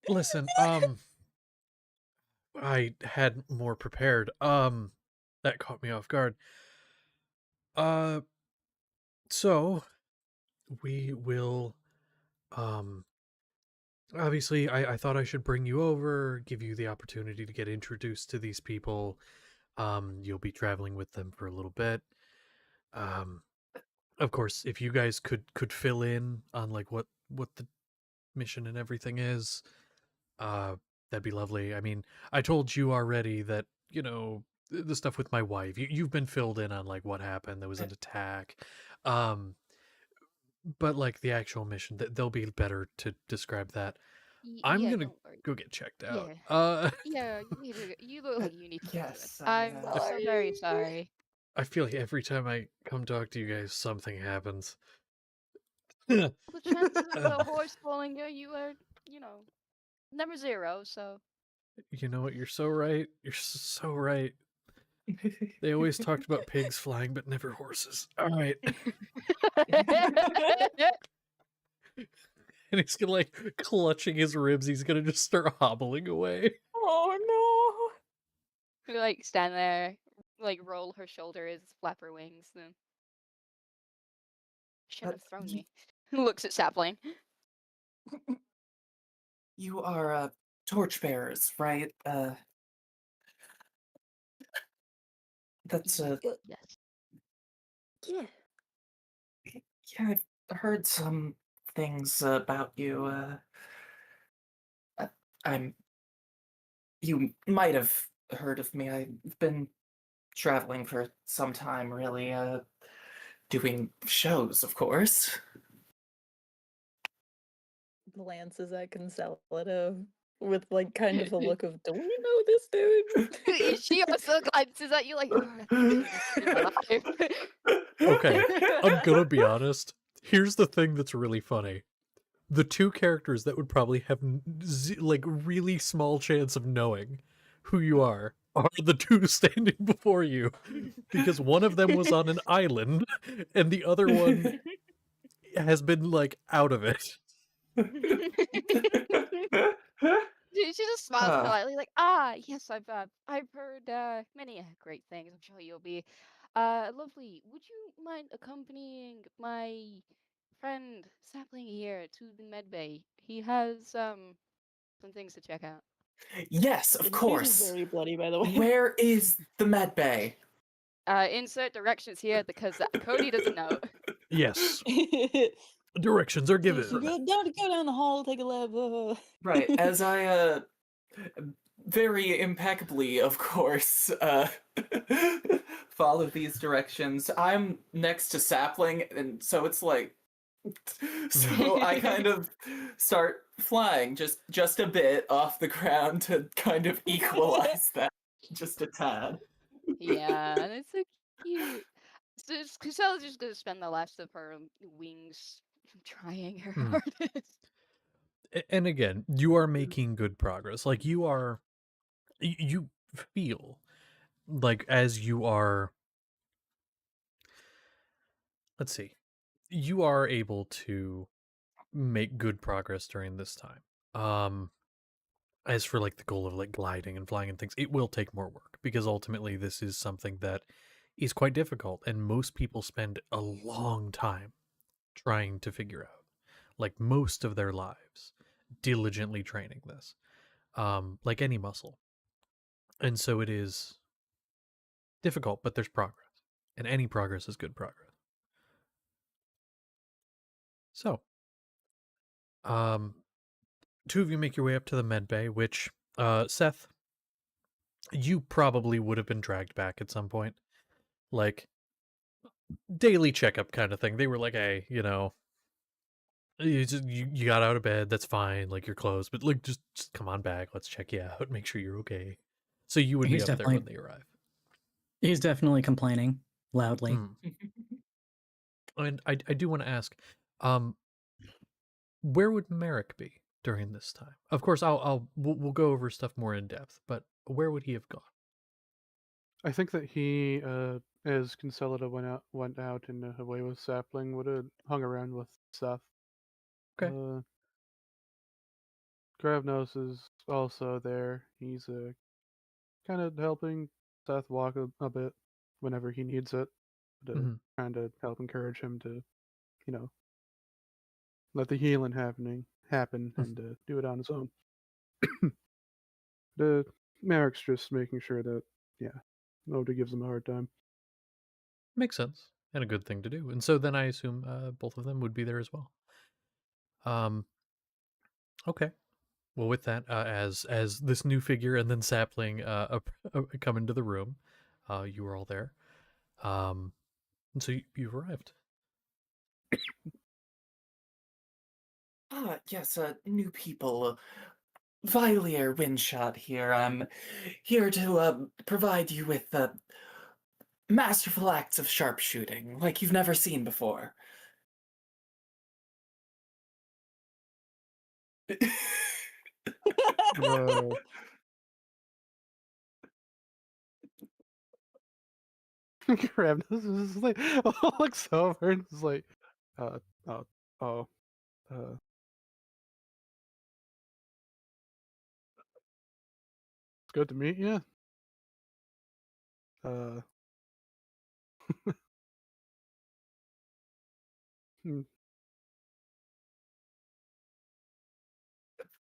Listen, I had more prepared. That caught me off guard. Uh, so we will Um, obviously, I thought I should bring you over, give you the opportunity to get introduced to these people. You'll be traveling with them for a little bit. Um, of course, if you guys could fill in on like what the mission and everything is, uh, that'd be lovely. I mean, I told you already that, you know, the stuff with my wife. You've been filled in on like what happened. There was an attack. Um, but like the actual mission, they'll be better to describe that. I'm Yeah, gonna don't worry. go get checked out. Yeah. Yeah, you need to. You look like you need to go to it. Yes, I'm so very Sorry. sorry. I feel like every time I come talk to you guys, something happens. The chances of the Uh, horse falling you are, you know, never zero. So. you know what? You're so right. You're so right. They always talked about pigs flying, but never horses. All right. And he's gonna like clutching his ribs. He's gonna just start hobbling away. Oh You like stand there, like roll her shoulders, flap her wings, then shouldn't have thrown you, me. Looks at Sapling. you are torchbearers, right? That's no. Yes. Yeah. yeah. I've heard some things about you. I'm. You might have heard of me. I've been traveling for some time, really. Doing shows, of course. Glances at Consolida with like kind of a look of, do we know this dude? She also glances at you like, oh, I think I've seen this in my life. Okay, I'm gonna be honest. Here's the thing that's really funny. The two characters that would probably have like really small chance of knowing who you are the two standing before you, because one of them was on an island and the other one has been like out of it. She just smiles Ah, politely, like, yes, I've heard many great things. I'm sure you'll be lovely. Would you mind accompanying my friend Sapling here to the med bay? He has some things to check out. yes, of His face is course. very bloody, by the way. Where is the med bay? Insert directions here because Cody doesn't know. Yes, directions are given. Go down the hall, take a left. Right, as I very impeccably, of course, follow these directions. I'm next to Sapling, and so it's like, so I kind of start flying just a bit off the ground to kind of equalize that just a tad. Yeah, and it's so cute. So Casella's just gonna spend the last of her wings trying her Hmm. hardest. And again, you are making good progress. Like you feel like as you are, let's see, you are able to make good progress during this time. As for like the goal of like gliding and flying and things, it will take more work because ultimately this is something that is quite difficult and most people spend a long time trying to figure out, like most of their lives diligently training this, like any muscle. And so it is difficult, but there's progress, and any progress is good progress. So, um, two of you make your way up to the med bay, which, Seth, you probably would have been dragged back at some point, like daily checkup kind of thing. They were like, "Hey, you know, you got out of bed. That's fine. Like you're closed, but like just come on back. Let's check you out. Make sure you're okay." So you would be He's up there when definitely they arrive. he's definitely complaining loudly. Hmm. And I do want to ask, um, where would Merrick be during this time? Of course, we'll go over stuff more in depth, but where would he have gone? I think that he, as Consolida went out and away with Sapling, would have hung around with Seth. Okay. Gravnos is also there. He's kind of helping Seth walk a bit whenever he needs it, to Mhm. trying to help encourage him to, you know, let the healing happen and do it on his own. The Merrick's just making sure that nobody gives him a hard time. Makes sense and a good thing to do. And so then I assume both of them would be there as well. Okay. Well, with that, as this new figure and then sapling come into the room, you were all there, and so you've arrived. Yes, new people. Vilier Windshot here. I'm here to provide you with masterful acts of sharpshooting like you've never seen before. Uh, Crab is like looks over and is like, uh, oh, oh, uh. It's good to meet you. Hmm.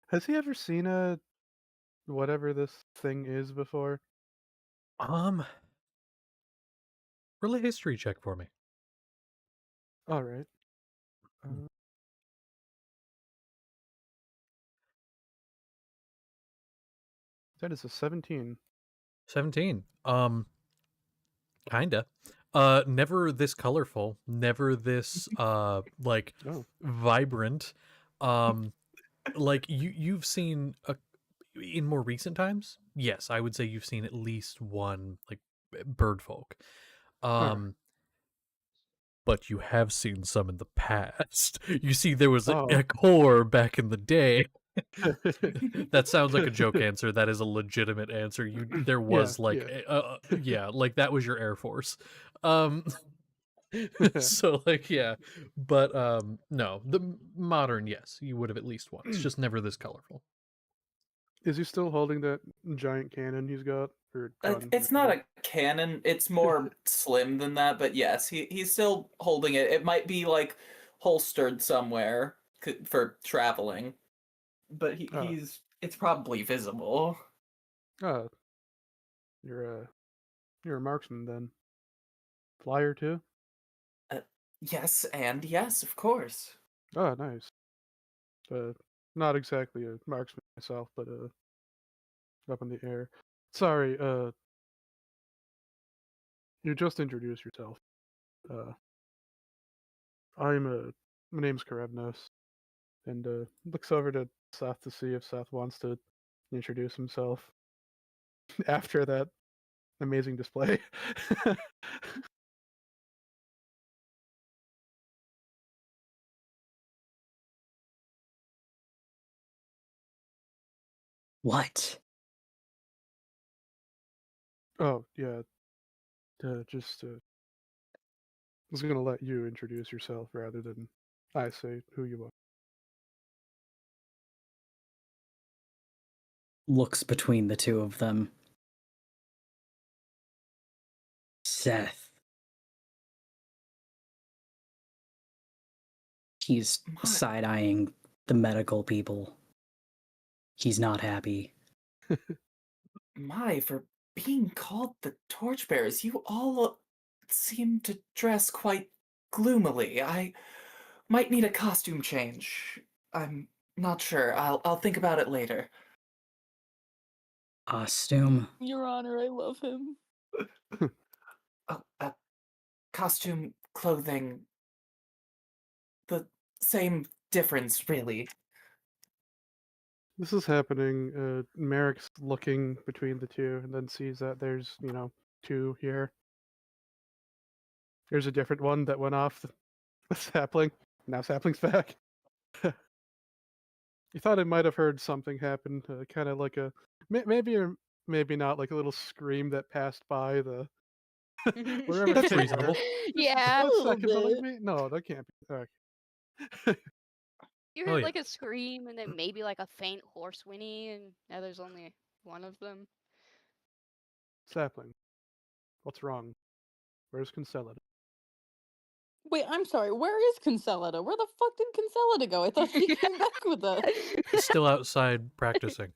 Has he ever seen a whatever this thing is before? Roll a history check for me. All right. That is a 17. 17. Kinda. Never this colorful, never this like Oh. vibrant. Like you've seen in more recent times. Yes, I would say you've seen at least one like bird folk. But you have seen some in the past. You see, there was a Oh. core back in the day. That sounds like a joke answer. That is a legitimate answer. There was like like that was your Air Force. So like but no, the modern, yes, you would have at least once, just never this colorful. Is he still holding that giant cannon he's got? Or gun? It's not a cannon. It's more slim than that. But yes, he's still holding it. It might be like holstered somewhere for traveling, but he's. It's probably visible. Oh, you're a marksman then. Flyer too? Yes, and yes, of course. Oh, nice. Not exactly a marksman myself, but up in the air. Sorry, you just introduced yourself. My name's Karebnos, and looks over to Seth to see if Seth wants to introduce himself after that amazing display. What? Oh, yeah. I was gonna let you introduce yourself rather than I say who you are. Looks between the two of them. Seth. He's side-eyeing the medical people. He's not happy. My, for being called the Torchbearers, you all seem to dress quite gloomily. I might need a costume change. I'm not sure. I'll think about it later. Costume? Your Honor, I love him. Costume, clothing, the same difference, really. This is happening. Merrick's looking between the two and then sees that there's, two here. There's a different one that went off the sapling. Now sapling's back. You thought I might have heard something happen, kind of like maybe or maybe not, like a little scream that passed by the wherever That's they were. reasonable. Yeah. A little second, but like, bit. no, that can't be. Okay. You Oh, heard yeah. like a scream and then maybe like a faint horse whinny, and now there's only one of them. Sapling, what's wrong? Where's Concealed? Wait, I'm sorry. Where is Concelida? Where the fuck did Concelida go? I thought she came back with us. She's still outside practicing.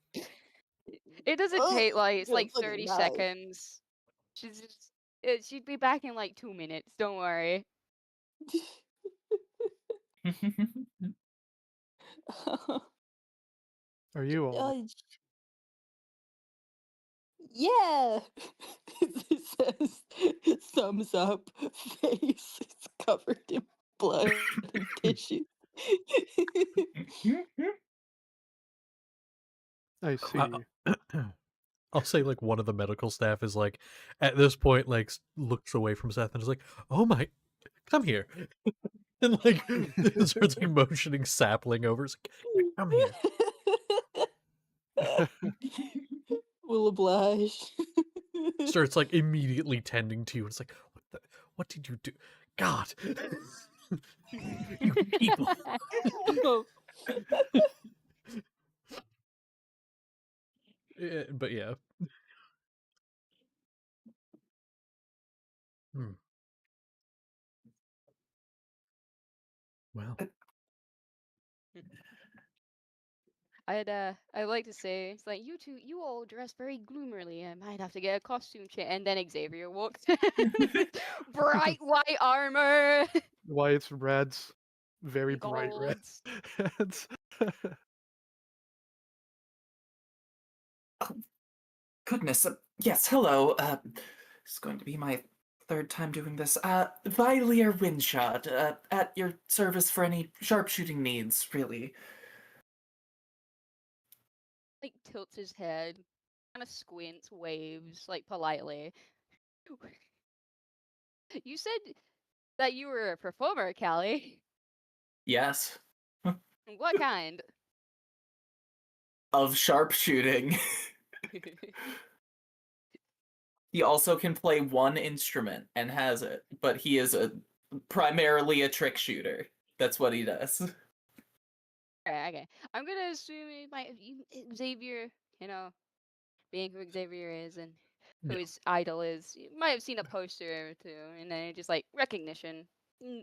It doesn't take like it's Feel like fucking 30 nice. seconds. She's just she'd be back in like 2 minutes. Don't worry. Are you all? Yeah. It says thumbs up. Face is covered in blood and tissue. I see. I'll say like one of the medical staff is like at this point like looks away from Seth and is like, "Oh my, come here," and like starts like motioning Sapling over. It's like, "Come here." Will oblige. Starts like immediately tending to you. It's like, what did you do? God, you people. But yeah. Well, I'd like to say it's like you all dress very gloomily. I might have to get a costume change. And then Xavier walks, bright white armor. Why it's reds, very bright Golds. reds. Goodness. Yes, hello. It's going to be my third time doing this. Vilier Windshot, at your service for any sharpshooting needs, really. Like tilts his head, kind of squints, waves like politely. You said that you were a performer, Callie. Yes. What kind? Of sharpshooting. He also can play one instrument and has it, but he is primarily a trick shooter. That's what he does. Okay. I'm gonna assume Xavier, being who Xavier is and who his idol is. You might have seen a poster or two, and then just like recognition,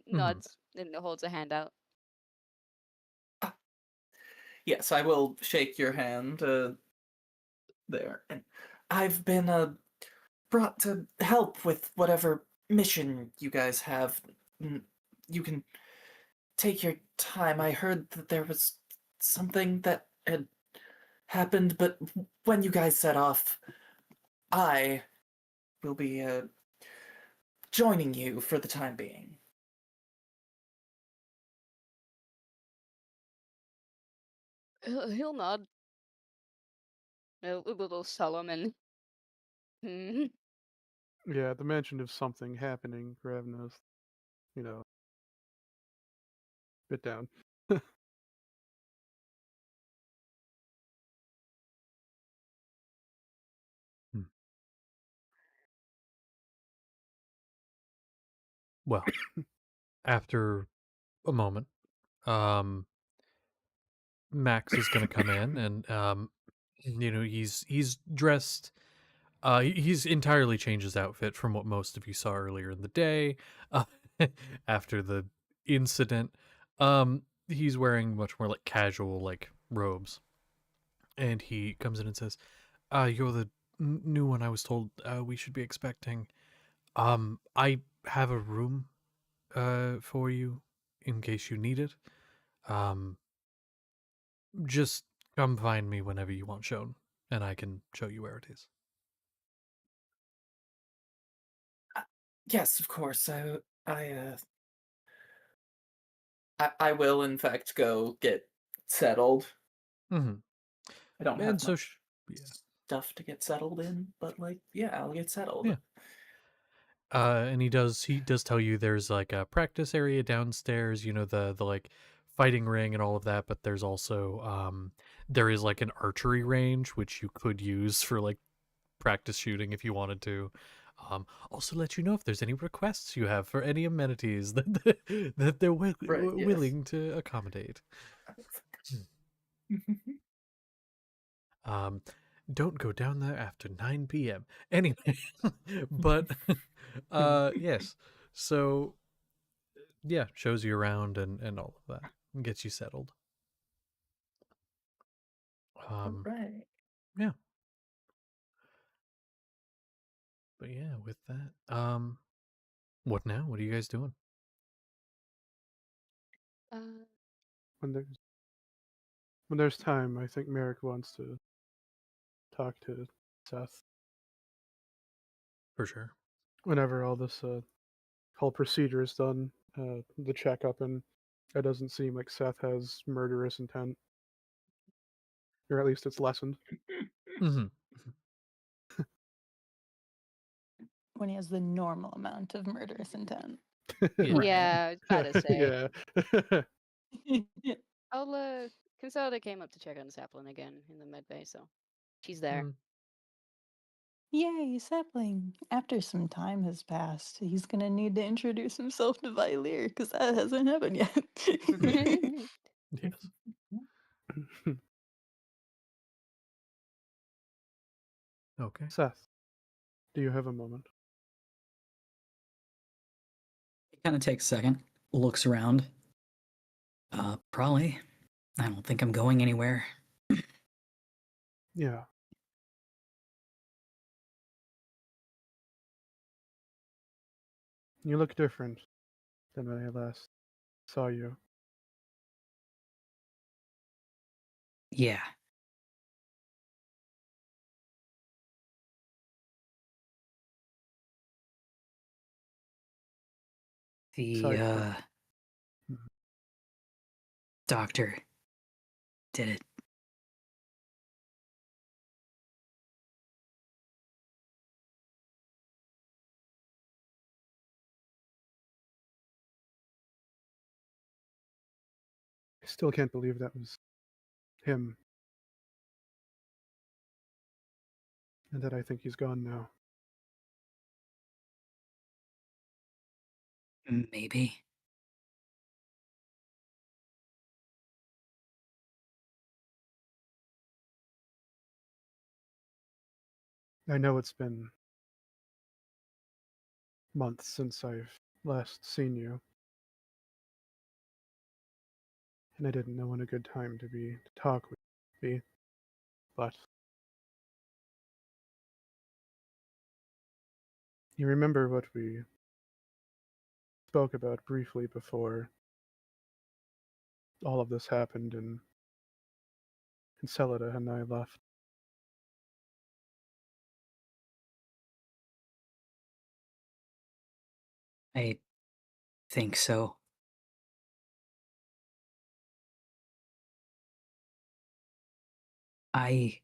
nods, and holds a hand out. Yes, I will shake your hand there. And I've been brought to help with whatever mission you guys have. You can take your time. I heard that there was something that had happened, but when you guys set off, I will be joining you for the time being. He'll nod. A little Solomon. Yeah, the mention of something happening, Gravnos, bit down. Well, after a moment, Max is going to come in, and he's dressed. He's entirely changed his outfit from what most of you saw earlier in the day. Uh, after the incident, he's wearing much more like casual, like robes, and he comes in and says, "You're the new one I was told we should be expecting. I have a room for you in case you need it. Um, just come find me whenever you want shown, and I can show you where it is." Yes, of course. I will in fact go get settled. Mm-hmm. I don't And have so, much stuff to get settled in, but like, yeah, I'll get settled. Yeah. And he does tell you there's like a practice area downstairs, the like fighting ring and all of that, but there's also there is like an archery range which you could use for like practice shooting if you wanted to. Also let you know if there's any requests you have for any amenities that they're willing to accommodate. Don't go down there after 9 p.m. Anyway, but yes. So yeah, shows you around and all of that, and gets you settled. Right. Yeah. But yeah, with that, what now? What are you guys doing? When there's time, I think Merrick wants to talk to Seth. For sure. Whenever all this whole procedure is done, the checkup, and it doesn't seem like Seth has murderous intent, or at least it's lessened. Mm-hmm. When he has the normal amount of murderous intent. Yeah. Yeah, I was about to say. Yeah. Consolida came up to check on Sapling again in the med bay, so she's there. Mm. Yay, sapling. After some time has passed, he's gonna need to introduce himself to Violeer, because that hasn't happened yet. Yes. Okay. Seth, do you have a moment? He kind of takes a second, looks around. Probably. I don't think I'm going anywhere. Yeah. You look different than when I last saw you. Yeah. The Aside from- Mhm. doctor did it. I still can't believe that was him, and that I think he's gone now. Maybe. I know it's been months since I've last seen you, and I didn't know when a good time to talk would be, but you remember what we spoke about briefly before all of this happened, and Encelada and I left. I think so. I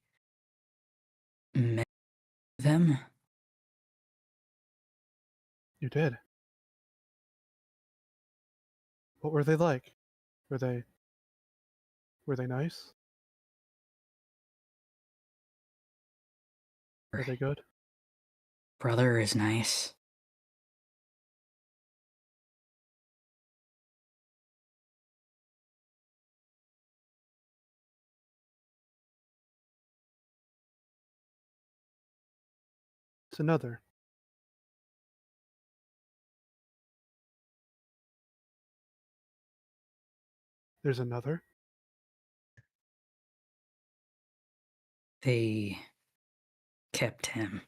met them. You did. What were they like? Were they nice? Were they good? Brother is nice. It's another. There's another. They kept him.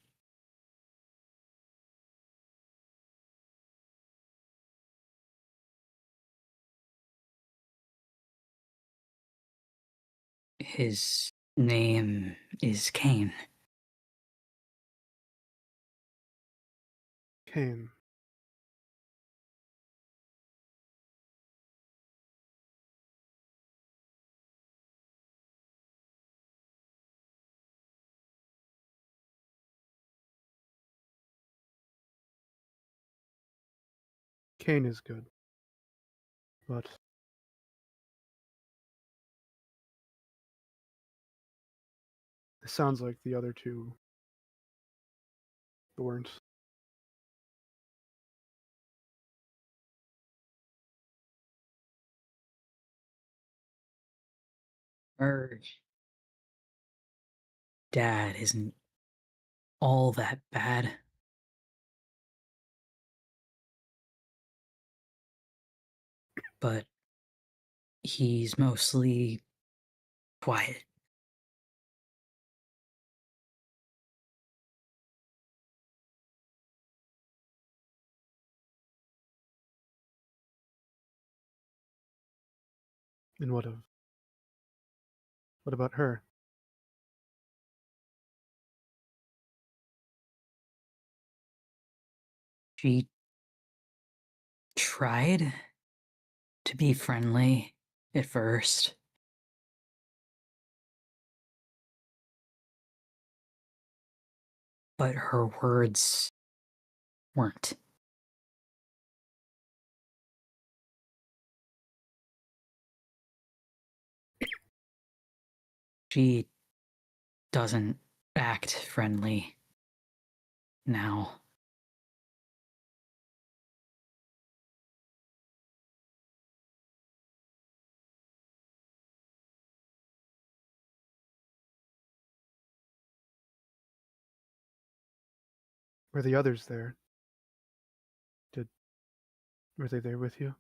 His name is Kane. Kane. Kane is good. But it sounds like the other two weren't. Her dad isn't all that bad. but he's mostly quiet. And what about her? She tried to be friendly at first, but her words weren't. She doesn't act friendly now. Were the others there? Were they there with you?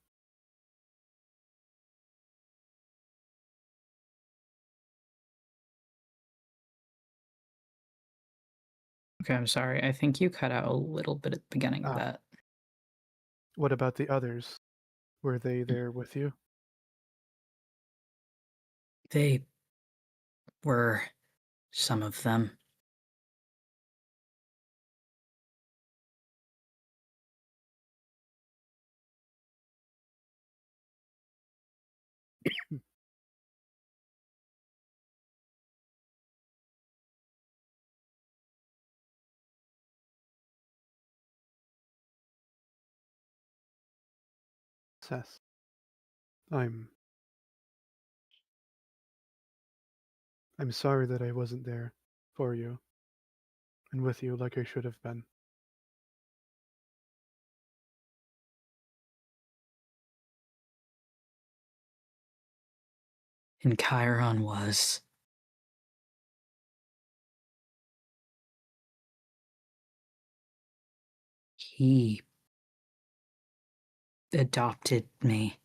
Okay, I'm sorry. I think you cut out a little bit at the beginning of Ah. that. What about the others? Were they there with you? They were some of them. Seth, I'm sorry that I wasn't there for you and with you like I should have been. And Chiron was. He adopted me.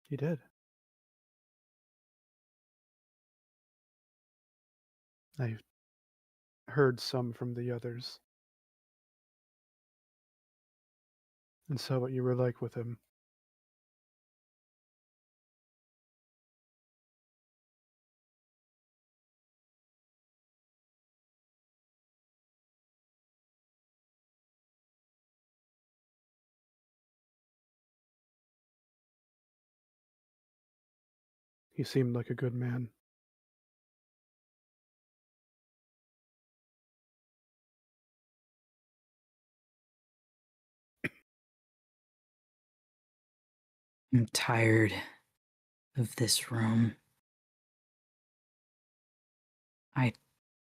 He did. I heard some from the others and saw what you were like with him. He seemed like a good man. I'm tired of this room. I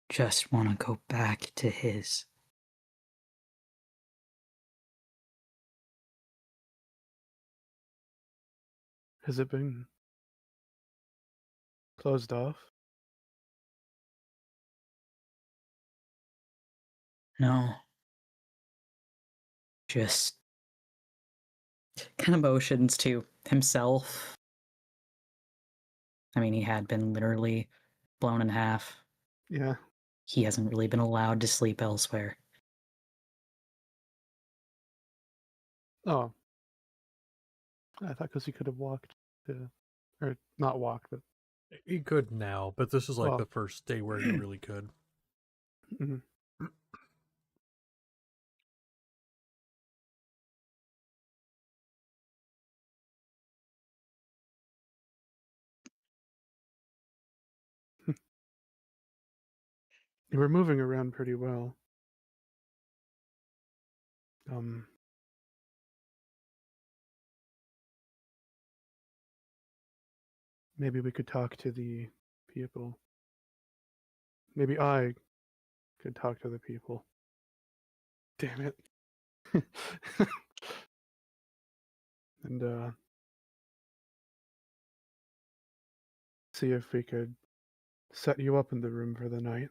just want to go back to his. Has it been closed off? No. Just kind of motions to himself. I mean, he had been literally blown in half. Yeah. He hasn't really been allowed to sleep elsewhere. Oh. I thought because he could have walked to, or not walked, but You could now, but this is like Well. the first day where you really could. mhm. You were moving around pretty well. Maybe we could talk to the people. Maybe I could talk to the people. Damn it. And see if we could set you up in the room for the night.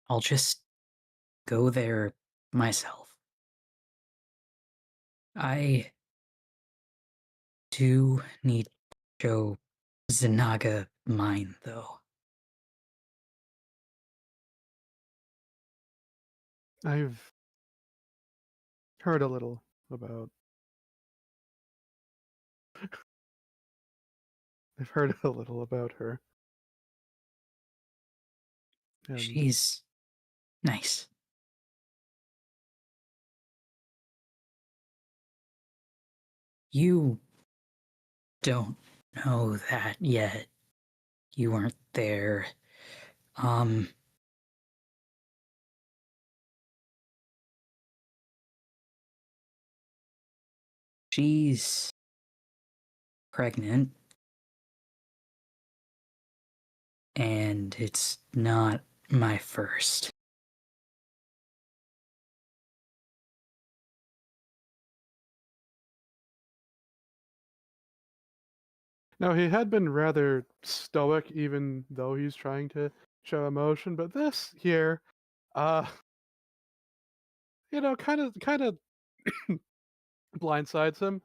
I'll just go there myself. I do need to show Zanaga mine, though. I've heard a little about. I've heard a little about her. And She's nice. You don't know that yet. You weren't there. She's pregnant. And it's not my first. now he had been rather stoic, even though he's trying to show emotion. But this here, kind of blindsides him.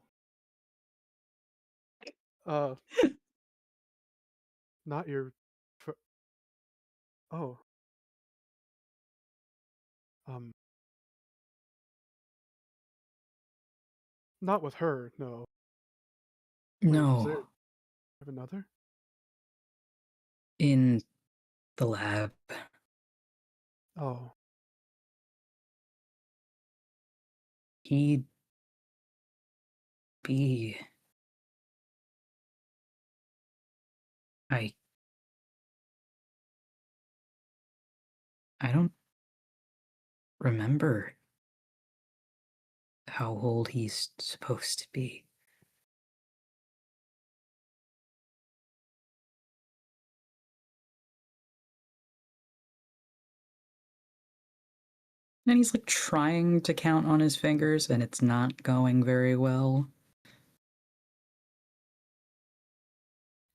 Not your. Oh. Not with her, no. Wait, is there No, have another? in the lab. Oh, He'd be. I don't remember how old he's supposed to be. And he's like trying to count on his fingers, and it's not going very well.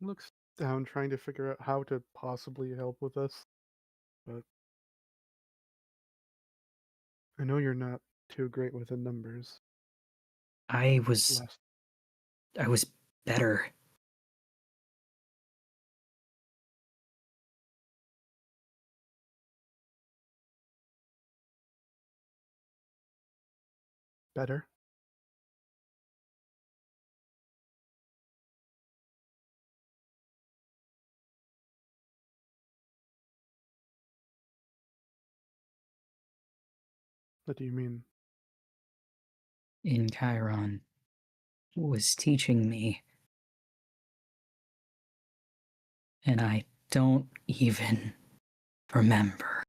he looks down, trying to figure out how to possibly help with this. But I know you're not too great with the numbers. I was Last better. better. What do you mean? In Chiron was teaching me. And I don't even remember.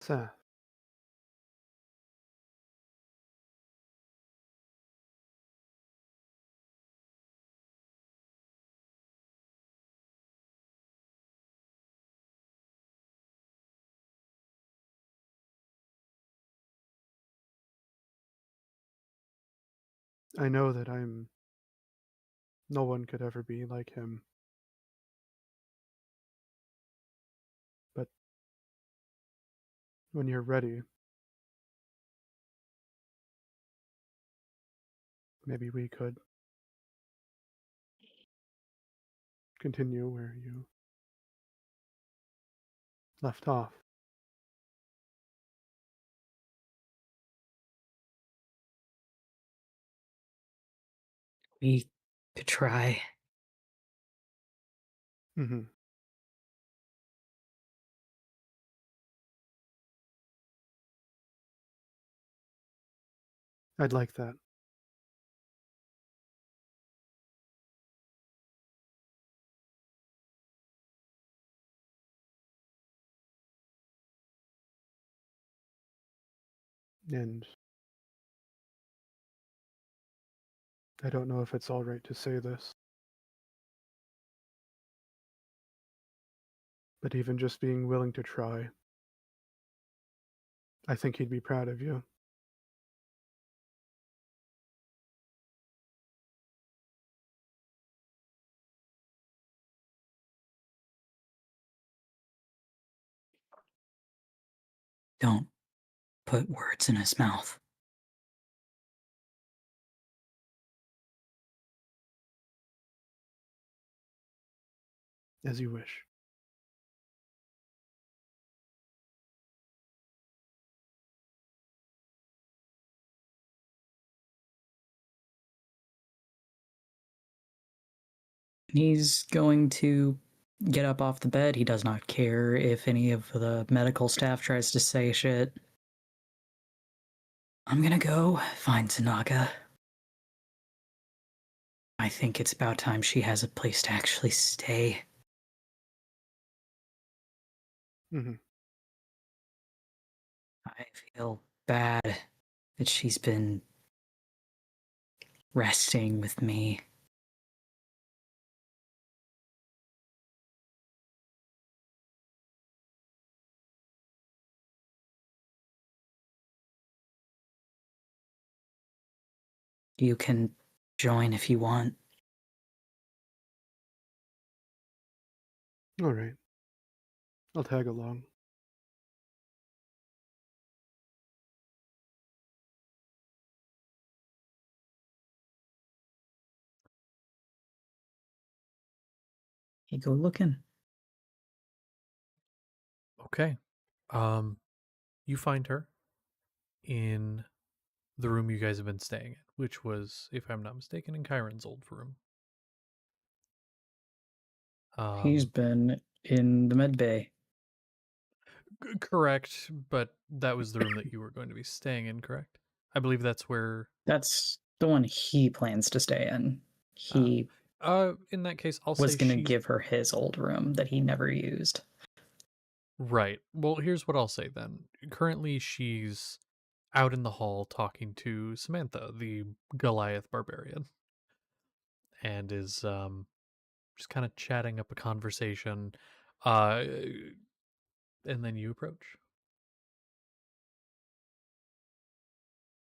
Seth. I know that no one could ever be like him. But when you're ready, maybe we could continue where you left off. We could try. Mm-hmm. I'd like that. And I don't know if it's all right to say this, but even just being willing to try, I think he'd be proud of you. Don't put words in his mouth. As you wish. He's going to get up off the bed. He does not care if any of the medical staff tries to say shit. I'm gonna go find Tanaka. I think it's about time she has a place to actually stay. Mm-hmm. I feel bad that she's been resting with me. You can join if you want. All right. I'll tag along. You go looking. Okay. You find her in the room you guys have been staying in, which was, if I'm not mistaken, in Chiron's old room. He's been in the med bay. Correct, but that was the room that you were going to be staying in, correct? I believe that's where. That's the one he plans to stay in. He In that case, I'll was say going to she's give her his old room that he never used. right. Well, here's what I'll say then. Currently, she's out in the hall talking to Samantha, the Goliath barbarian, and is just kind of chatting up a conversation. Uh, and then you approach,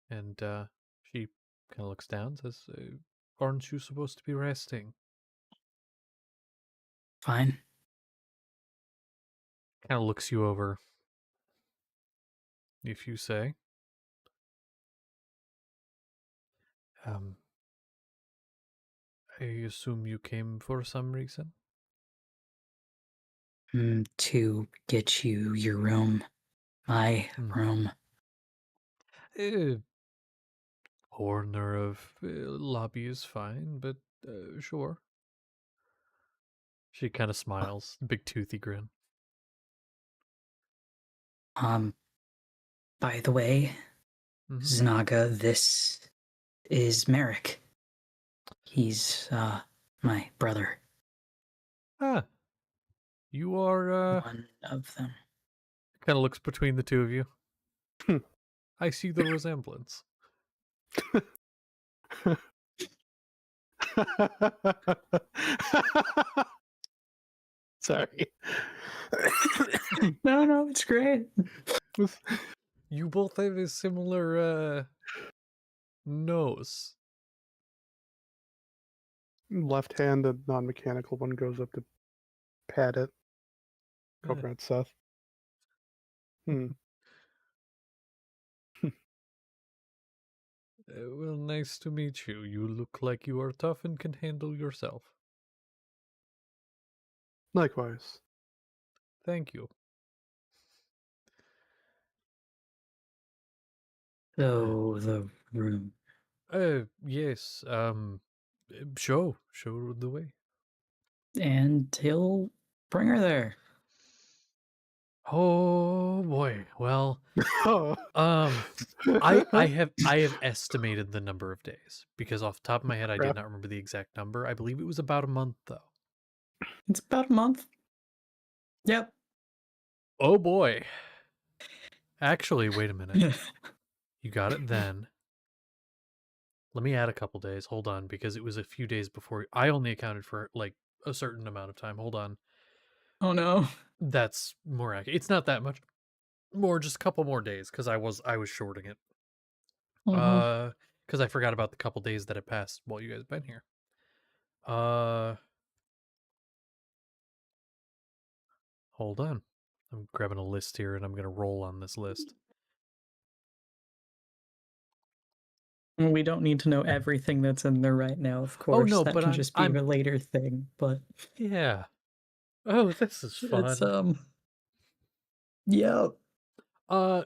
and she kind of looks down, says, "Aren't you supposed to be resting?" Fine. Kind of looks you over. If you say, um, I assume you came for some reason. To get you your room. My Hmm. room. Corner of lobby is fine, but sure. She kind of smiles, big toothy grin. By the way, Mhm. Znaga, this is Merrick. He's, my brother. Ah, you are. One of them. Kind of looks between the two of you. I see the resemblance. Sorry. No, it's great. You both have a similar nose. Left hand, the non-mechanical one goes up to pat it. Eh, Comrade Seth. well, nice to meet you. You look like you are tough and can handle yourself. Likewise. Thank you. So, the room. Yes. Show the way. And he'll bring her there. Oh boy. Well, Oh. I have estimated the number of days because off the top of my head I did Crap. not remember the exact number. I believe it was about a month though. It's about a month. Yep. Oh boy. Actually, wait a minute. You got it then. Let me add a couple days. Hold on, because it was a few days before. I only accounted for like a certain amount of time. Hold on. Oh no. That's more accurate. It's not that much more, just a couple more days because I was shorting it. Because I forgot about the couple days that had passed while you guys been here. Hold on. I'm grabbing a list here, and I'm gonna roll on this list. We don't need to know everything that's in there right now, of course. Oh no, that but can just be I'm a later thing. But yeah. Oh, this is fun. it's yeah.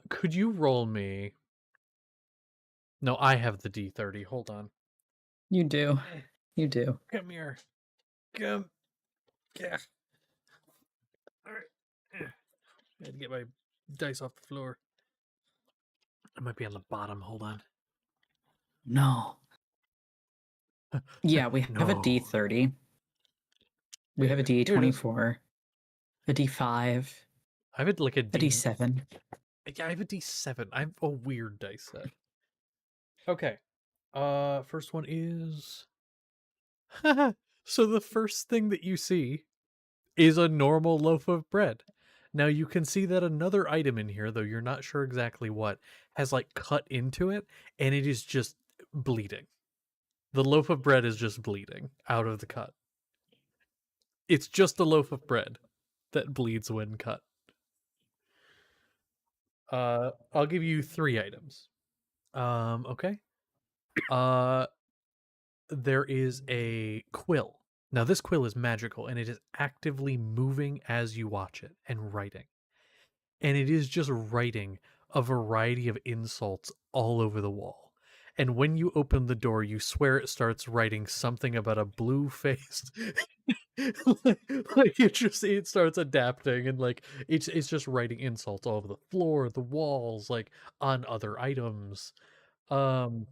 Could you roll me? No, I have the D30. Hold on. You do. You do. Come here. Come. Yeah. All right. I had to get my dice off the floor. It might be on the bottom. Hold on. No. Yeah, we have a No. D30. We have a Here it is. D24, a D5, I have like a a D7. Yeah, I have a D7. I have a weird dice set. Okay. First one is. So the first thing that you see is a normal loaf of bread. Now you can see that another item in here, though you're not sure exactly what, has like cut into it, and it is just bleeding. The loaf of bread is just bleeding out of the cut. It's just a loaf of bread that bleeds when cut. I'll give you 3 items. Okay. There is a quill. Now this quill is magical, and it is actively moving as you watch it and writing. And it is just writing a variety of insults all over the wall. And when you open the door, you swear it starts writing something about a blue faced like it starts adapting, and like it's just writing insults all over the floor, the walls, like on other items. Um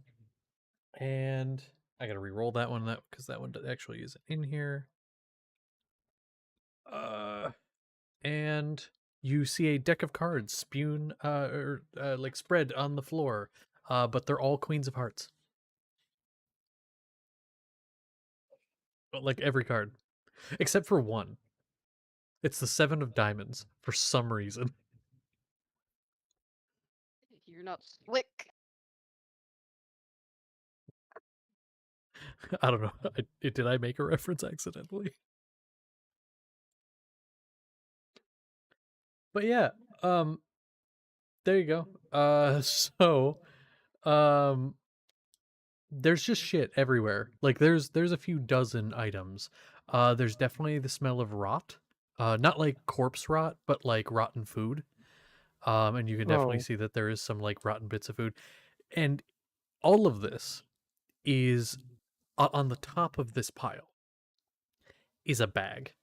and I gotta re-roll that one because that one actually isn't in here. And you see a deck of cards spewed like spread on the floor, but they're all queens of hearts. But like every card, except for one. It's the 7 of diamonds for some reason. You're not slick. I don't know. Did I make a reference accidentally? But yeah, there you go. So, there's just shit everywhere. Like there's a few dozen items. There's definitely the smell of rot. Not like corpse rot, but like rotten food. And you can definitely Oh, see that there is some like rotten bits of food. And all of this is on the top of this pile is a bag.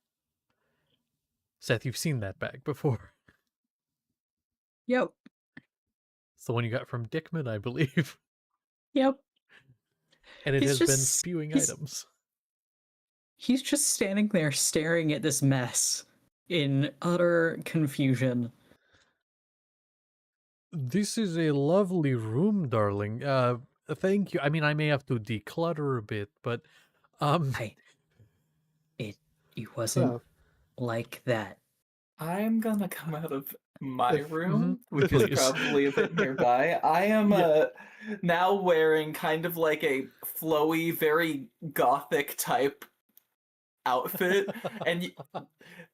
Seth, you've seen that bag before. Yep. It's the one you got from Dickman, I believe. Yep. And it He's has been just spewing he's items. he's just standing there staring at this mess in utter confusion. This is a lovely room, darling. Thank you. I mean, I may have to declutter a bit, but It wasn't Seth. like that. I'm gonna come out of my If- room, which is Please. probably a bit nearby. I am now wearing kind of like a flowy, very gothic type outfit, and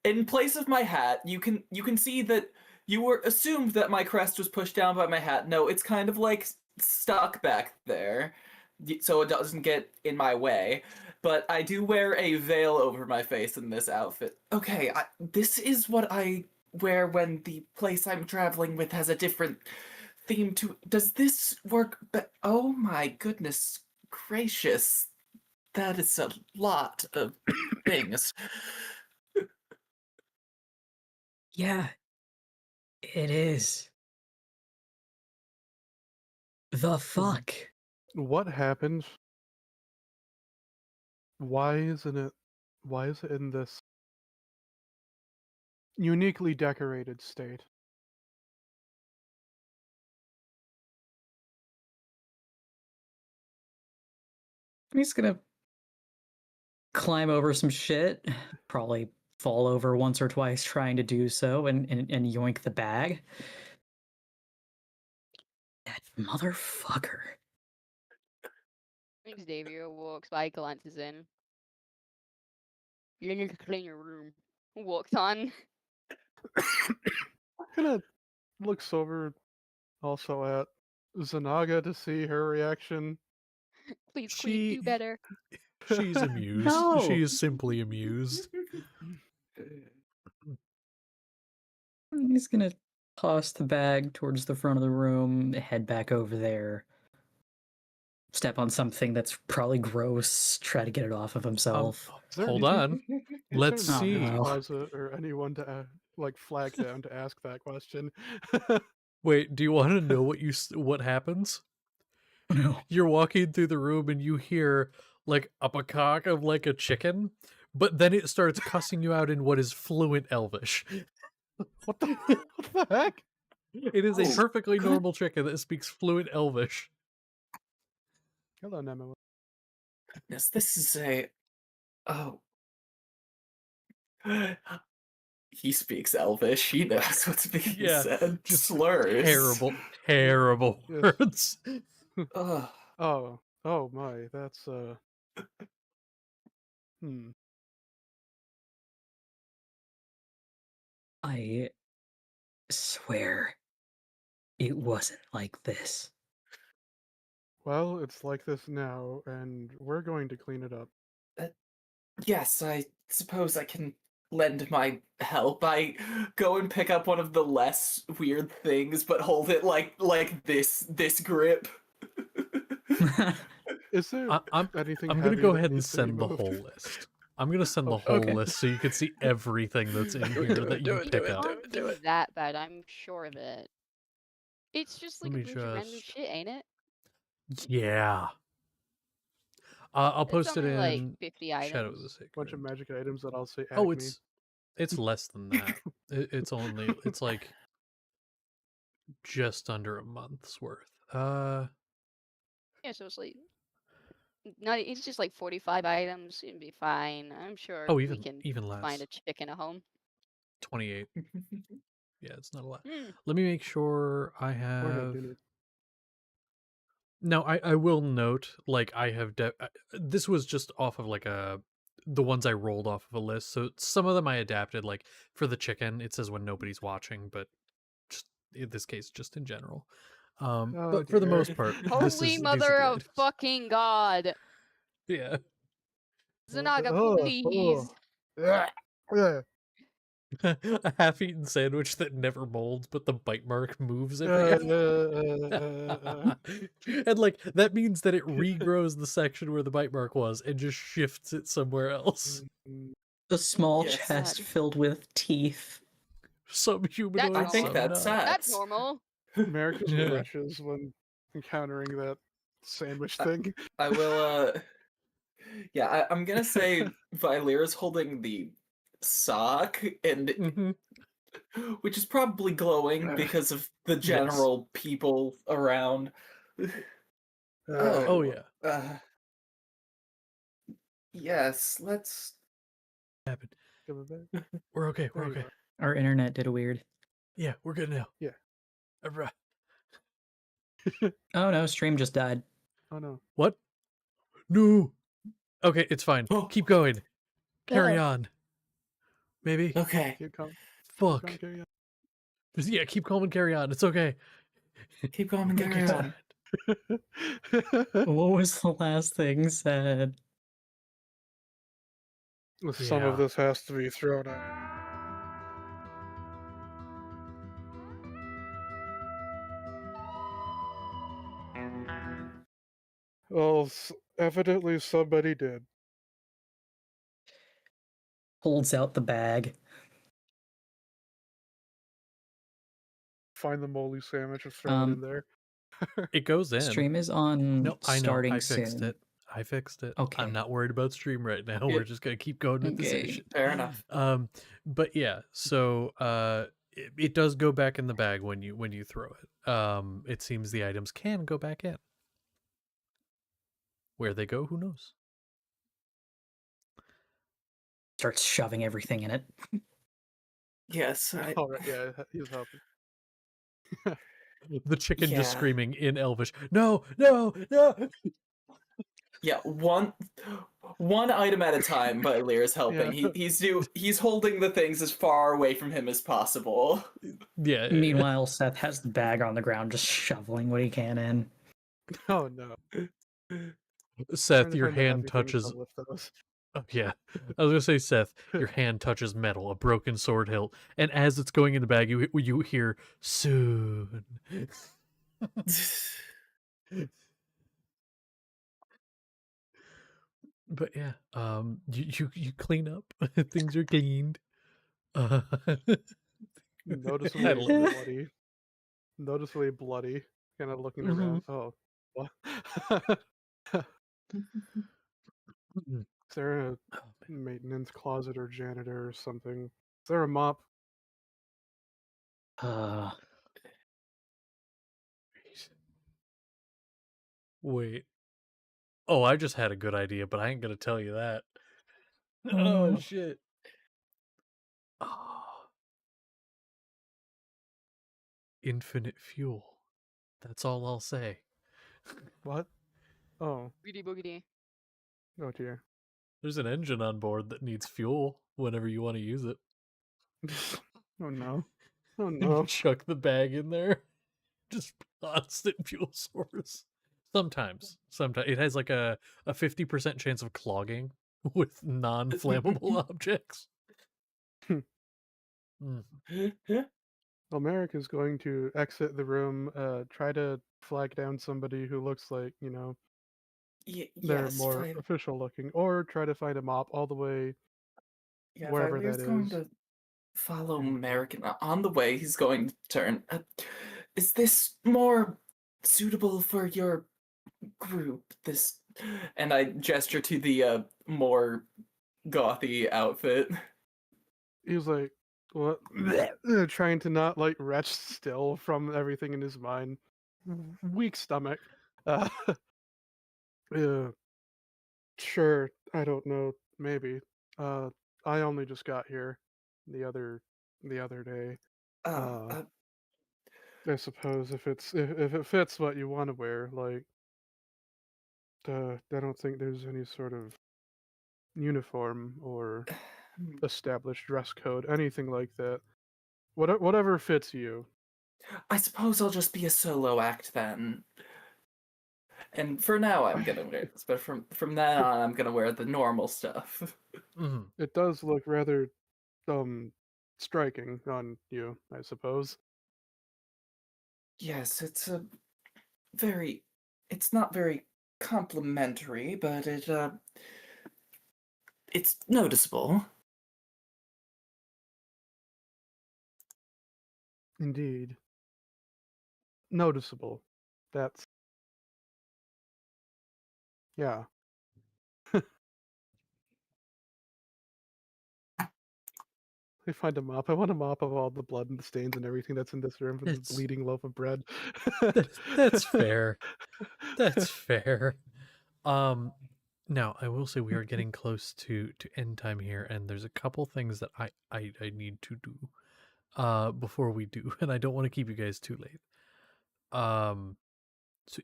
in place of my hat, you can see that you were assumed that my crest was pushed down by my hat. No, it's kind of like stuck back there, so it doesn't get in my way. But I do wear a veil over my face in this outfit. Okay, this is what I wear when the place I'm traveling with has a different theme to. Does this work? Oh my goodness gracious, that is a lot of things. Yeah, it is. The fuck? What happened? Why is it in this uniquely decorated state? He's gonna climb over some shit, probably fall over once or twice trying to do so, and yoink the bag. That motherfucker. Xavier walks by, glances in. You need to clean your room. Walks on. Kind of looks over also at Zanaga to see her reaction. Please, Queen, She do better. she's amused. No. She is simply amused. He's gonna toss the bag towards the front of the room, head back over there, step on something that's probably gross, try to get it off of himself. Is there Hold anything- on. Let's is there see. anything in no. this closet or anyone to like flag down to ask that question? Wait, do you want to know what happens? No. You're walking through the room and you hear like a peacock of like a chicken, but then it starts cussing you out in what is fluent Elvish. What the heck? It is a Oh, perfectly good. normal chicken that speaks fluent Elvish. Hello, Nemo. Goodness, this is a. Oh. He speaks Elvish. He knows what's being Yeah, said. just Slurs. terrible Yes. words. Ugh. Oh my, that's I swear it wasn't like this. Well, it's like this now, and we're going to clean it up. Yes, I suppose I can lend my help. I go and pick up one of the less weird things, but hold it like this grip. Is there I'm anything I'm gonna heavy go that ahead and needs to be send the moved? whole list. I'm gonna send the Okay. whole Okay. list so you can see everything that's in here that you It pick up. can't be that bad, I'm sure of it. It's just like Let a me bunch of random just- shit, ain't it? Yeah. I'll It's post it only like in 50 Shadow of items. the Sacred. Bunch of magic items that I'll say. Oh, Acme. it's less than that. It's like just under a month's worth. Yeah, so it's like not. It's just like 45 items. It'd be fine. I'm sure Oh, we even can less. find a chicken at home. 28. Yeah, it's not a lot. Hmm. Let me make sure I Or no have. dinner. No, I will note, like, I have. This was just off of like the ones I rolled off of a list. So some of them I adapted. Like for the chicken, it says when nobody's watching, but just in this case, just in general. Oh, But for the dear. most part, Holy these are mother the of items. fucking god! Yeah. Zanaga, Oh, please. Yeah. A half-eaten sandwich that never molds, but the bite mark moves Uh, every uh, and like that means that it regrows the section where the bite mark was and just shifts it somewhere else. A small Yes. chest God. filled with teeth. Some humanoid, I think some that's not. That's normal. America's Yeah. crushes when encountering that sandwich thing. I will. Yeah, I'm gonna say Vylera's holding the sock, and Mhm. which is probably glowing because of the general people around. Oh yeah. Yes, let's. Happened. Give it back. We're okay. We're There you okay. are. Our internet did a weird. Yeah, we're good now. Yeah. Alright. Oh no, stream just died. Oh no. What? No. Okay, it's fine. Oh. Keep going. Carry Oh. on. Maybe. Okay, Keep calm. Fuck. Carry on. Just, yeah, keep calm and carry on. It's okay. keep going and We'll carry get to on. that. What was the last thing said? Some Yeah. of this has to be thrown out. Well, evidently somebody did. Holds out the bag. Find the moly sandwich and throw it in there. It goes in. Stream is on No, I know. starting I fixed soon. it. I fixed it. Okay. I'm not worried about stream right now. Yeah. We're just gonna keep going with the Okay. session. Fair enough. But yeah, so it does go back in the bag when you throw it. It seems the items can go back in. Where they go, who knows? Starts shoving everything in it. Yes, I. All right, yeah, he's helping. The chicken just Yeah. screaming in Elvish, "No, no, no!" Yeah, one item at a time. But Lear's helping. Yeah. He's holding the things as far away from him as possible. Yeah. Meanwhile, Seth has the bag on the ground, just shoveling what he can in. Oh no. Seth, Trying to your find the hand heavy things to touches. lift those. Oh, yeah, I was gonna say, Seth, your hand touches metal, a broken sword hilt, and as it's going in the bag, you hear soon. But yeah, you clean up. Things are cleaned. Uh, Noticeably I love it. bloody. Noticeably bloody. Kind of looking Mhm. around. Oh. What? Is there a Oh, man. maintenance closet or janitor or something? Is there a mop? Uh, Wait. Oh, I just had a good idea, but I ain't gonna tell you that. Oh Oh. shit. Oh, infinite fuel. That's all I'll say. What? Oh. Boogity boogity. Oh dear. There's an engine on board that needs fuel whenever you want to use it. Oh no. Oh You no. chuck the bag in there. Just constant fuel source. Sometimes it has like a 50% chance of clogging with non-flammable objects. Mm. Well, Merrick is going to exit the room, try to flag down somebody who looks like, they're Yes, more fine. official looking, or try to find a mop all the way Yeah, wherever Lear's that going is. to follow And Merrick, and on the way he's going to turn. Is this more suitable for your group? This, and I gesture to the more gothy outfit. he was like, what? Trying to not like retch still from everything in his mind. Weak stomach. Uh, yeah, sure, I don't know, maybe. Uh, I only just got here the other day. Uh, Uh, I suppose if if it fits what you want to wear, like, I don't think there's any sort of uniform or established dress code, anything like that. Whatever fits you. I suppose I'll just be a solo act then. And for now, I'm gonna wear this, but from then on, I'm gonna wear the normal stuff. Mhm. It does look rather striking on you, I suppose. Yes, it's not very complimentary, but it's noticeable. Indeed. Noticeable. That's yeah. I find a mop. I want a mop of all the blood and the stains and everything that's in this room from this That's bleeding loaf of bread. that's fair. That's fair. Now I will say we are getting close to end time here, and there's a couple things that I need to do before we do, and I don't want to keep you guys too late. So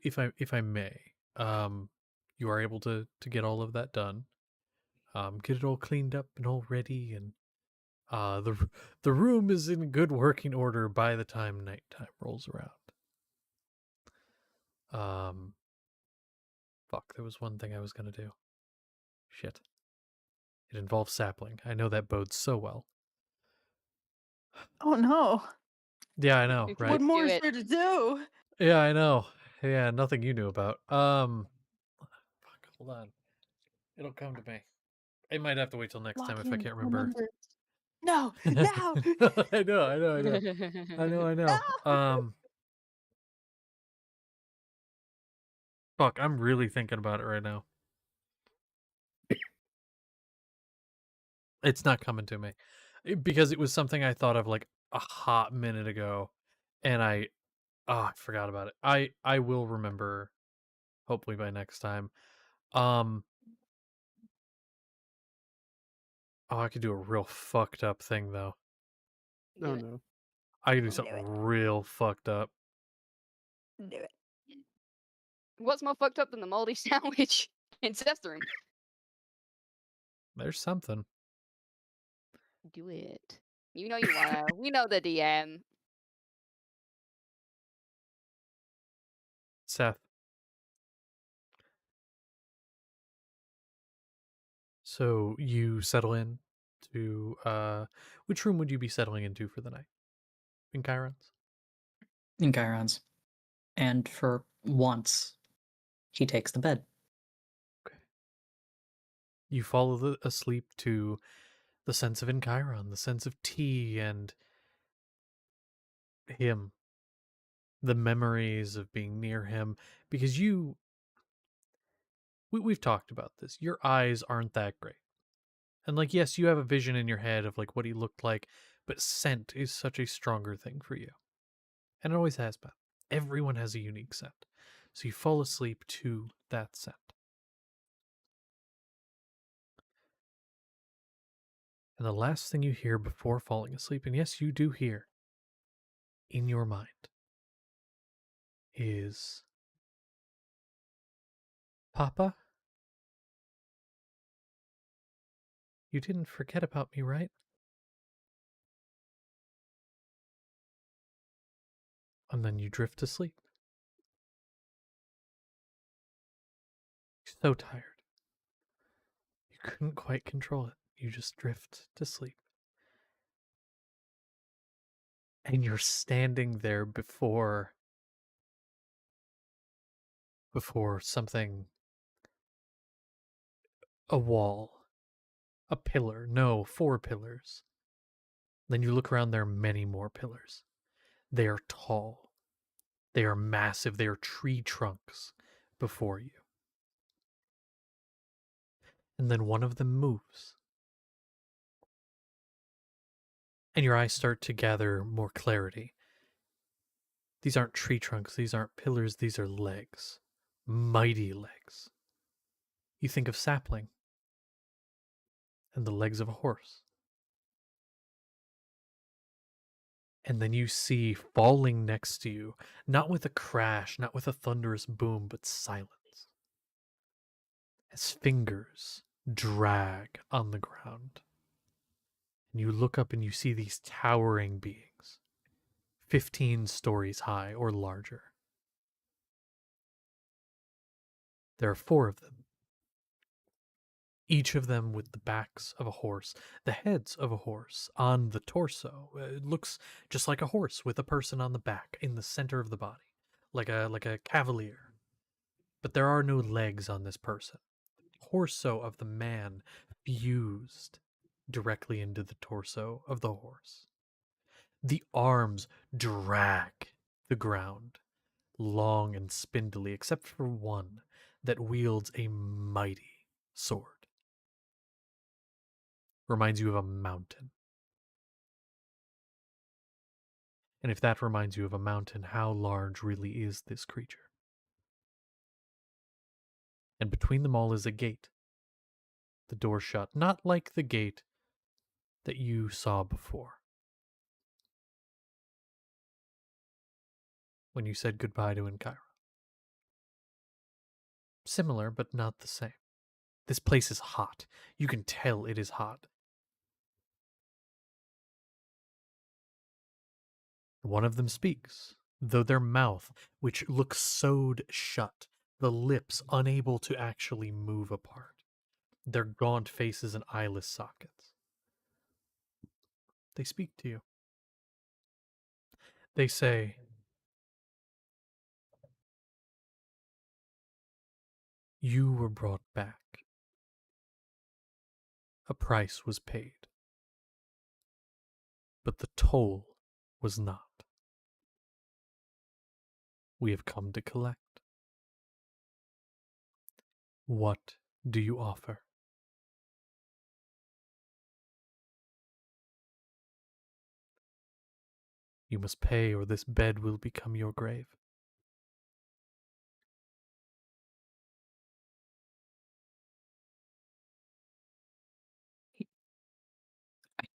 if I may, you are able to get all of that done. Get it all cleaned up and all ready, and the room is in good working order by the time nighttime rolls around. Fuck, there was one thing I was gonna do. Shit. It involves sapling. I know that bodes so well. Oh no. Yeah, I know, You right? What can more do is it. there to do? Yeah, I know. Yeah, nothing you knew about. Fuck, hold on. It'll come to me. It might have to wait till next time Lock if I in. can't remember. Remember. No. No. I know, I know, I know. I know. No. Fuck, I'm really thinking about it right now. It's not coming to me. Because it was something I thought of like a hot minute ago, and I forgot about it. I will remember hopefully by next time. Um oh, I could do a real fucked up thing though. Oh Do it. no. I could do Do something it. real fucked up. Do it. What's more fucked up than the moldy sandwich in Seth's room? There's something. Do it. You know you wanna. We know the DM. Seth. So you settle in to which room would you be settling into for the night? In Chiron's? In Chiron's. And for once, he takes the bed. Okay. You fall asleep to the sense of Encheiron, the sense of tea and him, the memories of being near him, because we've talked about this. Your eyes aren't that great. And like, yes, you have a vision in your head of like what he looked like, but scent is such a stronger thing for you. And it always has been. Everyone has a unique scent. So you fall asleep to that scent. And the last thing you hear before falling asleep, and yes, you do hear in your mind, is Papa, you didn't forget about me, right? And then you drift to sleep. You're so tired. You couldn't quite control it. You just drift to sleep. And you're standing there before something, a wall, a pillar, no, 4 pillars. Then you look around, there are many more pillars. They are tall. They are massive. They are tree trunks before you. And then one of them moves. And your eyes start to gather more clarity. These aren't tree trunks. These aren't pillars. These are legs. Mighty legs. You think of sapling and the legs of a horse. And then you see falling next to you, not with a crash, not with a thunderous boom, but silence, as fingers drag on the ground. And you look up and you see these towering beings, 15 stories high or larger. There are 4 of them, each of them with the backs of a horse, the heads of a horse on the torso. It looks just like a horse with a person on the back in the center of the body, like a cavalier. But there are no legs on this person. The torso of the man fused directly into the torso of the horse. The arms drag the ground, long and spindly, except for one that wields a mighty sword. Reminds you of a mountain. And if that reminds you of a mountain, how large really is this creature? And between them all is a gate. The door shut, not like the gate that you saw before, when you said goodbye to Enchira. Similar, but not the same. This place is hot. You can tell it is hot. One of them speaks, though their mouth, which looks sewed shut, the lips unable to actually move apart, their gaunt faces and eyeless sockets. They speak to you. They say, "You were brought back. A price was paid. But the toll was not. We have come to collect. What do you offer?" "You must pay, or this bed will become your grave."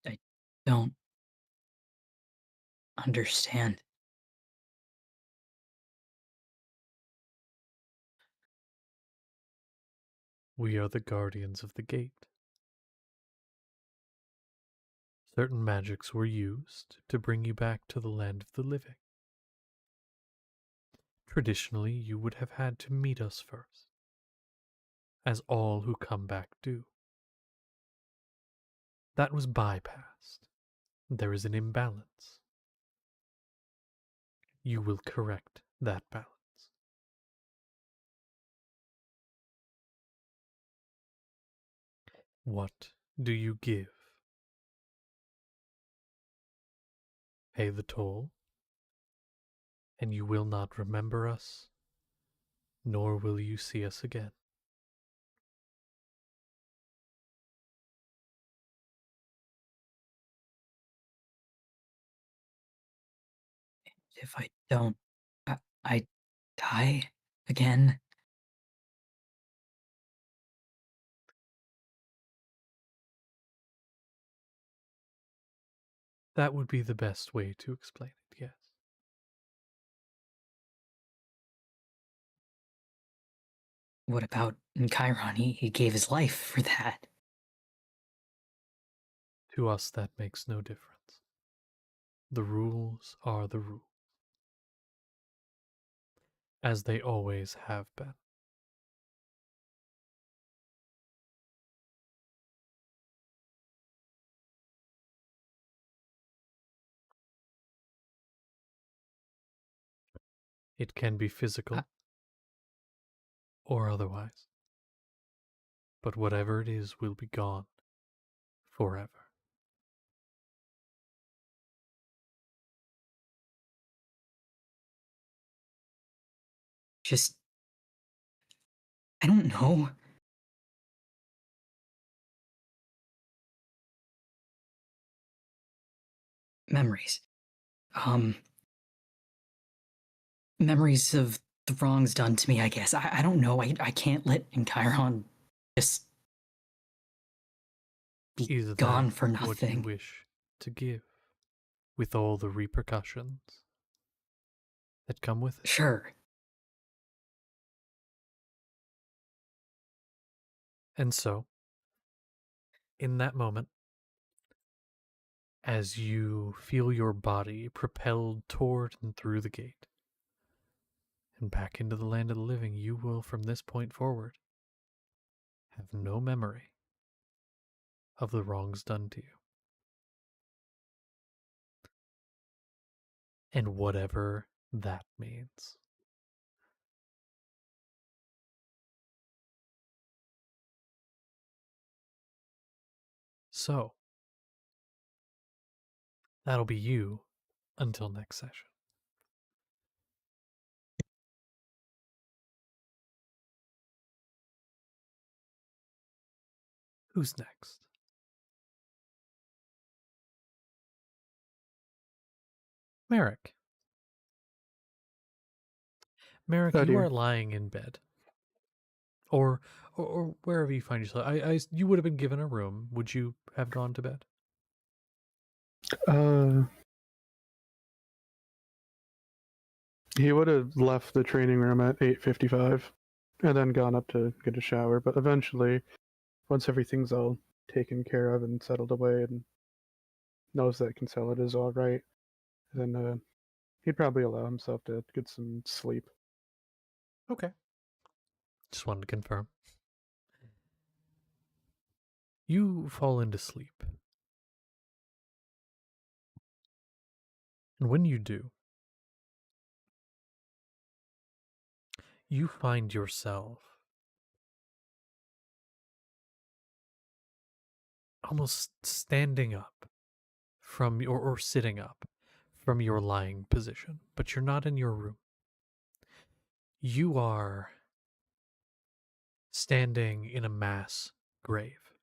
I don't understand. "We are the guardians of the gate. Certain magics were used to bring you back to the land of the living. Traditionally, you would have had to meet us first, as all who come back do. That was bypassed. There is an imbalance. You will correct that balance. What do you give? Pay the toll, and you will not remember us, nor will you see us again. If I don't, I die again. That would be the best way to explain it, yes. What about in Chiron? He gave his life for that. To us, that makes no difference. The rules are the rules, as they always have been. It can be physical or otherwise, but whatever it is will be gone forever. Just, I don't know. Memories. Memories of the wrongs done to me, I guess. I don't know. I can't let Chiron just be Is gone that for what you nothing. wish to give, with all the repercussions that come with it? Sure. And so, in that moment, as you feel your body propelled toward and through the gate, and back into the land of the living, you will, from this point forward, have no memory of the wrongs done to you. And whatever that means. So, that'll be you until next session. Who's next? Merrick. Merrick, How do you you? are lying in bed. Or wherever you find yourself. You would have been given a room. Would you have gone to bed? He would have left the training room at 8:55 and then gone up to get a shower, but eventually, once everything's all taken care of and settled away and knows that Kinsella is all right, then he'd probably allow himself to get some sleep. Okay. Just wanted to confirm. You fall into sleep. And when you do, you find yourself almost standing up from your, or sitting up from your lying position, but you're not in your room. You are standing in a mass grave.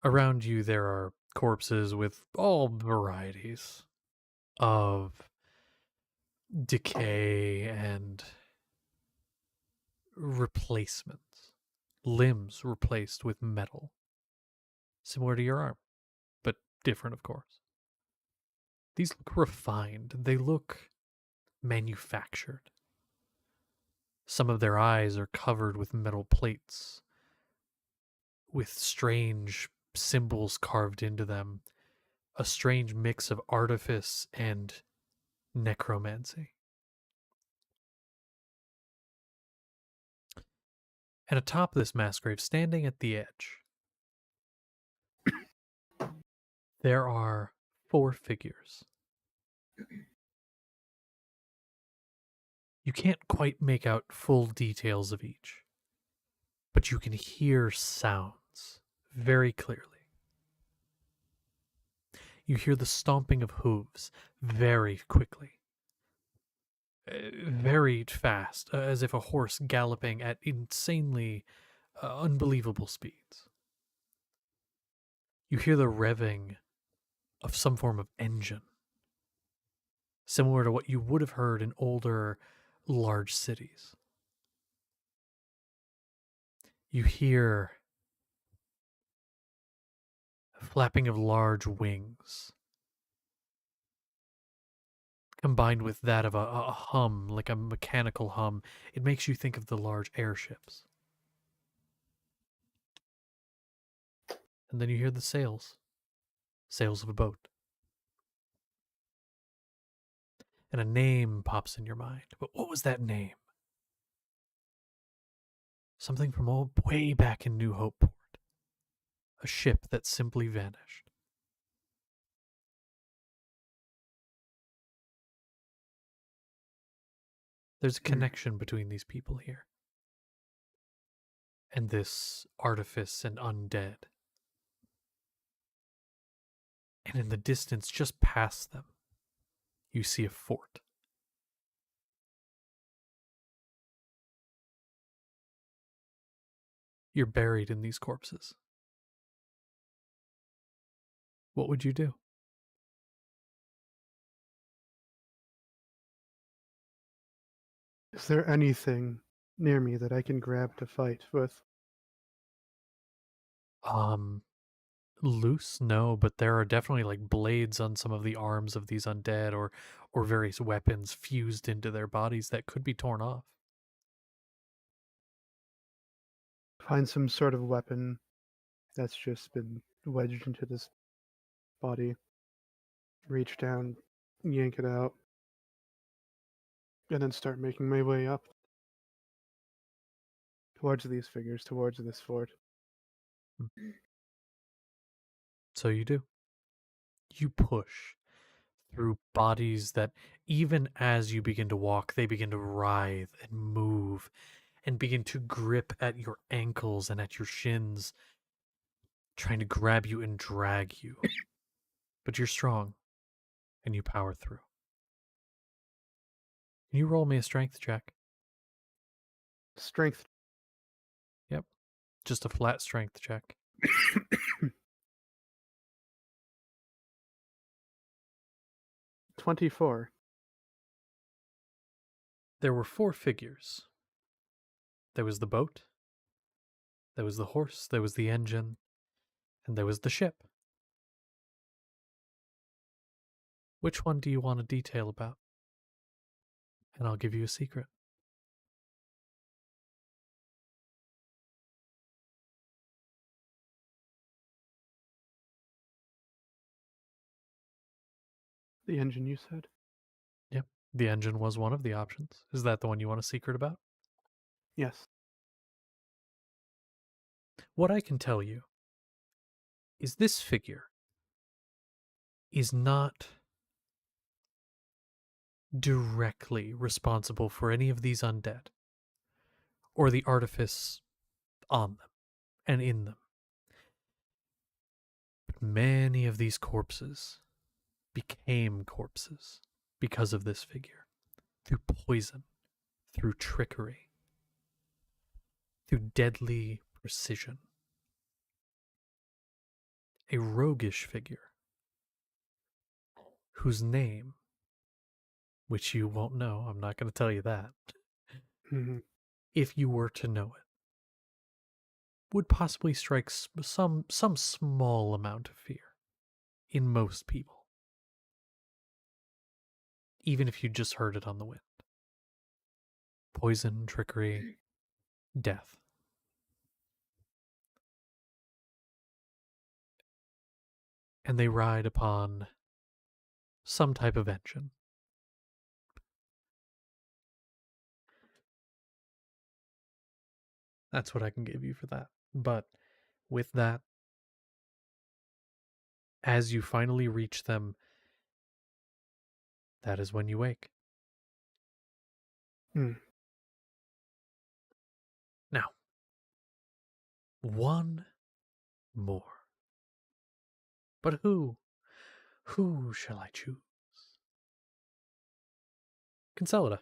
Around you, there are corpses with all varieties of decay and replacements. Limbs replaced with metal, similar to your arm, but different, of course. These look refined. They look manufactured. Some of their eyes are covered with metal plates, with strange symbols carved into them, a strange mix of artifice and necromancy. And atop this mass grave, standing at the edge, there are 4 figures. You can't quite make out full details of each, but you can hear sounds very clearly. You hear the stomping of hooves very quickly, very fast, as if a horse galloping at insanely unbelievable speeds. You hear the revving of some form of engine, similar to what you would have heard in older, large cities. You hear the flapping of large wings, combined with that of a hum, like a mechanical hum. It makes you think of the large airships. And then you hear the sails of a boat. And a name pops in your mind. But what was that name? Something from way back in New Hope Port. A ship that simply vanished. There's a connection between these people here. And this artifice and undead. And in the distance, just past them, you see a fort. You're buried in these corpses. What would you do? Is there anything near me that I can grab to fight with? Loose? No, but there are definitely like blades on some of the arms of these undead or various weapons fused into their bodies that could be torn off. Find some sort of weapon that's just been wedged into this body. Reach down, yank it out, and then start making my way up towards these figures, towards this fort. So you do. You push through bodies that, even as you begin to walk, they begin to writhe and move and begin to grip at your ankles and at your shins, trying to grab you and drag you. But you're strong, and you power through. Can you roll me a strength check? Strength. Yep. Just a flat strength check. 24. There were 4 figures. There was the boat, there was the horse, there was the engine, and there was the ship. Which one do you want to detail about? And I'll give you a secret. The engine you said? Yep. The engine was one of the options. Is that the one you want a secret about? Yes. What I can tell you is this figure is not directly responsible for any of these undead or the artifice on them and in them. But many of these corpses became corpses because of this figure, through poison, through trickery, through deadly precision. A roguish figure whose name, which you won't know, I'm not going to tell you that, if you were to know it, would possibly strike some small amount of fear in most people, even if you just heard it on the wind. Poison, trickery, death. and they ride upon some type of engine. That's what I can give you for that. But with that, as you finally reach them, that is when you wake. Hmm. Now, one more. But who? Who shall I choose? Consolida.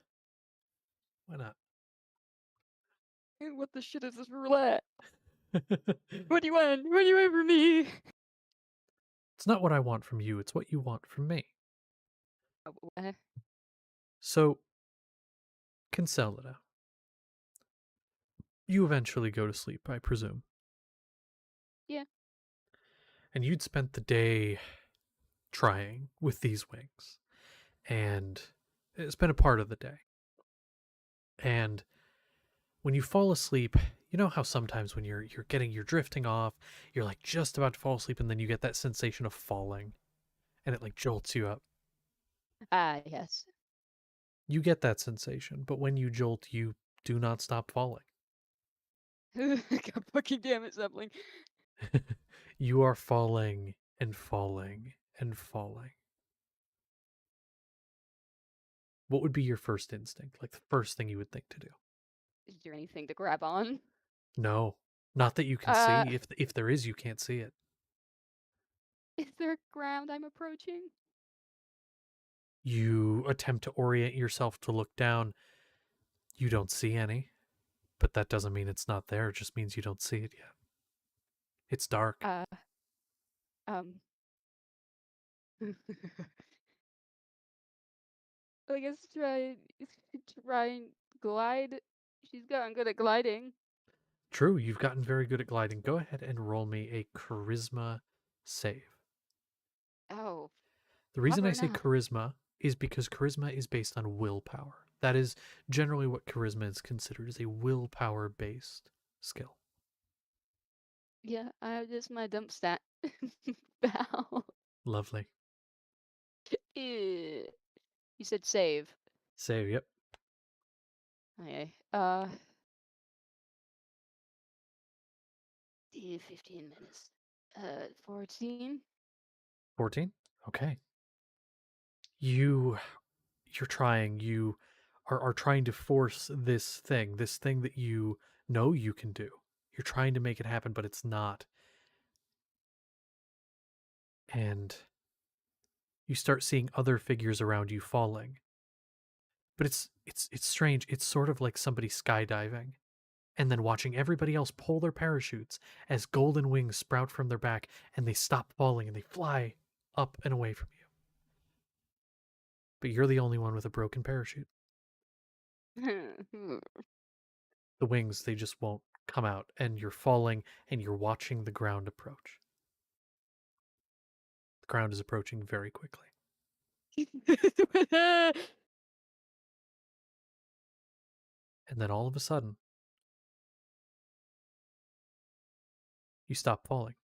Why not? What the shit is this roulette? What do you want? What do you want from me? It's not what I want from you, it's what you want from me. What? So, Consolida, you eventually go to sleep, I presume. Yeah. And you'd spent the day trying with these wings. And it's been a part of the day. And when you fall asleep, you know how sometimes when you're drifting off, you're like just about to fall asleep and then you get that sensation of falling and it like jolts you up. Yes. You get that sensation, but when you jolt, you do not stop falling. God fucking damn it, Zeppelin. You are falling and falling and falling. What would be your first instinct? Like the first thing you would think to do? Is there anything to grab on? No, not that you can see. If there is, you can't see it. Is there ground I'm approaching? You attempt to orient yourself to look down. You don't see any, but that doesn't mean it's not there. It just means you don't see it yet. It's dark. Um. I guess try and glide. She's gotten good at gliding. True, you've gotten very good at gliding. Go ahead and roll me a charisma save. Oh, The reason I proper say now. charisma is because charisma is based on willpower. That is generally what charisma is considered, is a willpower based skill. Yeah, I have just my dump stat. Bow. Lovely. You said save. Save, yep. Okay. 15 minutes. 14. 14? Okay. You're trying, you are trying to force this thing that you know you can do. You're trying to make it happen, but it's not. And you start seeing other figures around you falling. But it's strange. It's sort of like somebody skydiving and then watching everybody else pull their parachutes as golden wings sprout from their back and they stop falling and they fly up and away from you. But you're the only one with a broken parachute. The wings, they just won't come out, and you're falling and you're watching the ground approach. The ground is approaching very quickly. And then all of a sudden, you stop falling.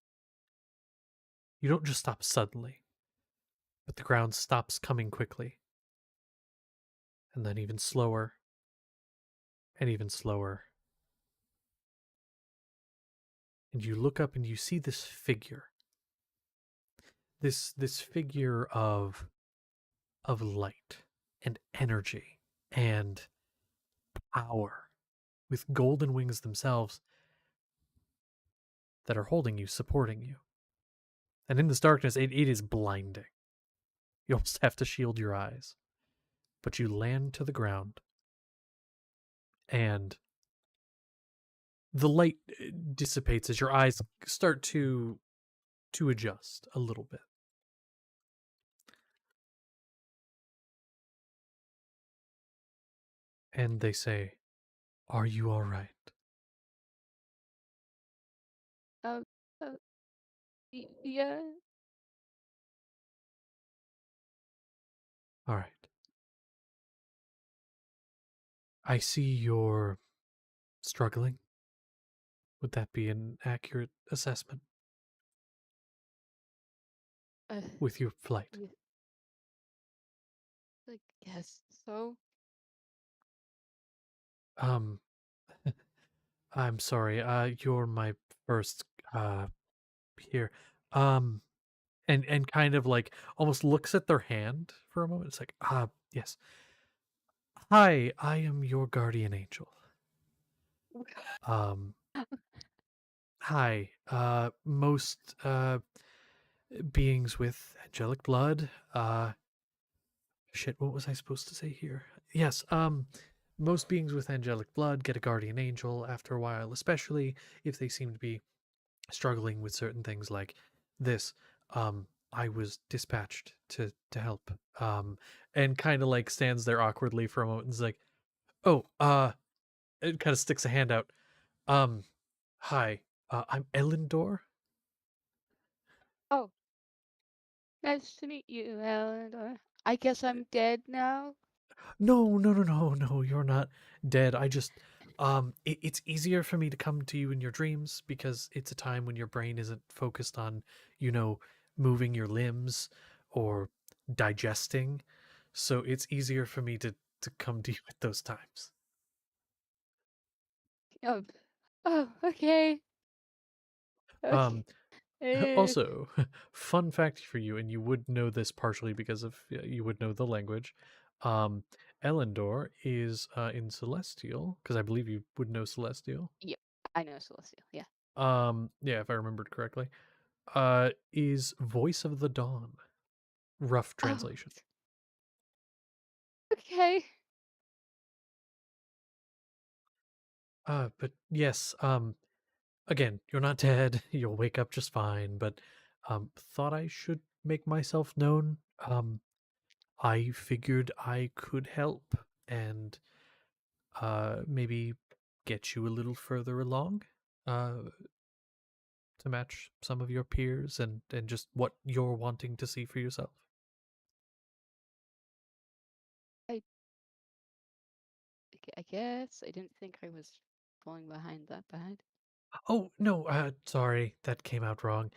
You don't just stop suddenly, but the ground stops coming quickly. And then even slower, and even slower. And you look up and you see this figure. This figure of light and energy and power with golden wings themselves that are holding you, supporting you. And in this darkness, it is blinding. You almost have to shield your eyes. But you land to the ground, and the light dissipates as your eyes start to adjust a little bit. And they say, "Are you all right?" uh, yeah. All right. I see you're struggling. Would that be an accurate assessment? with your flight. y- I guess so. Um, I'm sorry. You're my first here. Um, and kind of like almost looks at their hand for a moment. It's like, yes. Hi, I am your guardian angel. Um, hi. Most beings with angelic blood. Shit, what was I supposed to say here? Yes, most beings with angelic blood get a guardian angel after a while, especially if they seem to be struggling with certain things like this. I was dispatched to help. And kind of like stands there awkwardly for a moment and is like, "Oh, it kind of sticks a hand out. Um, hi, I'm Elendor. Oh, nice to meet you, Eleanor. I guess I'm dead now. No, no, no, no, no, you're not dead. I just, it's easier for me to come to you in your dreams because it's a time when your brain isn't focused on, you know, moving your limbs or digesting. So it's easier for me to come to you at those times. Oh, oh, okay. Okay. Um, Uh, also, fun fact for you, and you would know this partially because of you would know the language. Um, Elendor is in Celestial because I believe you would know Celestial. yep, I know Celestial. Yeah. Yeah, if I remembered correctly, is Voice of the Dawn. Rough Oh, translation. okay. But yes, again, you're not dead. You'll wake up just fine. But thought I should make myself known. I figured I could help and maybe get you a little further along. To match some of your peers and just what you're wanting to see for yourself. I I guess I didn't think I was falling behind that bad. Oh, no, sorry, that came out wrong.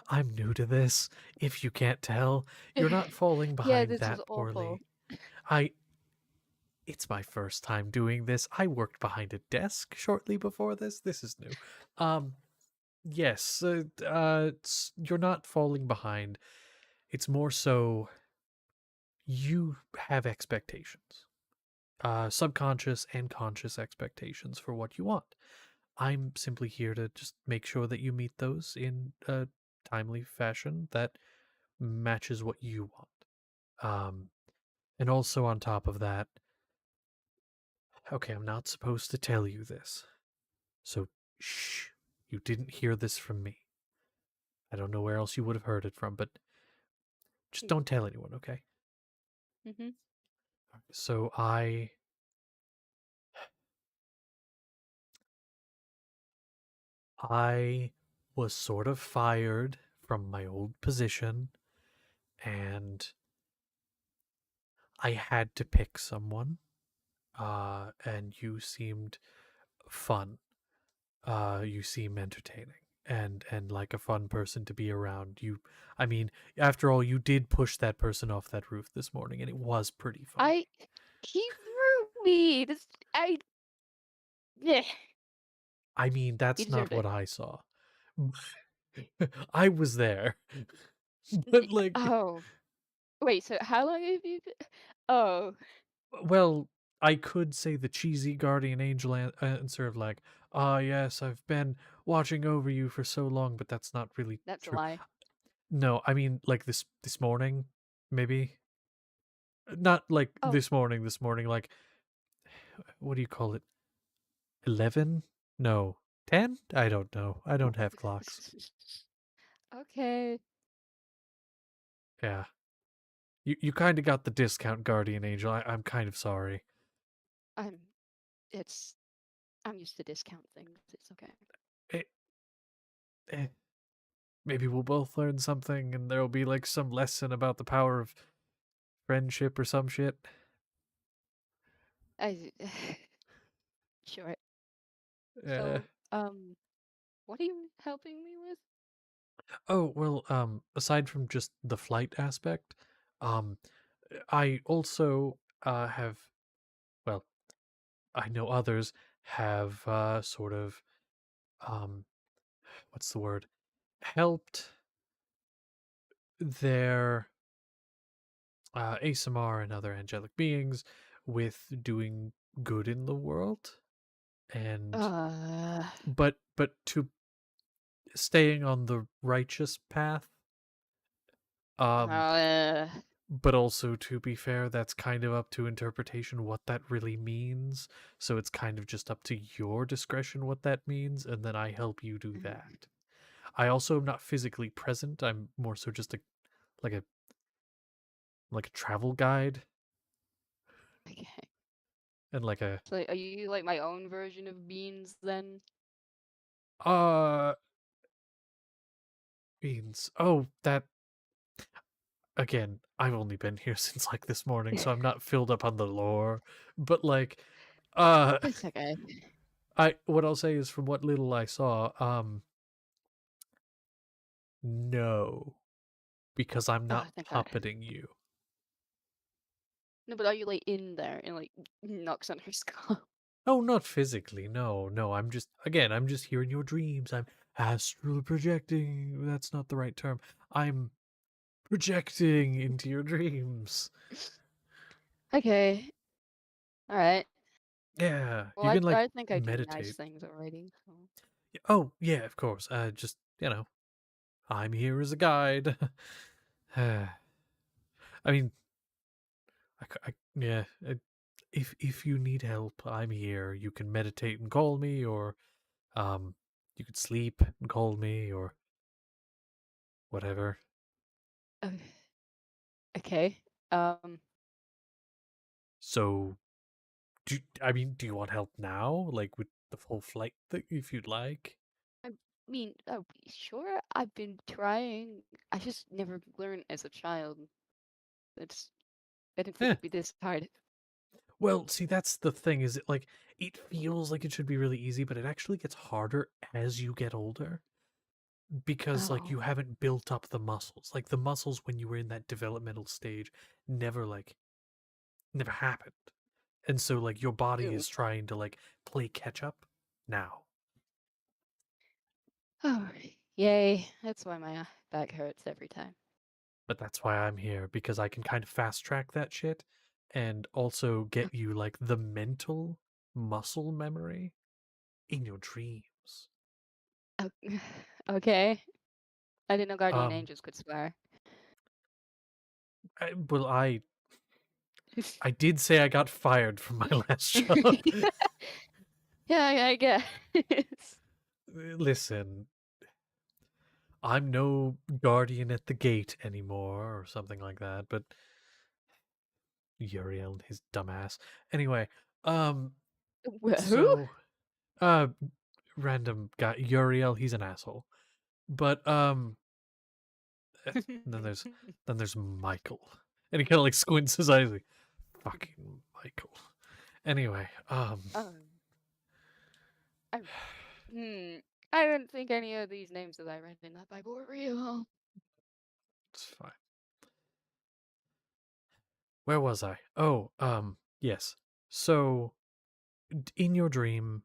I'm new to this. If you can't tell, you're not falling Yeah, behind this is that awful. poorly. I It's my first time doing this. I worked behind a desk shortly before this. This is new. Um yes, you're not falling behind. It's more so you have expectations. Subconscious and conscious expectations for what you want. I'm simply here to just make sure that you meet those in a timely fashion that matches what you want. And also on top of that, okay, I'm not supposed to tell you this. So shh, you didn't hear this from me. I don't know where else you would have heard it from, but just don't tell anyone, okay? Mm-hmm. So I was sort of fired from my old position and I had to pick someone. And you seemed fun. You seem entertaining and like a fun person to be around. I mean, after all, you did push that person off that roof this morning, and it was pretty funny. He threw me. This yeah. I mean, He that's not deserved it. what I saw. I was there, but like, Oh, wait. So how long have you been? Oh, well, I could say the cheesy guardian angel answer of like, ah, yes, I've been watching over you for so long, but that's not really that's a true. lie. No, I mean like this morning, maybe. Not like Oh, this morning, like what do you call it? 11? No. 10? I don't know. I don't have clocks. okay. Yeah. You kind of got the discount, Guardian Angel. I'm kind of sorry. I'm. It's. I'm used to discount things. It's okay. Eh, eh, maybe we'll both learn something and there'll be like some lesson about the power of friendship or some shit. I. Sure. Uh, So, what are you helping me with? Oh, well, aside from just the flight aspect, um, I also have, well, I know others have sort of, um, what's the word? Helped their ASMR and other angelic beings with doing good in the world, and Uh, but to staying on the righteous path. Um, uh, but also, to be fair, that's kind of up to interpretation what that really means. So it's kind of just up to your discretion what that means, and then I help you do that. I also am not physically present. I'm more so just like a like a travel guide okay. and like a So are you like my own version of beans then? uh means that again, I've only been here since like this morning, so I'm not filled up on the lore. But like uh It's okay. I what I'll say is from what little I saw, no, because I'm Oh, not thank God. puppeting you. No, but are you like in there and like knocks on her skull? Oh, not physically. No, no. I'm just here in your dreams. I'm astral projecting. That's not the right term. I'm projecting into your dreams. Okay. All right. Yeah, Well, you can like I think I do nice meditate. things already. So. Oh, yeah, of course. Just, I'm here as a guide. I mean, yeah. If you need help, I'm here. You can meditate and call me, or um, you could sleep and call me, or whatever. Uh, okay. Um, So, do you want help now, like with the full flight thing, if you'd like? I mean, sure. I've been trying. I just never learned as a child. It's I didn't think Eh. it'd be this hard. Well, see, that's the thing. Is it like it feels like it should be really easy, but it actually gets harder as you get older because like Oh. you haven't built up the muscles. Like the muscles when you were in that developmental stage never never happened. And so like your body Ew. is trying to like play catch up now. Oh, yay. That's why my back hurts every time. But that's why I'm here because I can kind of fast track that shit and also get you like the mental muscle memory in your dreams. Oh, okay. I didn't know guardian Um angels could swear. well I did say I got fired from my last job. Yeah, I guess. Listen, I'm no guardian at the gate anymore or something like that, but Uriel and his dumbass. Anyway, Who? so uh random guy Uriel, he's an asshole. But then there's Michael. And he kind of like squints his eyes like fucking Michael. Anyway, Um, I, hmm. I don't think any of these names that I read in that Bible were real. it's fine. Where was I? Oh, yes. So in your dream,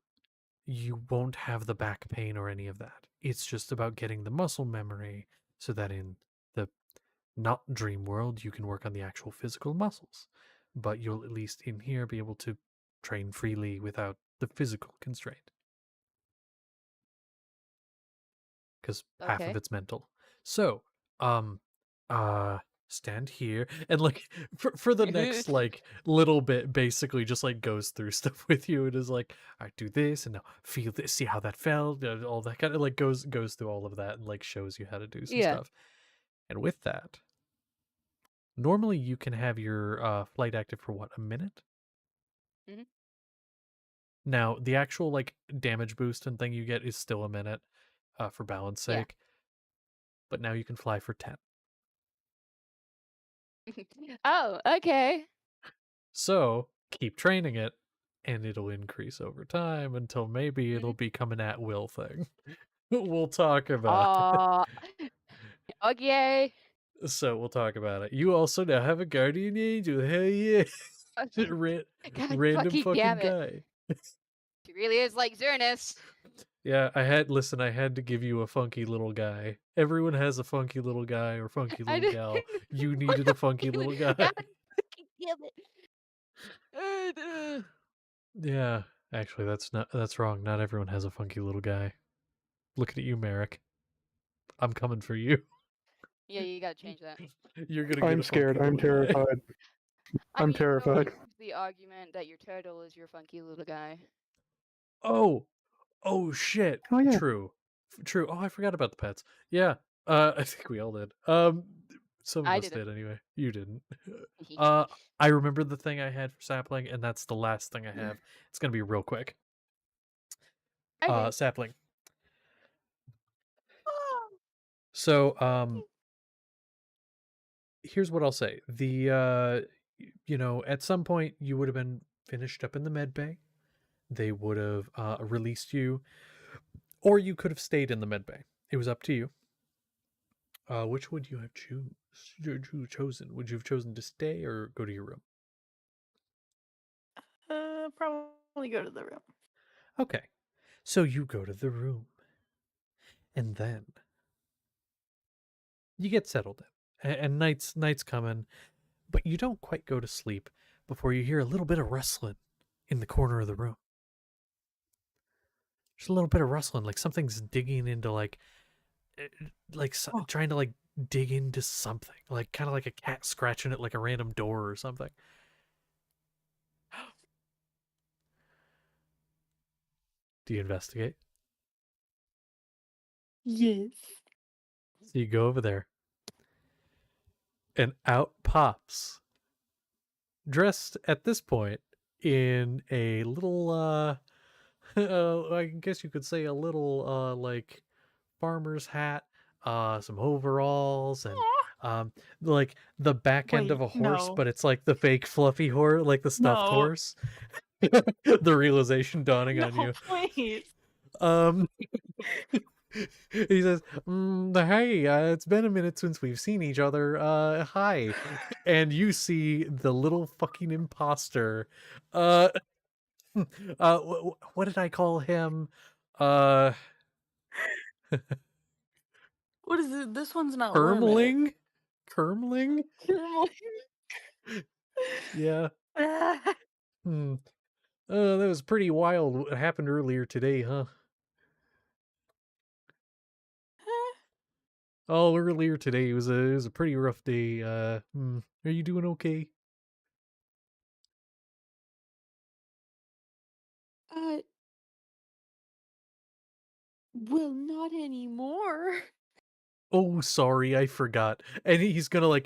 you won't have the back pain or any of that. It's just about getting the muscle memory so that in the not dream world, you can work on the actual physical muscles. But you'll at least in here be able to train freely without the physical constraint. Because half of Okay. it's mental. So, um, stand here and like for the next like little bit, basically just like goes through stuff with you. It is like, I do this and now feel this, see how that felt, all that kind of like goes through all of that and like shows you how to do some Yeah. stuff. And with that, normally you can have your flight active for what, a minute? Hmm. Now the actual like damage boost and thing you get is still a minute, for balance Yeah. sake. But now you can fly for 10. Oh, okay. So keep training it, and it'll increase over time until maybe it'll Hmm. become an at will thing. We'll talk about Uh, okay. it. So we'll talk about it. You also now have a guardian angel. Hell yeah. God Random fucking fucking damn it. guy. She really is like Zernus. Yeah, I had to give you a funky little guy. Everyone has a funky little guy or funky I little didn't gal. You want needed a funky to little God guy. fucking damn it. Yeah, actually that's wrong. Not everyone has a funky little guy. Looking at you, Merrick. I'm coming for you. Yeah, you gotta change that. You're gonna get I'm a scared. funky I'm little guy. terrified. I I'm mean, you can always terrified. use the argument that your turtle is your funky little guy. Oh shit. Oh yeah. True. True. Oh, I forgot about the pets. Yeah. I think we all did. Some of I us didn't. did anyway. You didn't. I remember the thing I had for sapling, and that's the last thing I have. It's gonna be real quick. Okay. Sapling. So, here's what I'll say. At some point you would have been finished up in the med bay. They would have released you, or you could have stayed in the med bay. It was up to you. Which would you have chosen? Would you have chosen to stay or go to your room? Probably go to the room. Okay. So you go to the room. And then you get settled in. And night's coming, but you don't quite go to sleep before you hear a little bit of rustling in the corner of the room. Just a little bit of rustling, like something's digging into trying to dig into something, like kind of like a cat scratching at like a random door or something. Do you investigate? Yes. So you go over there, and out pops, dressed at this point in a little, I guess you could say a little, farmer's hat, some overalls, and like the back end of Wait, a horse, no. but it's like the fake fluffy horse, like the stuffed No. horse. The realization dawning on No, you. please. He says, "Hey, it's been a minute since we've seen each other. Hi." And you see the little fucking imposter. What did I call him? Uh, What is it? This one's not worm it. Kermling? Yeah. Ah. Hmm. That was pretty wild. What happened earlier today, huh? Oh, earlier today it was a pretty rough day. Are you doing okay? Well, not anymore. Oh, sorry, I forgot. And he's gonna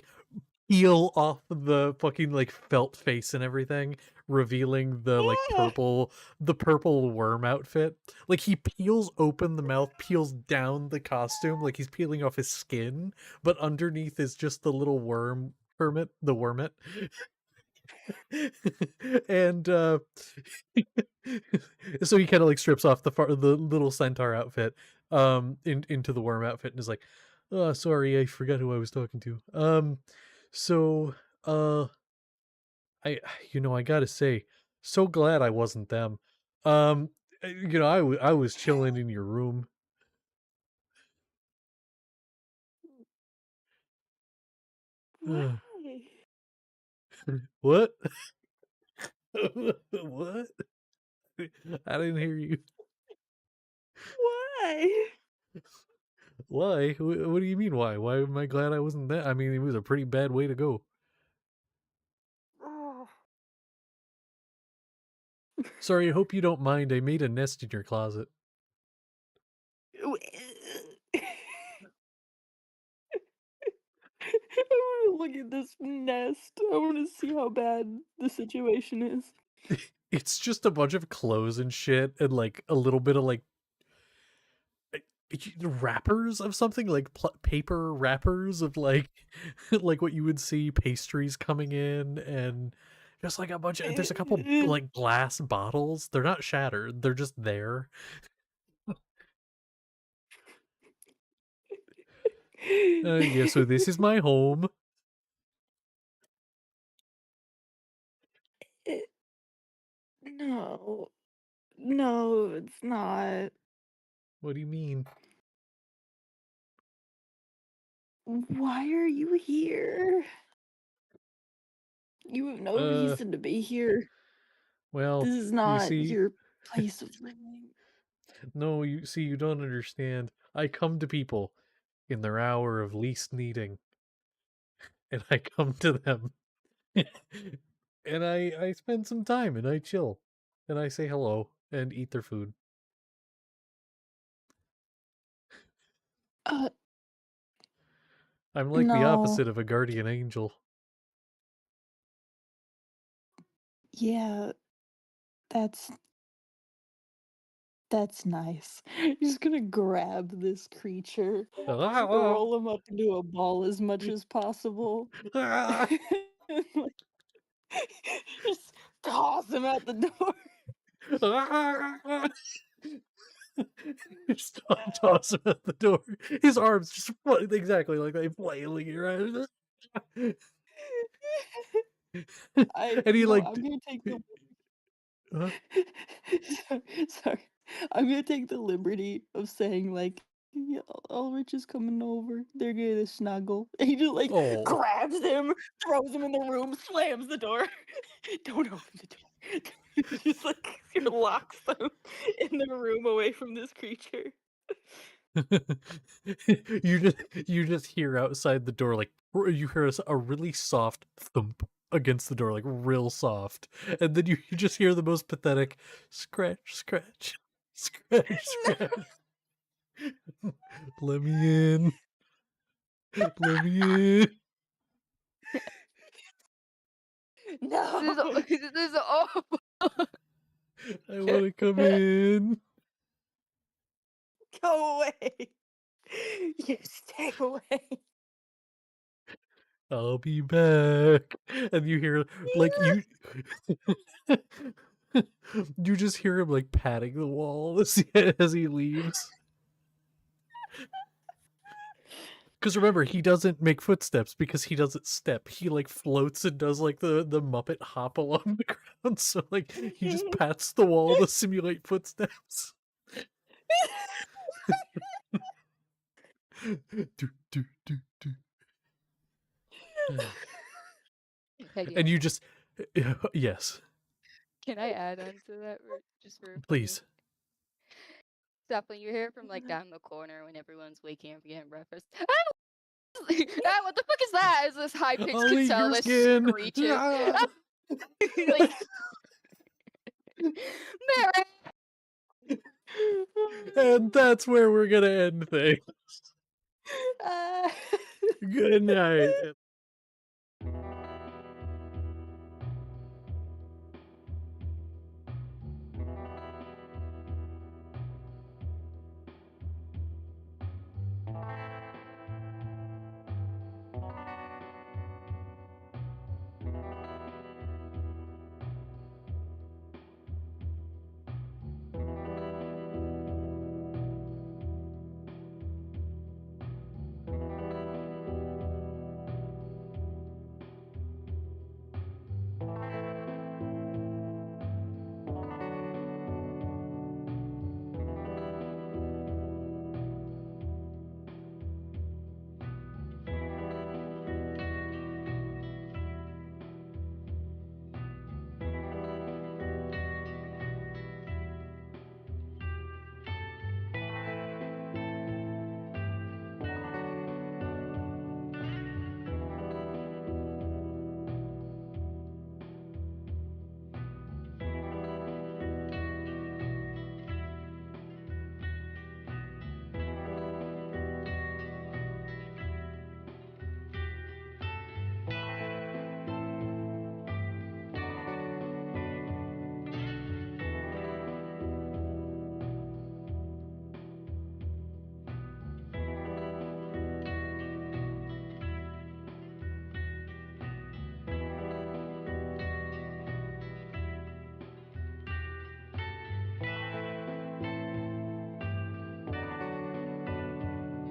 peel off the fucking felt face and everything, revealing the purple worm outfit. Like he peels open the mouth, peels down the costume, like he's peeling off his skin, but underneath is just the little worm hermit, the wormit. And so he kind of strips off the little centaur outfit into the worm outfit and is like, "Oh, sorry, I forgot who I was talking to." So I gotta say, so glad I wasn't them. I was chilling in your room. Why? What? What? I didn't hear you. Why? Why? What do you mean why? Why am I glad I wasn't there? I mean, it was a pretty bad way to go. Sorry, I hope you don't mind. I made a nest in your closet. I want to look at this nest. I want to see how bad the situation is. It's just a bunch of clothes and shit and a little bit of wrappers of something, paper wrappers of like what you would see pastries coming in, and just a bunch of there's a couple glass bottles. They're not shattered, they're just there. Yeah, so this is my home. No. No, it's not. What do you mean? Why are you here? You have no Uh, reason to be here. well, This is you not see, your place of living. no, you don't understand. I come to people in their hour of least needing, and I come to them, and I spend some time, and I chill, and I say hello, and eat their food. Uh, I'm like the no. opposite of a guardian angel. Yeah, that's nice. He's gonna grab this creature, roll him up into a ball as much as possible. Like, just toss him out the door. Just toss him out the door. His arms just exactly like they flailing around. And he like, I'm gonna take the huh? sorry. I'm gonna take the liberty of saying like, yeah, Ulrich is coming over. They're gonna snuggle. And he just like Oh, grabs him, throws him in the room, slams the door. Don't open the door. Just like locks them in the room away from this creature. you just hear outside the door like you hear a really soft thump against the door, like real soft, and then you just hear the most pathetic scratch, scratch, scratch, scratch. Let me in. Let me in. No, This is awful. I want to come in. go away. You stay away. I'll be back. And you hear like you you just hear him like patting the wall as he leaves. Because remember, he doesn't make footsteps because he doesn't step. He like floats and does like the Muppet hop along the ground. So like he just pats the wall to simulate footsteps. Do, do, do, do. Heck yeah. And you just yes, Can I add on to that just for funny? please. Stuff when you hear from like down the corner when everyone's waking up getting breakfast. Ah, what the fuck is that? Is this high pitched I'll eat your Kinsella skin. screeching? Ah! Like Mary. And that's where we're gonna end things. Uh, Good night.